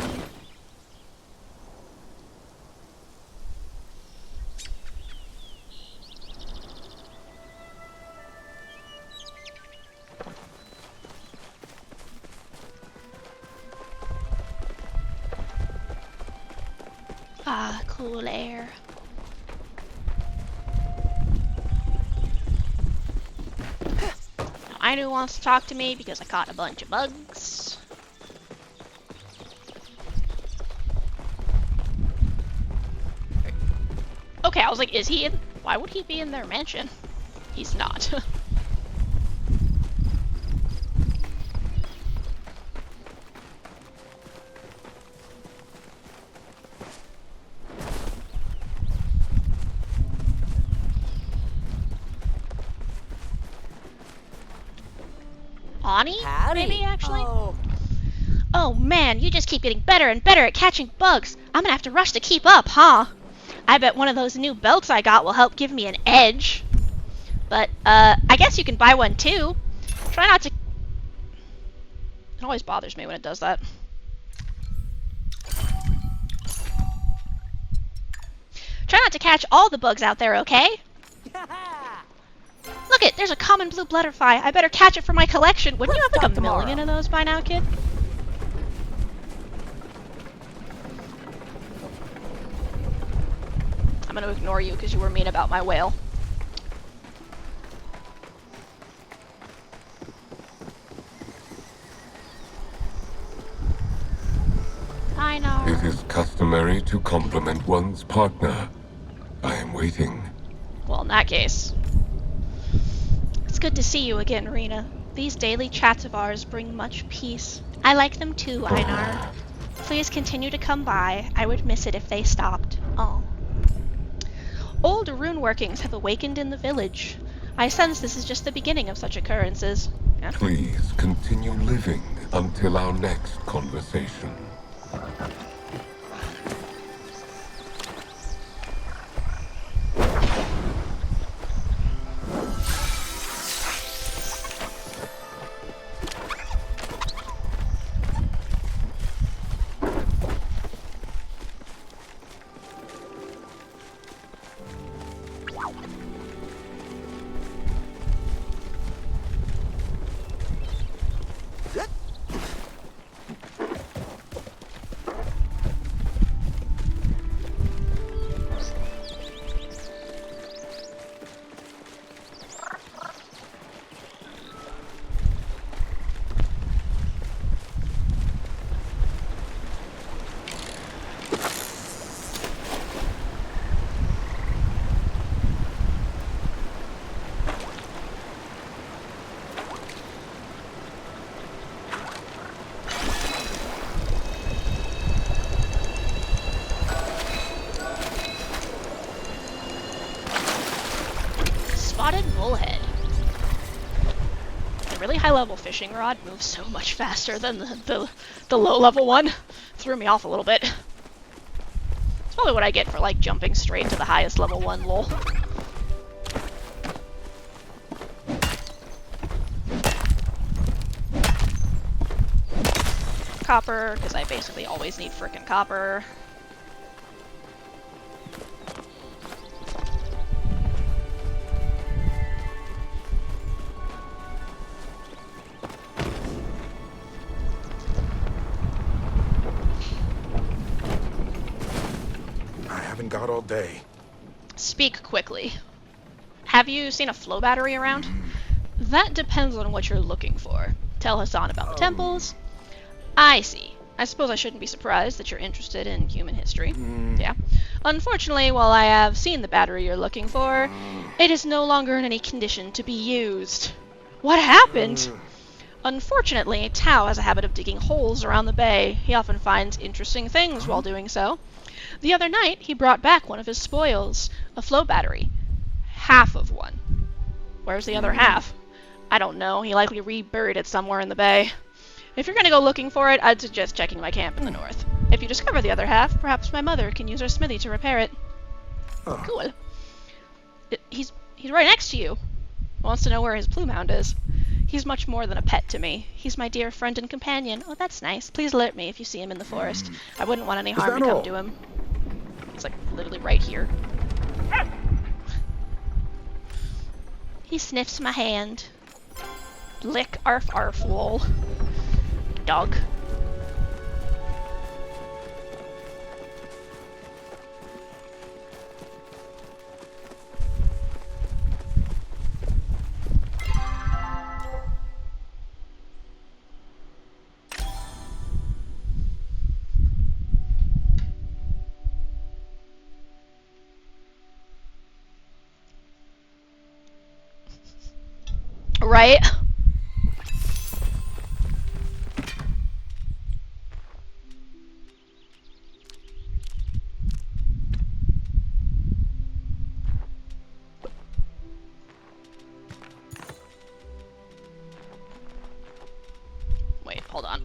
Ah, cool air. Now, Ainu wants to talk to me because I caught a bunch of bugs. Okay, I was like, is he in? Why would he be in their mansion? He's not. Ani? Howdy. Maybe, actually? Oh man, you just keep getting better and better at catching bugs. I'm gonna have to rush to keep up, huh? I bet one of those new belts I got will help give me an edge. But, I guess you can buy one too. Try not to... It always bothers me when it does that. Try not to catch all the bugs out there, okay? Look it, there's a common blue butterfly. I better catch it for my collection. Wouldn't you have like a million of those by now, kid? I'm gonna ignore you because you were mean about my whale. I know. It is customary to compliment one's partner. I am waiting. Well, in that case. It's good to see you again, Rena. These daily chats of ours bring much peace. I like them too, Einar. Please continue to come by. I would miss it if they stopped. Oh. Old rune workings have awakened in the village. I sense this is just the beginning of such occurrences. Yeah. Please continue living until our next conversation. Spotted bullhead. The really high level fishing rod moves so much faster than the low level one. Threw me off a little bit. It's probably what I get for like jumping straight to the highest level one, lol. Copper, because I basically always need frickin' copper. I haven't got all day. Speak quickly. Have you seen a flow battery around? That depends on what you're looking for. Tell Hassan about the temples. I see. I suppose I shouldn't be surprised that you're interested in human history. Yeah. Unfortunately, while I have seen the battery you're looking for, it is no longer in any condition to be used. What happened? Unfortunately, Tao has a habit of digging holes around the bay. He often finds interesting things while doing so. The other night, he brought back one of his spoils, a flow battery. Half of one. Where's the other half? I don't know. He likely reburied it somewhere in the bay. If you're going to go looking for it, I'd suggest checking my camp in the north. If you discover the other half, perhaps my mother can use her smithy to repair it. Cool. He's right next to you. He wants to know where his plume hound is. He's much more than a pet to me. He's my dear friend and companion. Oh, that's nice. Please alert me if you see him in the forest. I wouldn't want any harm to come to him. It's like literally right here. He sniffs my hand. Lick arf arf lol. Dog. Right? Wait, hold on.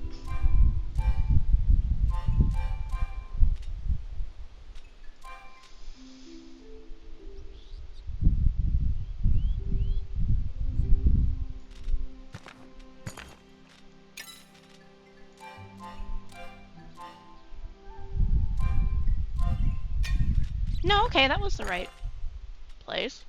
No, okay, that was the right place.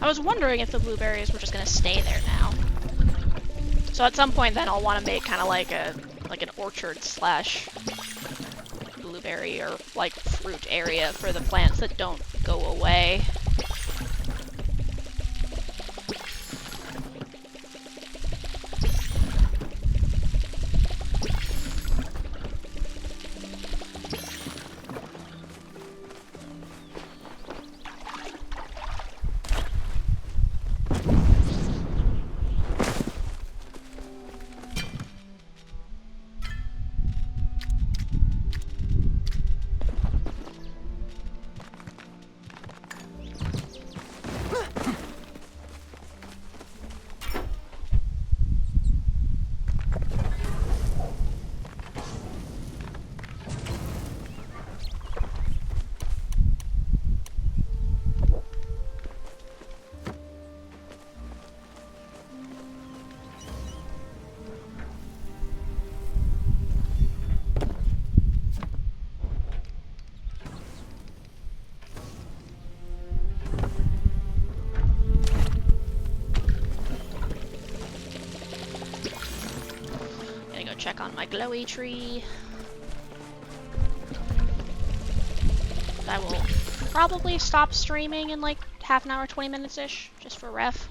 I was wondering if the blueberries were just gonna stay there now. So at some point then I'll want to make kind of like an orchard slash blueberry or like fruit area for the plants that don't go away. Check on my glowy tree. I will probably stop streaming in like half an hour, 20 minutes-ish, just for ref.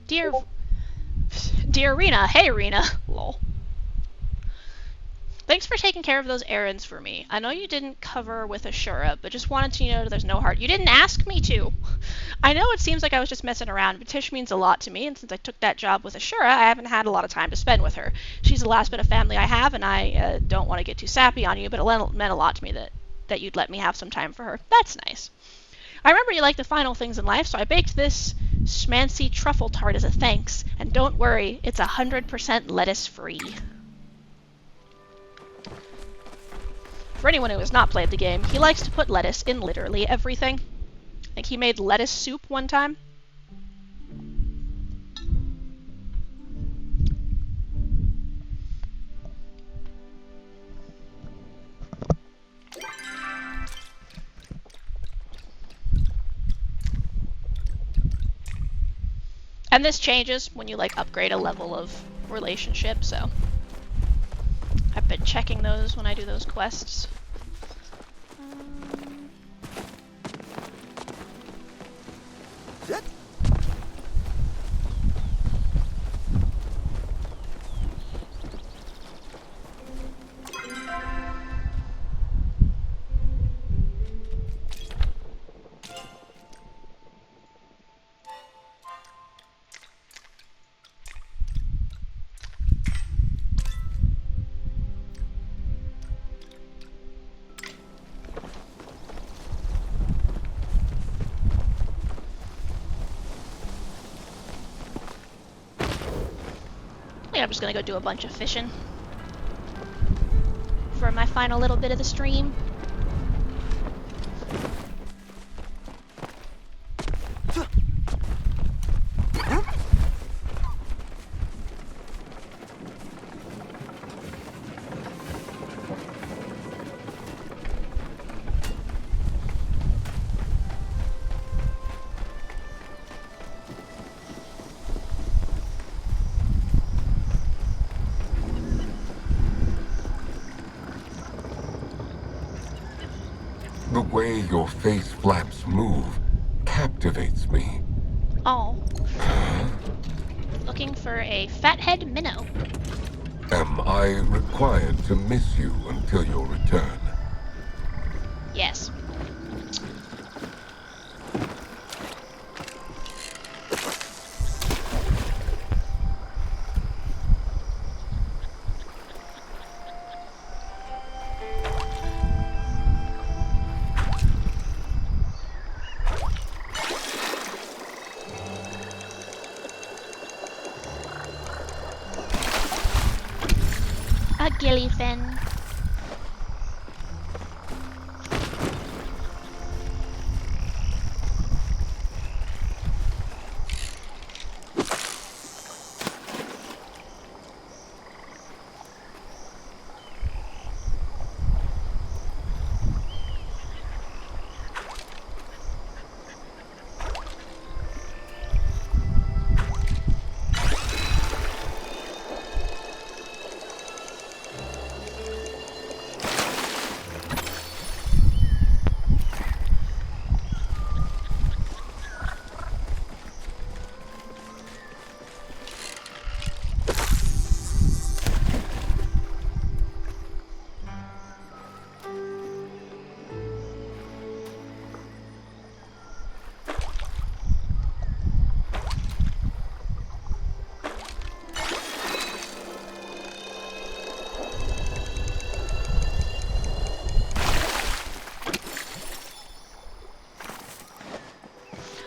Dear Rena. Hey, Rena. Lol. Thanks for taking care of those errands for me. I know you didn't cover with Ashura, but just wanted to know there's no heart. You didn't ask me to. I know it seems like I was just messing around, but Tish means a lot to me, and since I took that job with Ashura, I haven't had a lot of time to spend with her. She's the last bit of family I have, and I don't want to get too sappy on you, but it meant a lot to me that you'd let me have some time for her. That's nice. I remember you like the final things in life, so I baked this schmancy truffle tart as a thanks, and don't worry, it's 100% lettuce-free. For anyone who has not played the game, he likes to put lettuce in literally everything. I think he made lettuce soup one time. And this changes when you like upgrade a level of relationship, so I've been checking those when I do those quests. I'm just gonna go do a bunch of fishing for my final little bit of the stream. The way your face flaps move captivates me. Oh. Looking for a fathead minnow. Am I required to miss you until your return? Yes. A gillyfin.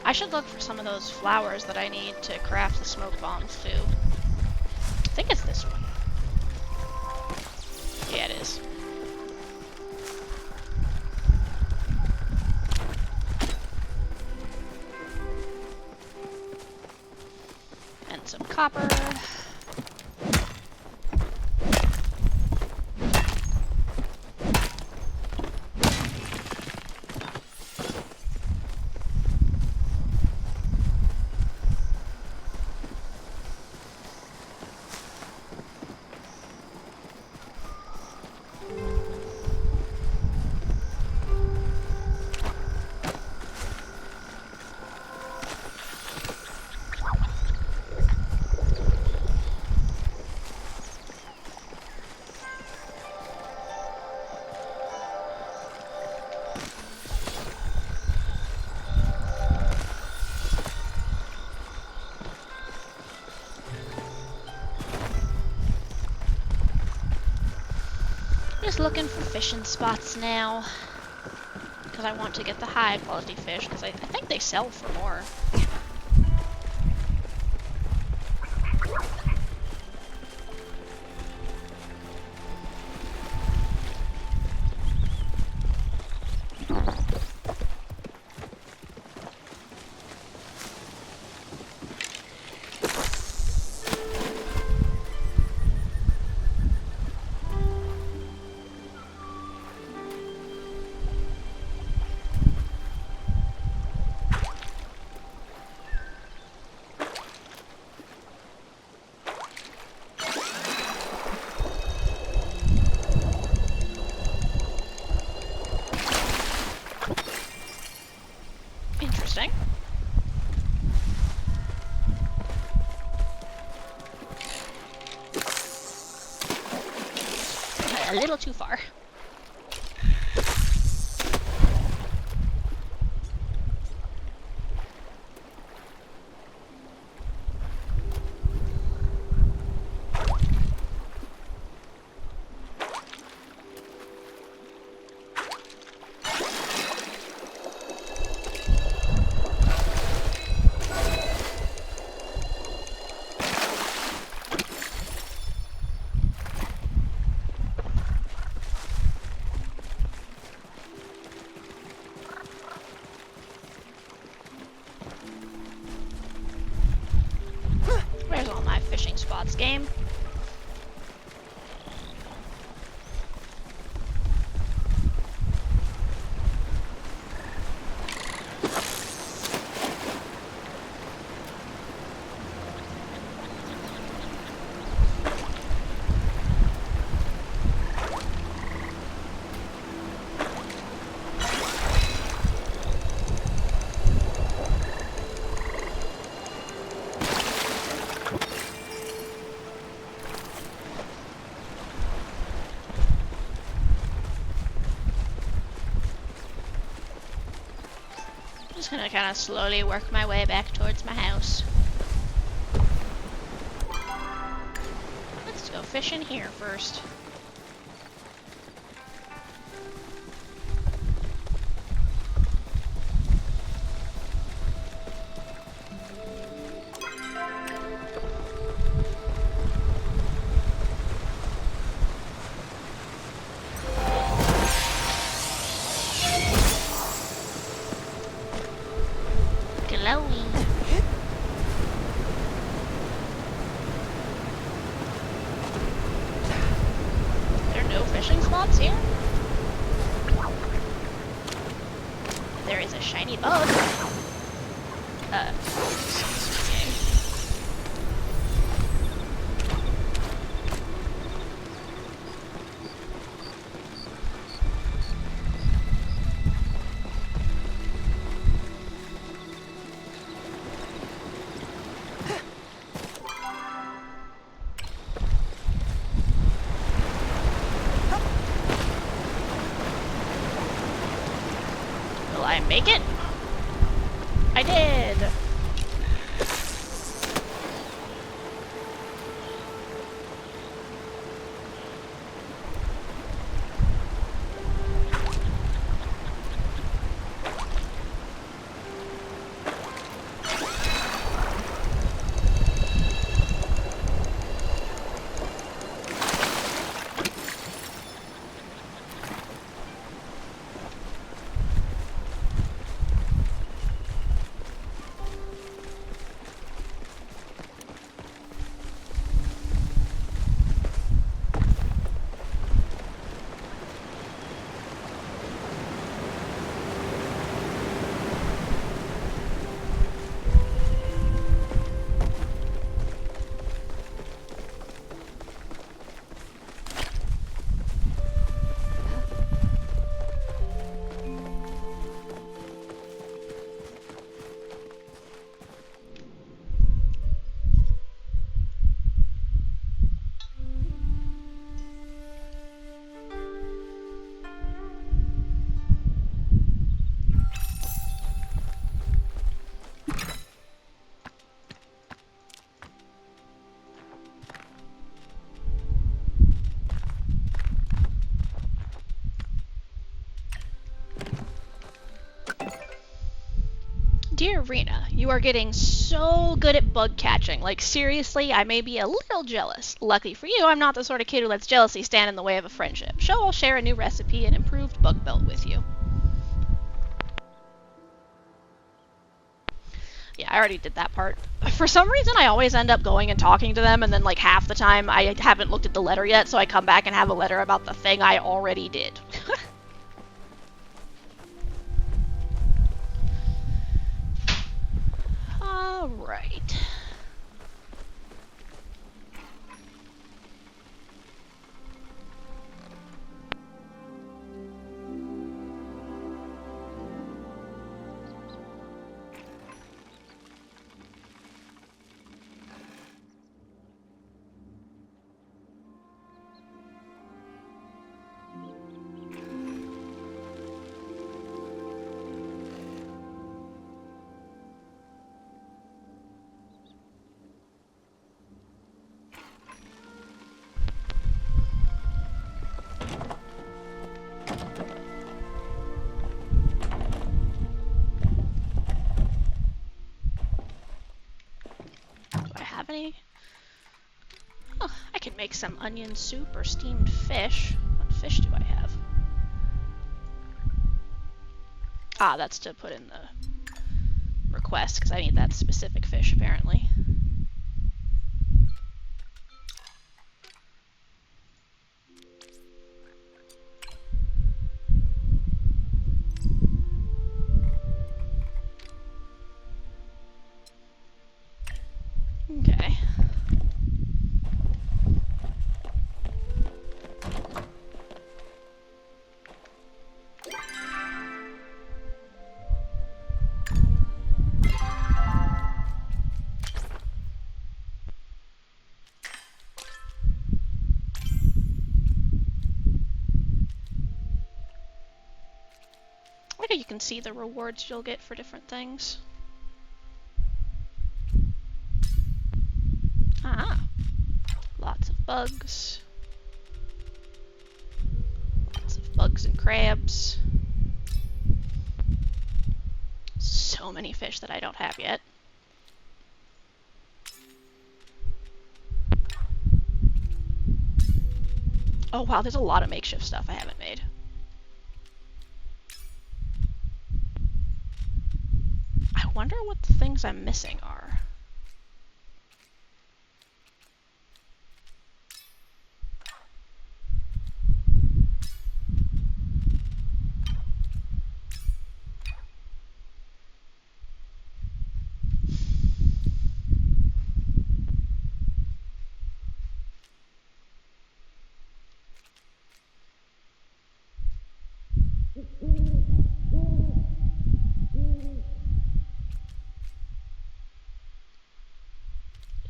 I should look for some of those flowers that I need to craft the smoke bombs too. I think it's this one. Yeah, it is. And some copper. Just looking for fishing spots now. Because I want to get the high quality fish, because I think they sell for more. Interesting. A little too far. Where's all my fishing spots, game? Just gonna kind of slowly work my way back towards my house. Let's go fishing here first. Glowing. There are no fishing spots here? There is a shiny bug. Will I make it? I did! Arena, you are getting so good at bug catching. Like, seriously, I may be a little jealous. Lucky for you, I'm not the sort of kid who lets jealousy stand in the way of a friendship. So I'll share a new recipe and improved bug belt with you. Yeah, I already did that part. For some reason, I always end up going and talking to them, and then, like, half the time I haven't looked at the letter yet, so I come back and have a letter about the thing I already did. Alright. Oh, I can make some onion soup or steamed fish. What fish do I have? Ah, that's to put in the request, because I need that specific fish, apparently. Okay. Okay, you can see the rewards you'll get for different things. Ah, lots of bugs. Lots of bugs and crabs. So many fish that I don't have yet. Oh wow, there's a lot of makeshift stuff I haven't made. I wonder what the things I'm missing are.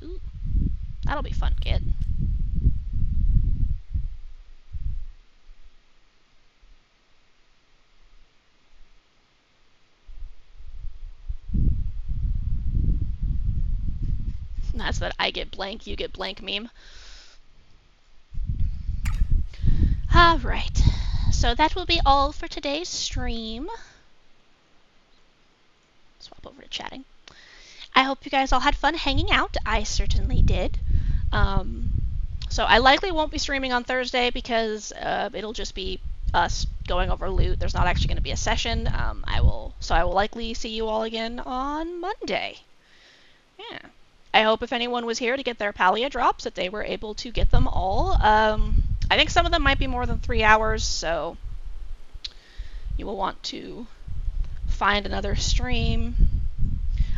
Ooh, that'll be fun to get. That's that I get blank, you get blank meme. Alright, so that will be all for today's stream. Swap over to chatting. I hope you guys all had fun hanging out. I certainly did. So I likely won't be streaming on Thursday because it'll just be us going over loot. There's not actually going to be a session. I will likely see you all again on Monday. Yeah. I hope if anyone was here to get their Palia drops that they were able to get them all. I think some of them might be more than 3 hours, so you will want to find another stream.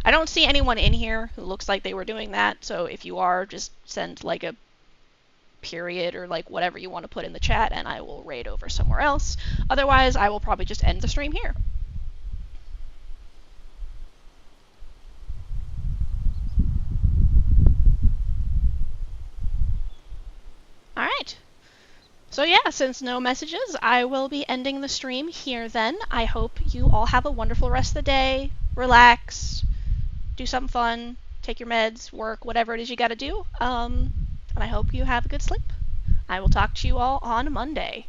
I don't see anyone in here who looks like they were doing that, so if you are, just send like a period or like whatever you want to put in the chat and I will raid over somewhere else. Otherwise, I will probably just end the stream here. Alright. So yeah, since no messages, I will be ending the stream here then. I hope you all have a wonderful rest of the day. Relax. Do something fun. Take your meds. Work. Whatever it is you gotta do. And I hope you have a good sleep. I will talk to you all on Monday.